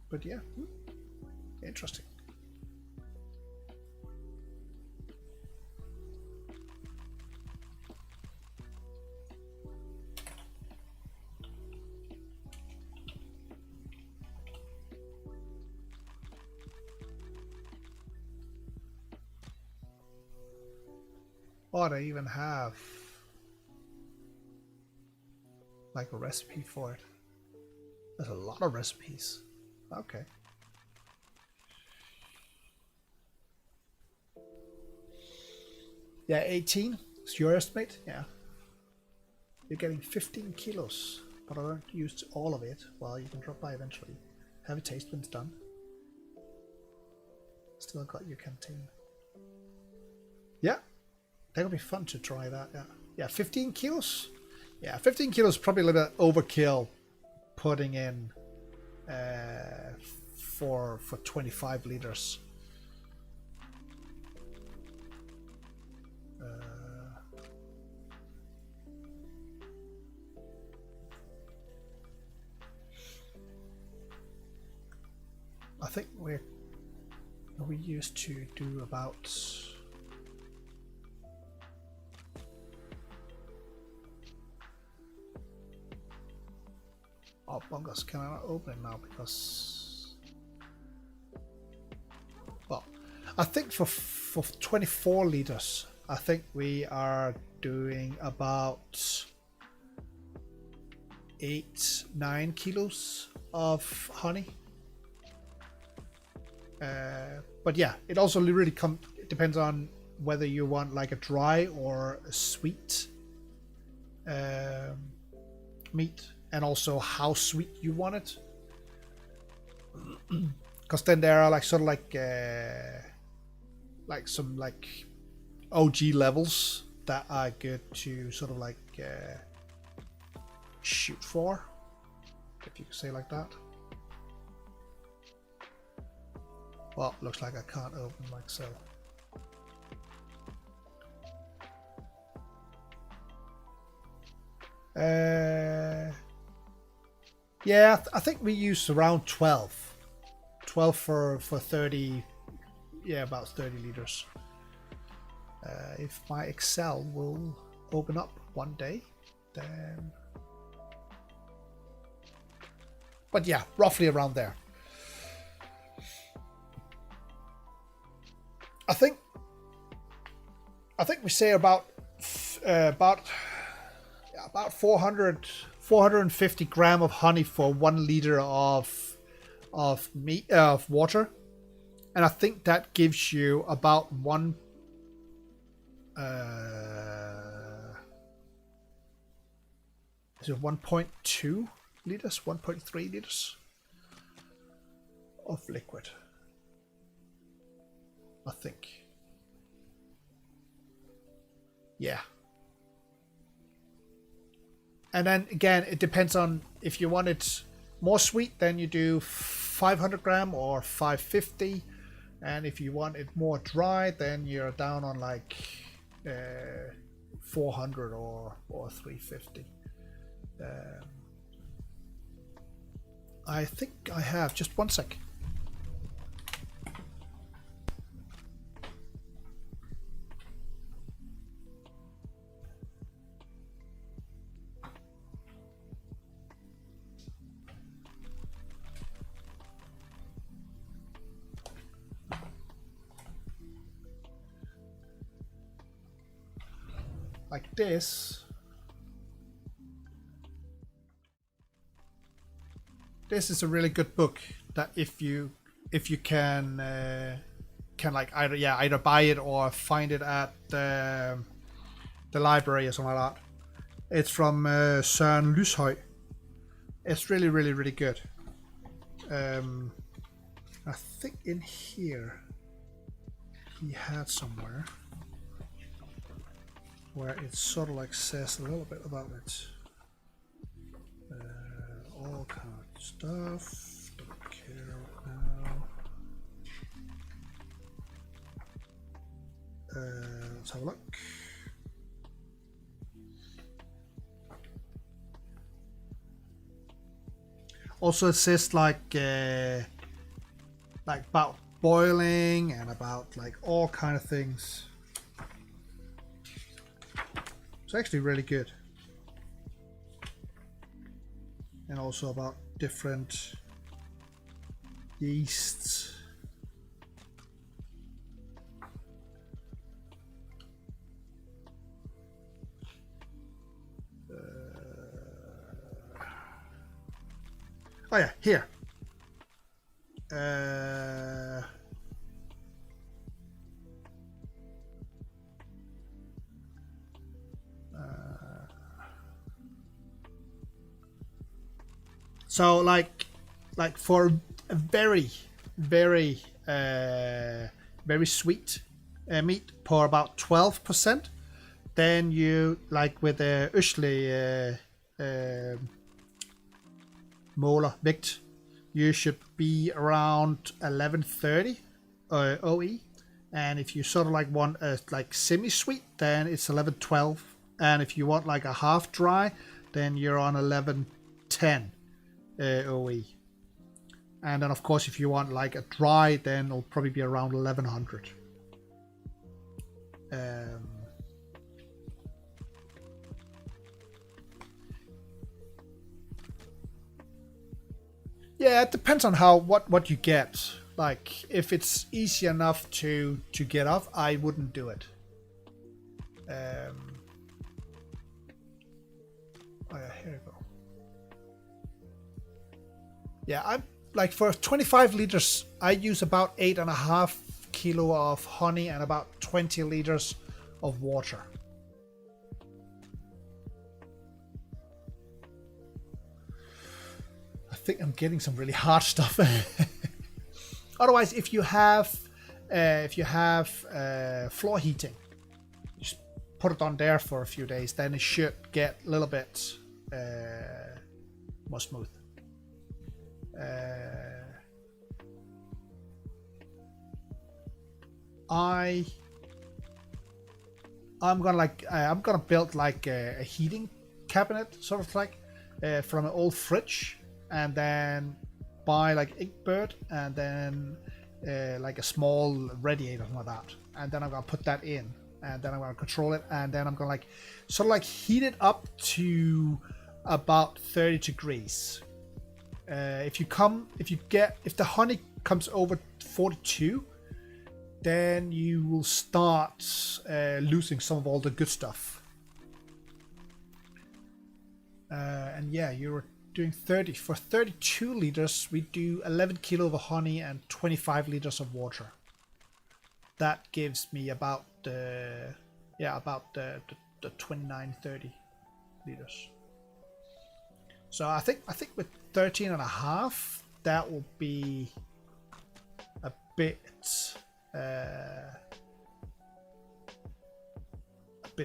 But yeah, interesting. Oh, they even have like a recipe for it. There's a lot of recipes. Okay. Yeah, 18 is your estimate. Yeah. You're getting 15 kilos, but I don't use all of it. Well, you can drop by eventually. Have a taste when it's done. Still got your canteen. Yeah. That would be fun to try that. Yeah. Yeah, 15 kilos. Yeah, 15 kilos is probably a little bit overkill putting in for 25 liters. I think we used to do about bunkers. Can I not open it now because, well, I think for 24 liters I think we are doing about 8-9 kilos of honey. But yeah, it also really depends on whether you want like a dry or a sweet meat, and also how sweet you want it. because then there are like sort of like some like OG levels that are good to sort of like shoot for, if you could say like that. Well, looks like I can't open my Excel. Yeah, I think we used around 12 for 30, yeah, about 30 liters. If my Excel will open up one day, then, but yeah, roughly around there. I think we say about 450 gram of honey for 1 liter of water, and I think that gives you about is it 1.2 liters, 1.3 liters of liquid, I think. Yeah. And then again, it depends on if you want it more sweet, then you do 500 gram or 550. And if you want it more dry, then you're down on like 400 or 350. I think I have, just one sec. Like this. This is a really good book that if you can like either buy it or find it at the library or something like that. It's from Søren Lyshøj. It's really good. I think in here he had somewhere where it sort of like says a little bit about it. All kind of stuff. Don't care now. Let's have a look. Also, it says like about boiling and about like all kind of things. It's actually really good. And also about different yeasts. Oh yeah, here. So like for a very sweet meat, pour about 12%. Then you like with the Østlig molar Vict, you should be around 1130 OE. And if you sort of like want a like semi-sweet, then it's 1112. And if you want like a half dry, then you're on 1110 OE. And then of course if you want like a dry, then it'll probably be around 1100. Yeah, it depends on what you get. Like if it's easy enough to get off, I wouldn't do it. Oh yeah, here you go. Yeah, I'm like for 25 liters, I use about 8.5 kilo of honey and about 20 liters of water. I think I'm getting some really hard stuff. Otherwise, if you have floor heating, just put it on there for a few days. Then it should get a little bit more smooth. I'm gonna build like a heating cabinet, sort of like from an old fridge, and then buy like Inkbird, and then like a small radiator like that, and then I'm gonna put that in, and then I'm gonna control it, and then I'm gonna like sort of like heat it up to about 30 degrees. If the honey comes over 42, then you will start losing some of all the good stuff. And yeah, you're doing 30. For 32 liters, we do 11 kilo of honey and 25 liters of water. That gives me about the 29-30 liters. So I think with 13 and a half, that will be a bit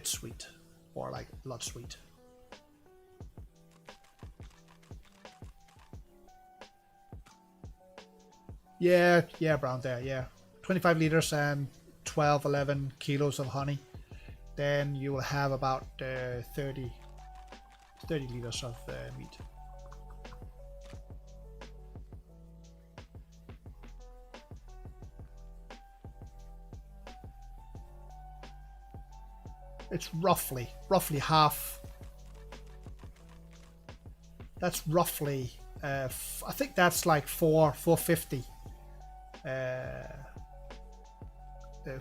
sweet, or like a lot sweet. Yeah, around there, yeah. 25 liters and 11 kilos of honey. Then you will have about 30 liters of meat. It's roughly half. That's roughly, I think that's like 450.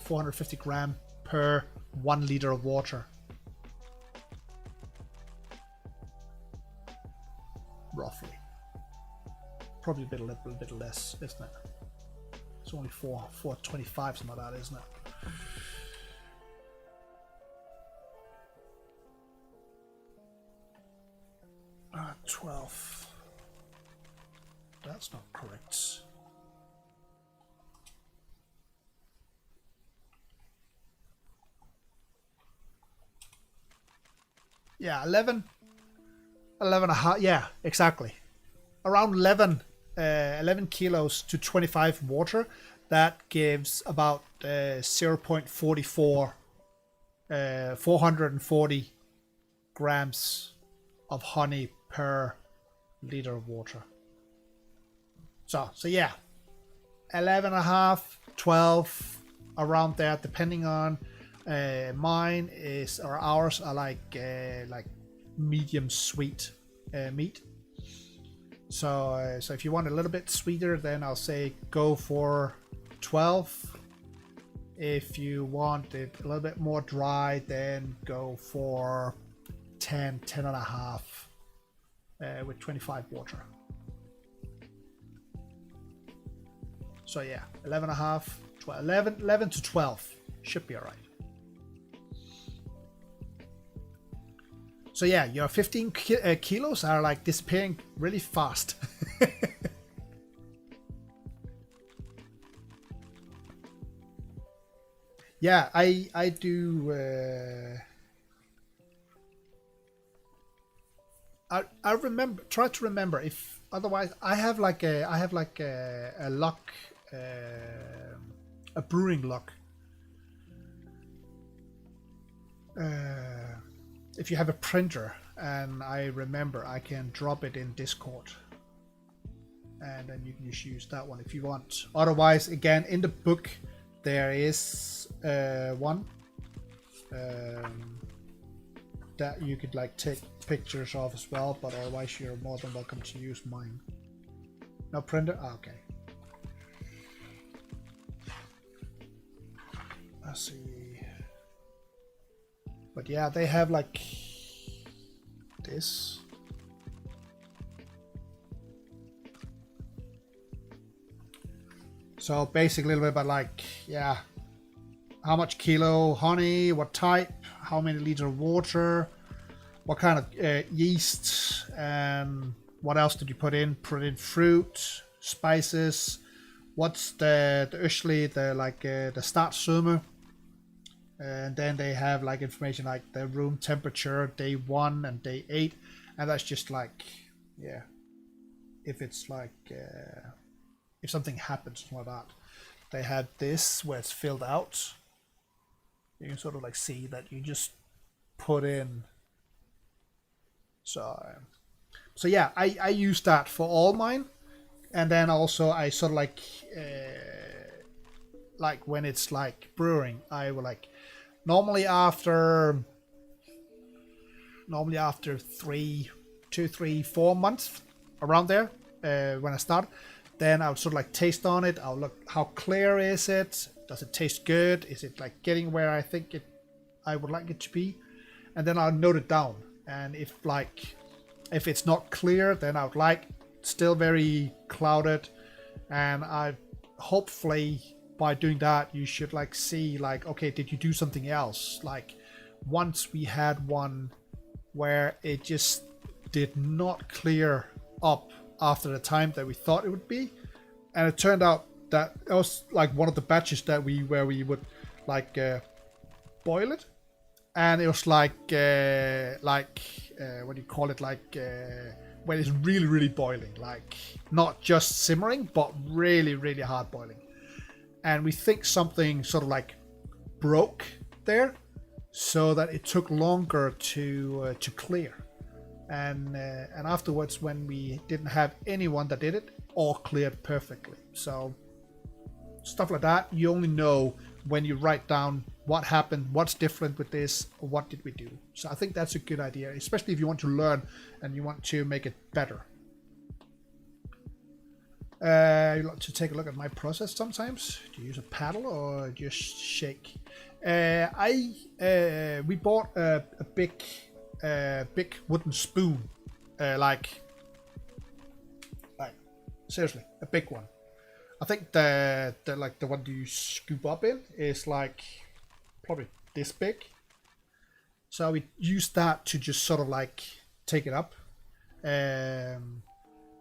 450 gram per 1 liter of water. Roughly. Probably a little bit less, isn't it? It's only 425, something like that, isn't it? 12. That's not correct. Yeah, 11 and a half. Yeah, exactly. Around 11 kilos to 25 water. That gives about 0.44, 440 grams of honey per liter of water. So yeah, 11 and a half, 12, around there, depending on ours are like medium sweet meat. So if you want a little bit sweeter, then I'll say go for 12. If you want it a little bit more dry, then go for 10 and a half with 25 water. So yeah, 11 and a half, 12, 11 to 12 should be all right. So yeah, your 15 kilos are like disappearing really fast. Yeah, I do. I remember. Try to remember. If otherwise, I have like a lock, a brewing lock. If you have a printer, and I remember, I can drop it in Discord, and then you can just use that one if you want. Otherwise, again, in the book there is one that you could like take pictures of as well, but otherwise you're more than welcome to use mine. No printer? Oh, okay. Let's see. But yeah, they have like this. So basically a little bit about like, yeah, how much kilo honey, what type, how many liters of water, what kind of yeast, and what else did you put in? Put in fruit, spices, what's the usually the like the start summer, and then they have like information like the room temperature day 1 and day 8, and that's just like, yeah, if it's like if something happens like that. They had this where it's filled out. You can sort of like see that you just put in. So yeah, I use that for all mine, and then also I sort of like when it's like brewing, I will like normally after 2, 3, 4 months around there when I start, then I would sort of like taste on it. I'll look how clear is it. Does it taste good? Is it like getting where I think I would like it to be? And then I'll note it down. And if it's not clear, then I would like still very clouded. And I hopefully by doing that you should like see like, okay, did you do something else? Like once we had one where it just did not clear up after the time that we thought it would be, and it turned out that it was like one of the batches that we would like boil it, and it was like what do you call it, like when it's really boiling, like not just simmering but really hard boiling. And we think something sort of like broke there, so that it took longer to clear. And afterwards, when we didn't have anyone that did it, all cleared perfectly. So stuff like that, you only know when you write down what happened, what's different with this, what did we do. So I think that's a good idea, especially if you want to learn and you want to make it better. You like to take a look at my process sometimes. Do you use a paddle or just shake? We bought a big wooden spoon, like seriously, a big one. I think the like the one you scoop up in is like probably this big. So we use that to just sort of like take it up, and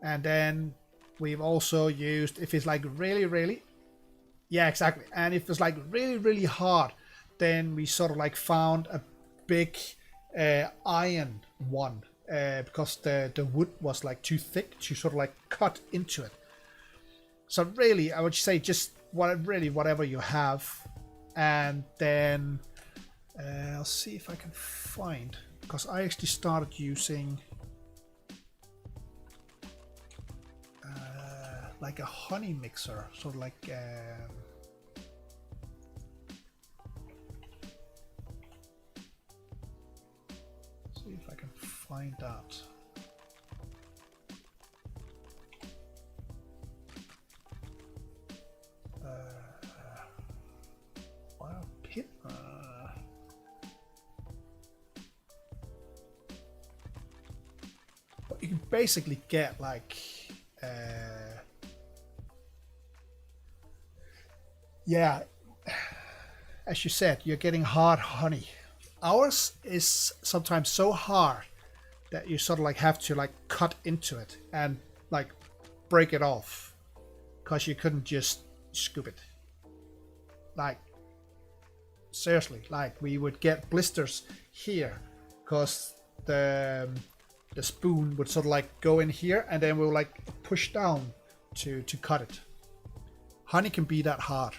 then we've also used, if it's like really, yeah, exactly. And if it's like really hard, then we sort of like found a big iron one, because the wood was like too thick to sort of like cut into it. So really, I would say just whatever you have, and then I'll see if I can find, because I actually started using like a honey mixer, sort of like see if I can find that. Wow, pit. But you can basically get like yeah, as you said, you're getting hard honey. Ours is sometimes so hard that you sort of like have to like cut into it and like break it off, because you couldn't just scoop it. Like seriously, like we would get blisters here because the spoon would sort of like go in here, and then we'll like push down to cut it. Honey can be that hard.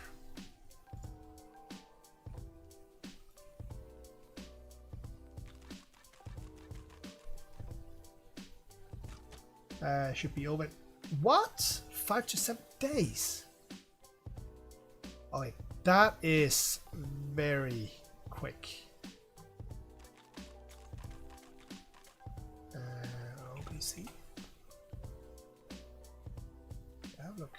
Should be over. What? 5 to 7 days? Okay, that is very quick. OBC. Have a look.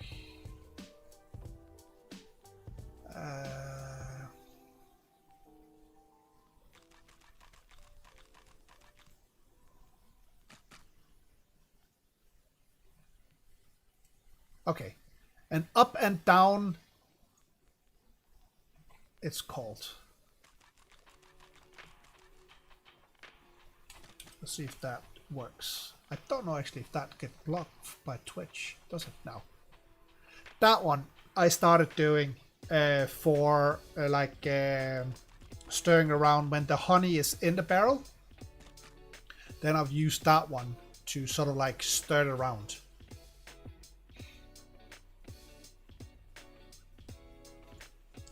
Okay, and up and down, it's called. Let's see if that works. I don't know actually if that gets blocked by Twitch. Does it now? that one I started doing for stirring around when the honey is in the barrel. Then I've used that one to sort of like stir it around.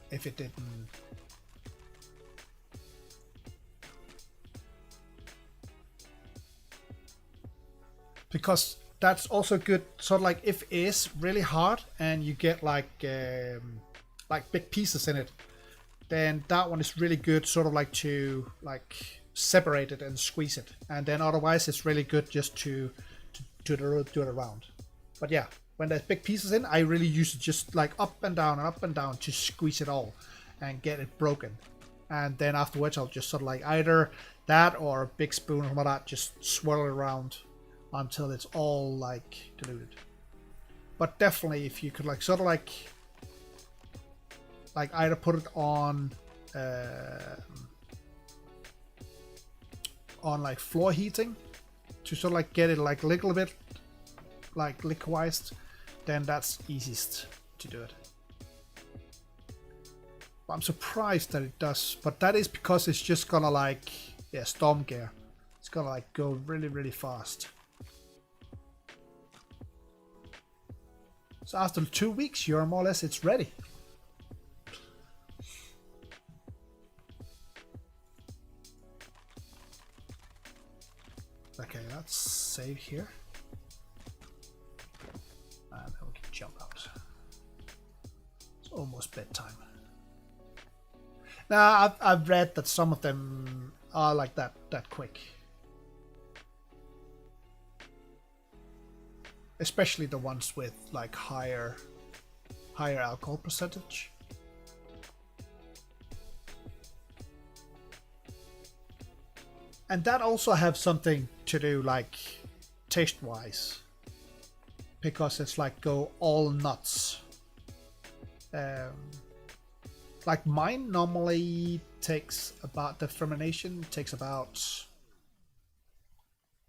If it didn't. Because that's also good, sort of like if it is really hard and you get like big pieces in it, then that one is really good sort of like to like separate it and squeeze it. And then otherwise it's really good just to do it around. But yeah, when there's big pieces in, I really use it just like up and down to squeeze it all and get it broken. And then afterwards I'll just sort of like either that or a big spoon or something like that, just swirl it around until it's all like diluted. But definitely if you could like sort of like either put it on like floor heating to sort of like get it like a little bit like liquidized, then that's easiest to do it. But I'm surprised that it does, but that is because it's just gonna like, yeah, storm gear. It's gonna like go really, really fast. So after 2 weeks, you're more or less, it's ready. Okay, let's save here. And then we can jump out. It's almost bedtime. Now, I've read that some of them are like that quick. Especially the ones with like higher alcohol percentage. And that also have something to do like taste wise, because it's like go all nuts. Like mine normally takes about, the fermentation takes about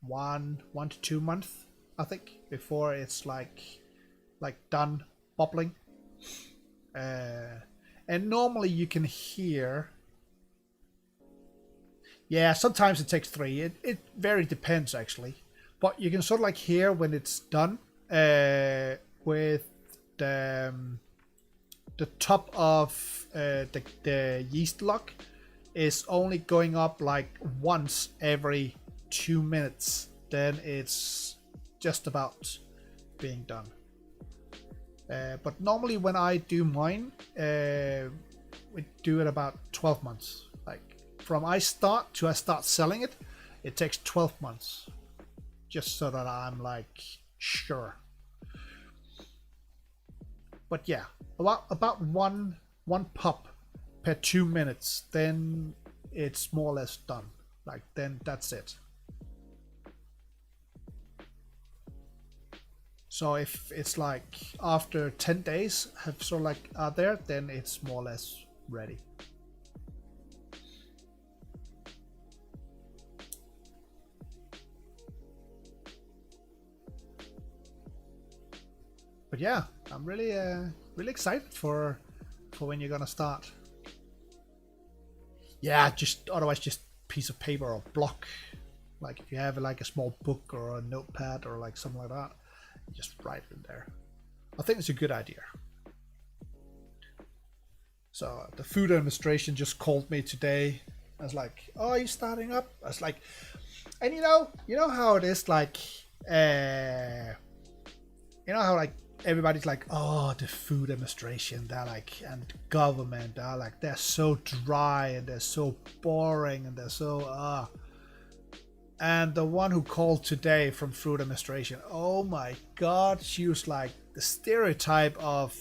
one to 2 months, I think, before it's like done bubbling. And normally you can hear, yeah, sometimes it takes 3. It very depends actually, but you can sort of like hear when it's done with the top of the yeast lock is only going up like once every 2 minutes. Then it's just about being done. But normally when I do mine, we do it about 12 months. Like from I start to I start selling it, it takes 12 months. Just so that I'm like sure. But yeah, about one pop per 2 minutes, then it's more or less done. Like then that's it. So if it's like after 10 days have sort of like are there, then it's more or less ready. But yeah, I'm really really excited for when you're gonna start. Yeah, just otherwise just piece of paper or block. Like if you have like a small book or a notepad or like something like that, you just write it in there. I think it's a good idea. So the food administration just called me today. I was like, "Oh, are you starting up?" I was like, and you know how it is, like, you know how like everybody's like, oh, the food administration, they're like, and government, they're so dry and they're so boring and they're so And the one who called today from food administration, oh my god, she was like the stereotype of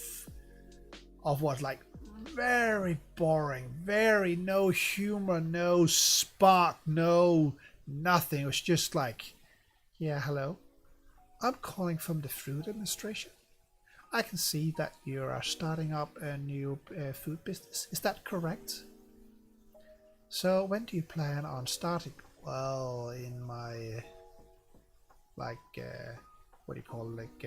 what, like very boring, very no humor, no spark, no nothing. It was just like, yeah, hello, I'm calling from the food administration. I can see that you are starting up a new food business. Is that correct? So when do you plan on starting? Well, in my what do you call it, like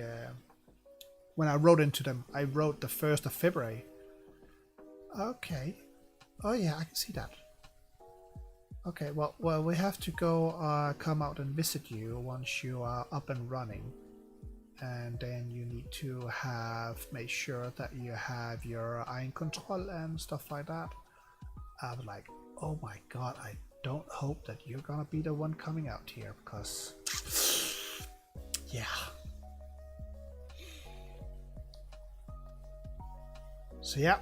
when I wrote into them, I wrote the 1st of February. Okay. Oh yeah, I can see that. Okay, well, we have to go come out and visit you once you are up and running. And then you need to make sure that you have your iron control and stuff like that. I was like, oh my god, I don't hope that you're gonna be the one coming out here, because yeah. So yeah,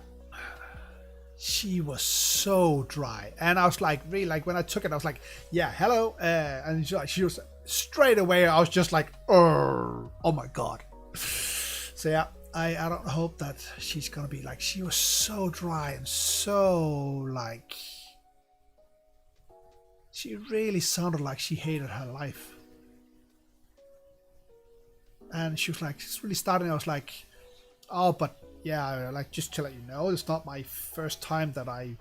she was so dry, and I was like, really, like when I took it, I was like, yeah, hello, and she was straight away. I was just like, oh my god. So yeah, I don't hope that she's gonna be like. She was so dry and so like. She really sounded like she hated her life. And she was like, it's really starting. I was like, oh, but yeah, like just to let you know, it's not my first time that I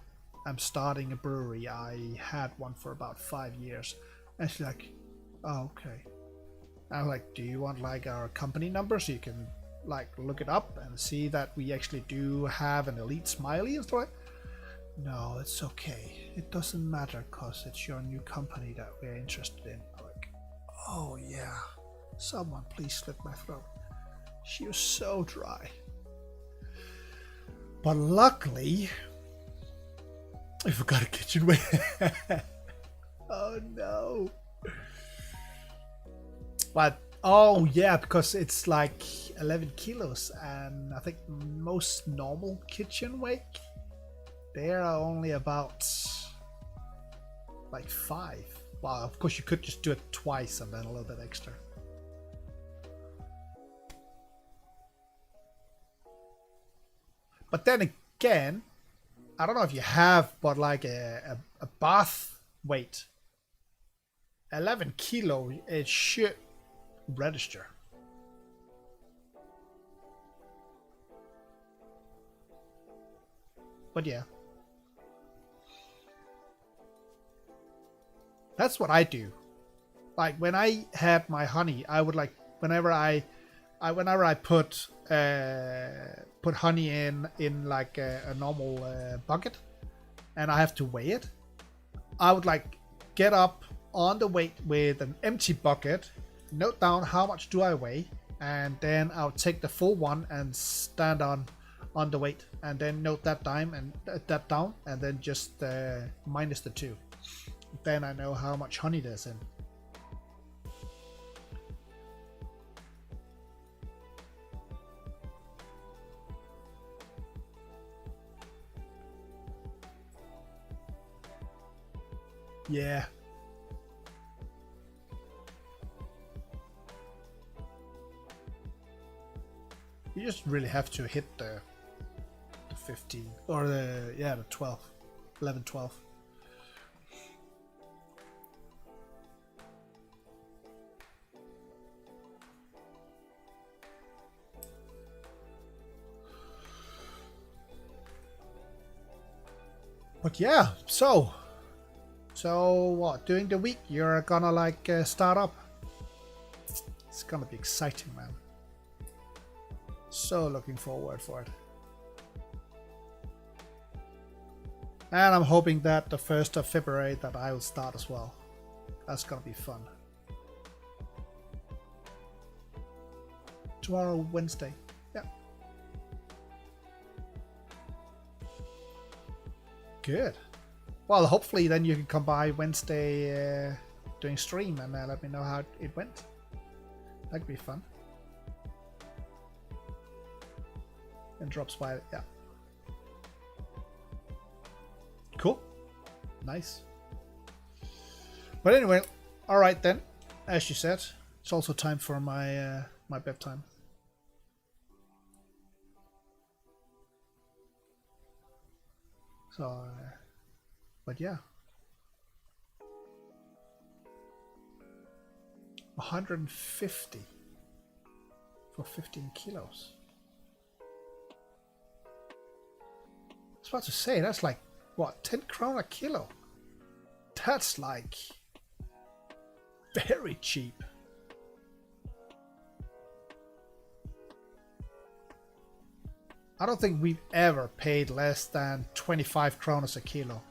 am starting a brewery. I had one for about 5 years. And she's like, oh, okay. I was like, do you want like our company number so you can like look it up and see that we actually do have an elite smiley and stuff? No, it's okay. It doesn't matter because it's your new company that we're interested in. I'm like, oh yeah. Someone please slit my throat. She was so dry. But luckily, I forgot a kitchenware. Oh no. But oh yeah, because it's like 11 kilos, and I think most normal kitchen weight, they are only about like 5. Well, of course you could just do it twice and then a little bit extra. But then again, I don't know if you have, but like a bath weight, 11 kilo, it should register. But yeah, that's what I do. Like when I had my honey, I would like whenever I put honey in like a normal bucket, and I have to weigh it. I would like get up on the weight with an empty bucket, note down how much do I weigh, and then I'll take the full one and stand on the weight, and then note that down, and then just minus the 2. Then I know how much honey there's in. Yeah. You just really have to hit the 15 or the 12, 11, 12. But yeah, so what, during the week you're gonna like start up? It's gonna be exciting, man. So looking forward for it. And I'm hoping that the 1st of February that I will start as well. That's gonna be fun. Tomorrow, Wednesday. Yeah. Good. Well, hopefully then you can come by Wednesday doing stream and let me know how it went. That'd be fun. And drops by, yeah. Cool. Nice. But anyway, alright then. As you said, it's also time for my my bedtime. So, but yeah. 150 for 15 kilos. I was about to say, that's like, what, 10 crown a kilo? That's like very cheap. I don't think we've ever paid less than 25 kronas a kilo.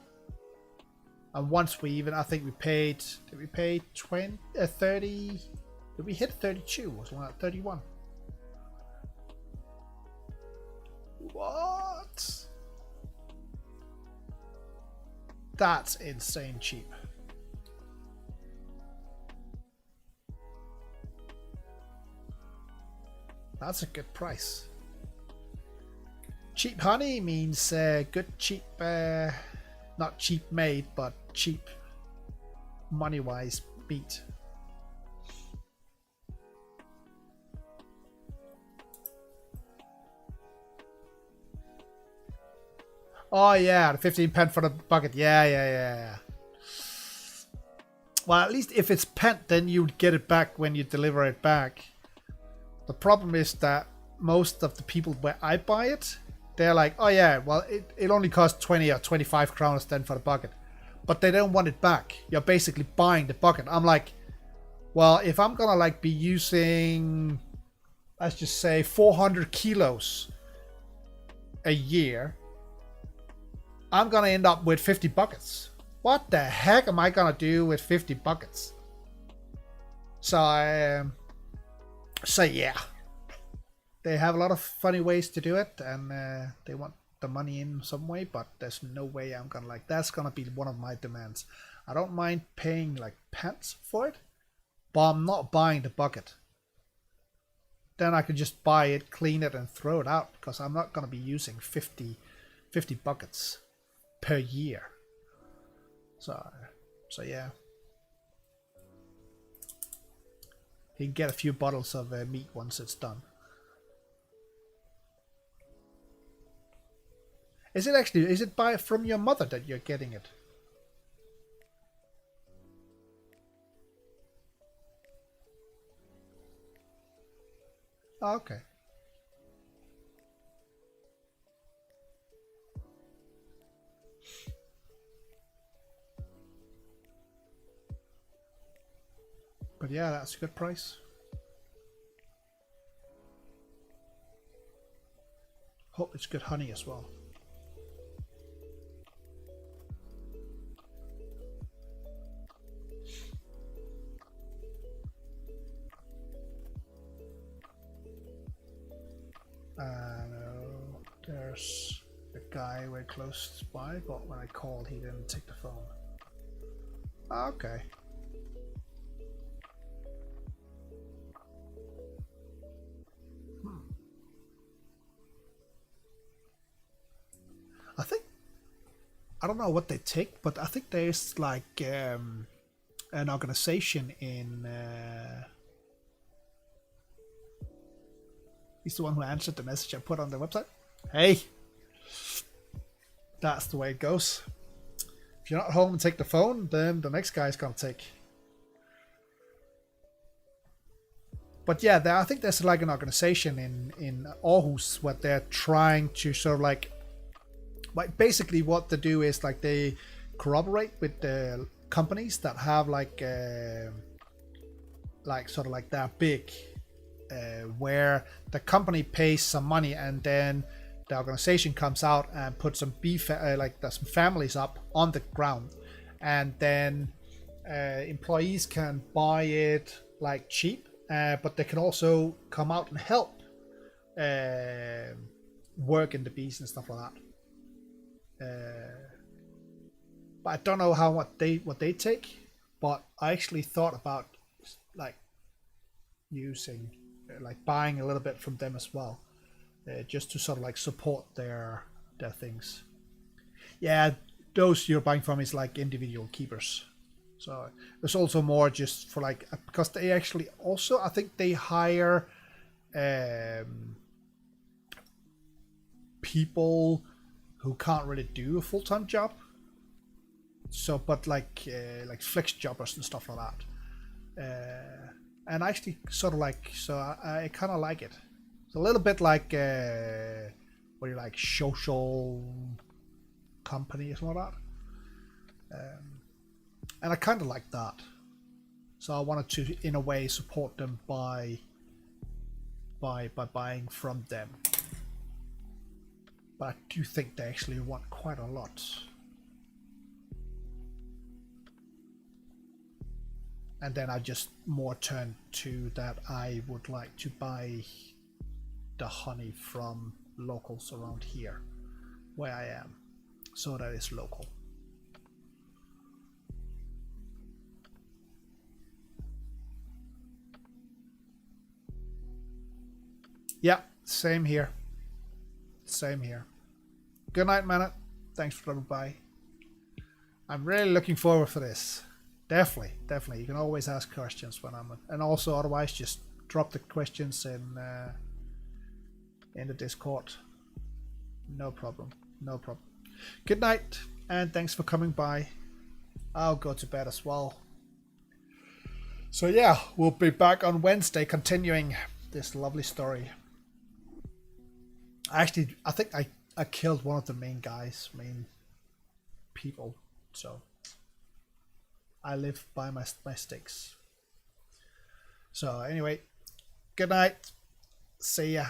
And once we even, I think we paid, did we pay 30? Did we hit 32 or something like 31? What? That's insane cheap. That's a good price. Cheap honey means good cheap, not cheap made, but cheap money-wise meat. Oh yeah, the 15 pence for the bucket. Yeah. Well, at least if it's pent, then you'd get it back when you deliver it back. The problem is that most of the people where I buy it, they're like, oh yeah, well, it only costs 20 or 25 crowns then for the bucket. But they don't want it back. You're basically buying the bucket. I'm like, well, if I'm gonna like be using, let's just say 400 kilos a year, I'm gonna end up with 50 buckets. What the heck am I gonna do with 50 buckets? So yeah, they have a lot of funny ways to do it, and they want the money in some way, but there's no way I'm gonna like, that's gonna be one of my demands. I don't mind paying like pence for it, but I'm not buying the bucket. Then I could just buy it, clean it, and throw it out, because I'm not gonna be using 50 buckets per year. So yeah. You can get a few bottles of meat once it's done. Is it from your mother that you're getting it? Oh, okay. But yeah, that's a good price. Hope it's good honey as well. No, there's a guy very close by, but when I called, he didn't take the phone. Okay. I don't know what they take, but I think there's like an organization in. He's the one who answered the message I put on the website. Hey, that's the way it goes. If you're not home and take the phone, then the next guy's gonna take. But yeah, I think there's like an organization in Aarhus where they're trying to sort of like basically what they do is like they corroborate with the companies that have like sort of like they're big, where the company pays some money and then the organization comes out and puts some some families up on the ground, and then employees can buy it like cheap, but they can also come out and help work in the bees and stuff like that. But I don't know what they take, but I actually thought about like using like buying a little bit from them as well, just to sort of like support their things. Yeah, those you're buying from is like individual keepers, so there's also more just for like, because they actually also, I think they hire people who can't really do a full-time job, so but like flex jobbers and stuff like that, and I actually sort of like, so I kind of like it. It's a little bit like what do you like, social company or something like that, and I kind of like that, so I wanted to in a way support them by buying from them. But I do think they actually want quite a lot. And then I just more turn to that I would like to buy the honey from locals around here, where I am, so that it's local. Yeah, same here. Same here. Good night, Manet. Thanks for dropping by. I'm really looking forward for this. Definitely, definitely. You can always ask questions when I'm, and also otherwise just drop the questions in the Discord. No problem. No problem. Good night, and thanks for coming by. I'll go to bed as well. So yeah, we'll be back on Wednesday continuing this lovely story. Actually, I think I killed one of the main people. So I live by my sticks. So anyway, good night. See ya.